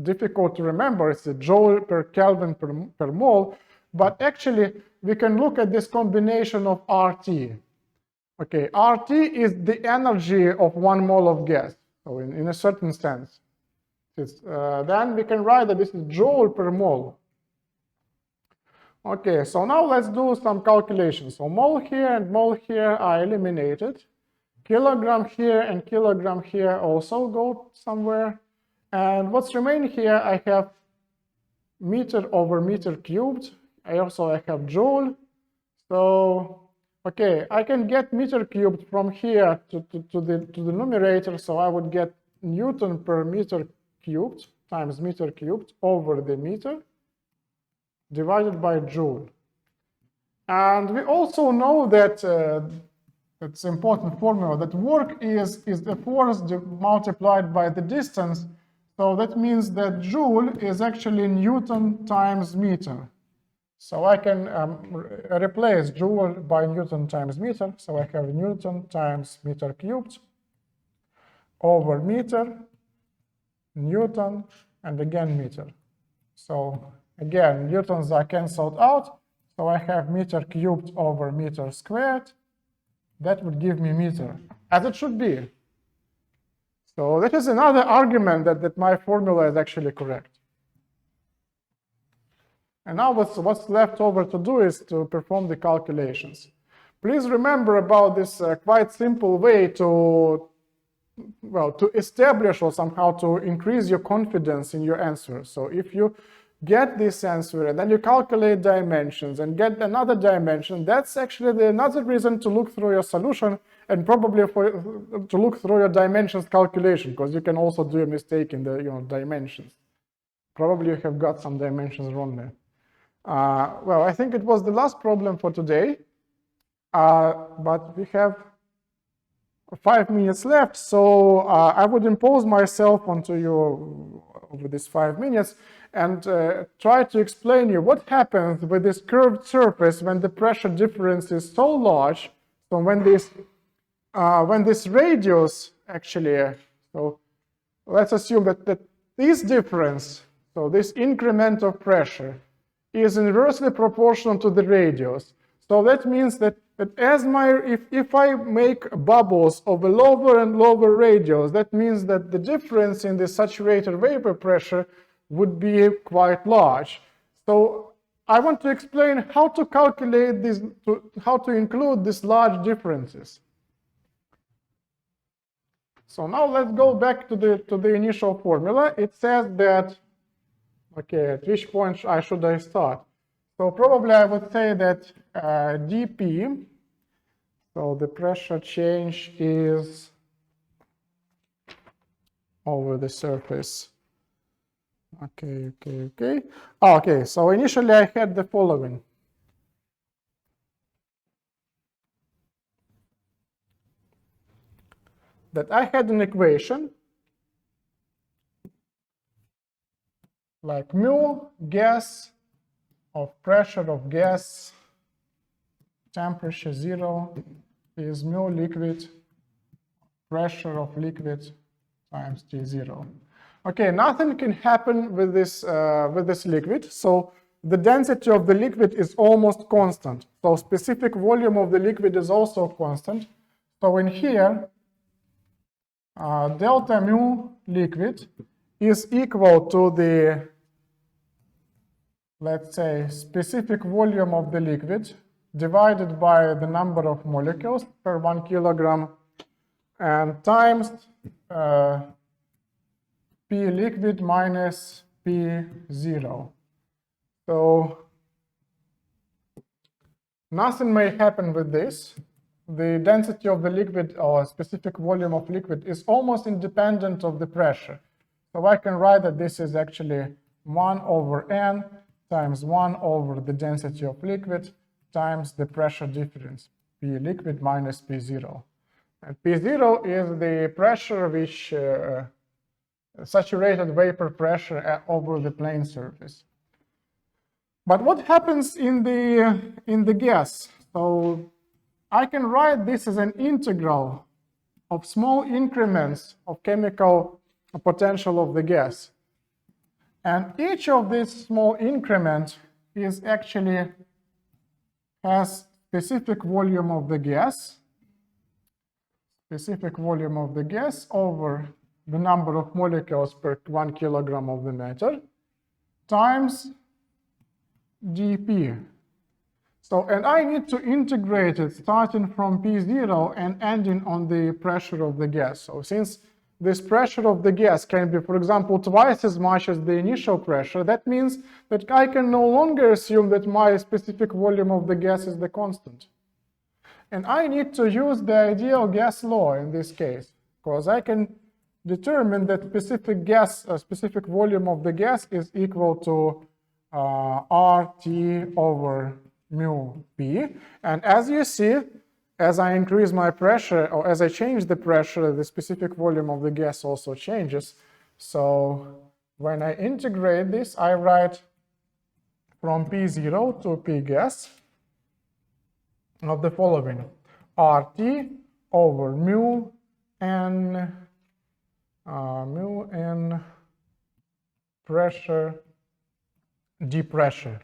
difficult to remember. It's a joule per Kelvin per mole, but actually we can look at this combination of RT. Okay, RT is the energy of 1 mole of gas, so in a certain sense. Then we can write that this is joule per mole. Okay, so now let's do some calculations. So mole here and mole here are eliminated. Kilogram here and kilogram here also go somewhere. And what's remaining here, I have meter over meter cubed. I have joule. So, okay, I can get meter cubed from here to the numerator. So I would get Newton per meter cubed times meter cubed over the meter divided by joule. And we also know that it's an important formula, that work is the force multiplied by the distance. So that means that joule is actually Newton times meter. So I can replace joule by Newton times meter. So I have Newton times meter cubed over meter, Newton, and again meter. So again, newtons are cancelled out. So I have meter cubed over meter squared. That would give me meter, as it should be. So that is another argument that my formula is actually correct. And now what's left over to do is to perform the calculations. Please remember about this quite simple way to establish or somehow to increase your confidence in your answer. So if you get this answer and then you calculate dimensions and get another dimension, that's actually another reason to look through your solution and probably to look through your dimensions calculation, because you can also do a mistake in the dimensions. Probably you have got some dimensions wrong there. Well, I think it was the last problem for today, but we have 5 minutes left, so I would impose myself onto you over these 5 minutes and try to explain you what happens with this curved surface when the pressure difference is so large. So when this radius actually, so let's assume that this difference, so this increment of pressure, is inversely proportional to the radius. So that means that if I make bubbles of a lower and lower radius, that means that the difference in the saturated vapor pressure would be quite large. So I want to explain how to calculate this, how to include these large differences. So now let's go back to the initial formula. It says that, okay, at which point should I start? So probably I would say that dP, So the pressure change is over the surface. Okay. Okay, so initially I had the following. That I had an equation like mu gas of pressure of gas, temperature 0 is mu liquid, pressure of liquid times T0. Okay, nothing can happen with this liquid, so the density of the liquid is almost constant. So specific volume of the liquid is also constant. So in here, delta mu liquid is equal to the, let's say, specific volume of the liquid divided by the number of molecules per 1 kilogram and times P liquid minus P0. So nothing may happen with this. The density of the liquid or specific volume of liquid is almost independent of the pressure. So I can write that this is actually 1 over n times 1 over the density of liquid times the pressure difference, P liquid minus P0. And P0 is the pressure which saturated vapor pressure over the plane surface. But what happens in the gas? So I can write this as an integral of small increments of chemical potential of the gas. And each of these small increments is actually has specific volume of the gas, over the number of molecules per 1 kilogram of the matter times dP. So, and I need to integrate it starting from P0 and ending on the pressure of the gas. So since this pressure of the gas can be, for example, twice as much as the initial pressure, that means that I can no longer assume that my specific volume of the gas is the constant. And I need to use the ideal gas law in this case, because I can determine that specific volume of the gas is equal to RT over mu P. And as you see, as I increase my pressure, or as I change the pressure, the specific volume of the gas also changes. So when I integrate this, I write from P0 to P gas of the following: RT over mu n pressure d pressure.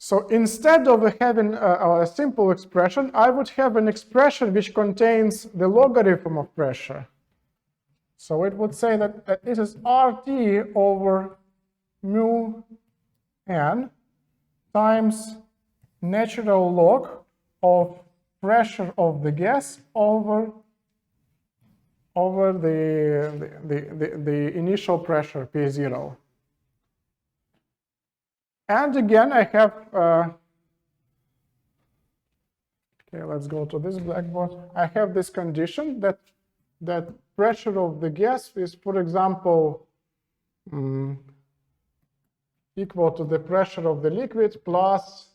So instead of having a simple expression, I would have an expression which contains the logarithm of pressure. So it would say that this is RT over mu n times natural log of pressure of the gas over the initial pressure P0. And again, I have, okay, let's go to this blackboard. I have this condition that pressure of the gas is, for example, equal to the pressure of the liquid plus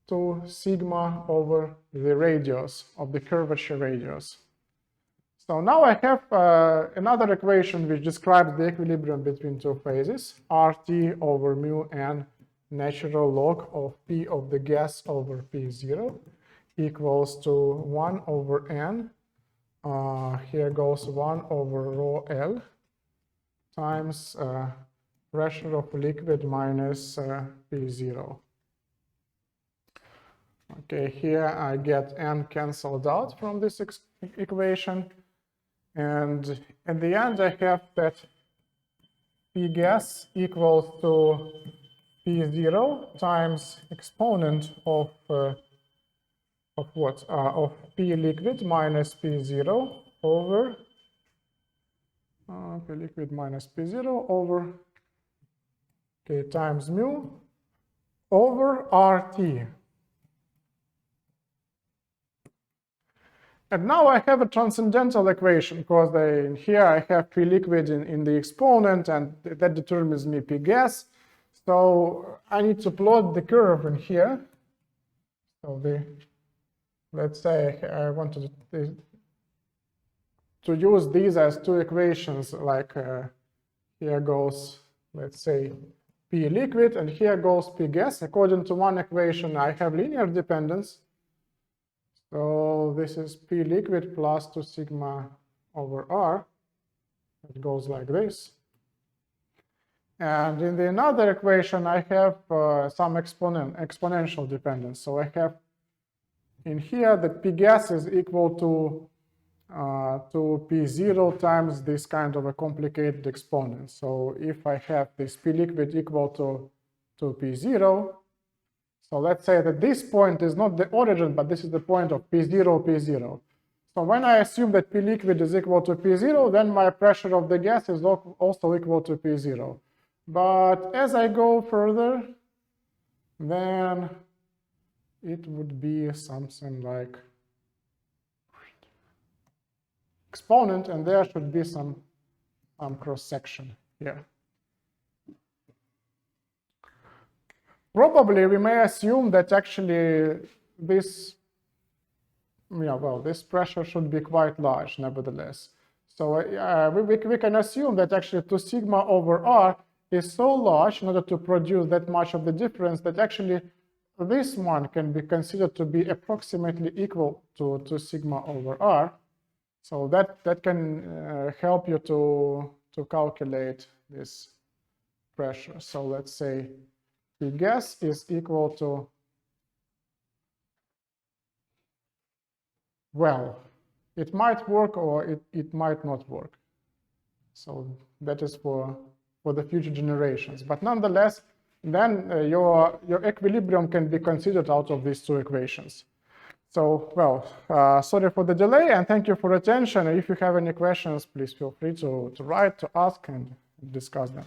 2 sigma over the radius of the curvature radius. So now I have another equation which describes the equilibrium between two phases, RT over mu n natural log of P of the gas over P0 equals to 1 over n, here goes 1 over rho L times pressure of liquid minus P0. Okay, here I get n cancelled out from this equation, and at the end I have that P gas equals to P0 times exponent of what? Of P liquid minus P0 over P liquid minus P0 over, okay, times mu over RT. And now I have a transcendental equation, because in here I have P liquid in the exponent, and that determines me P gas. So I need to plot the curve in here. So let's say I wanted to use these as two equations, like here goes, let's say, P liquid, and here goes P gas. According to one equation, I have linear dependence. So this is P liquid plus 2 sigma over R. It goes like this. And in the another equation, I have some exponential dependence. So I have in here that P gas is equal to P0 times this kind of a complicated exponent. So if I have this P liquid equal to P0, so let's say that this point is not the origin, but this is the point of P0, P0. So when I assume that P liquid is equal to P0, then my pressure of the gas is also equal to P0. But as I go further, then it would be something like exponent, and there should be some cross-section here. Probably we may assume that actually this, this pressure should be quite large nevertheless. So we can assume that actually 2 sigma over R is so large in order to produce that much of the difference that actually this one can be considered to be approximately equal to 2 sigma over R. So that can help you to calculate this pressure. So let's say P gas is equal to, well, it might work or it might not work. So that is for the future generations. But nonetheless, then your equilibrium can be considered out of these two equations. So, well, sorry for the delay, and thank you for attention. If you have any questions, please feel free to write, to ask, and discuss them.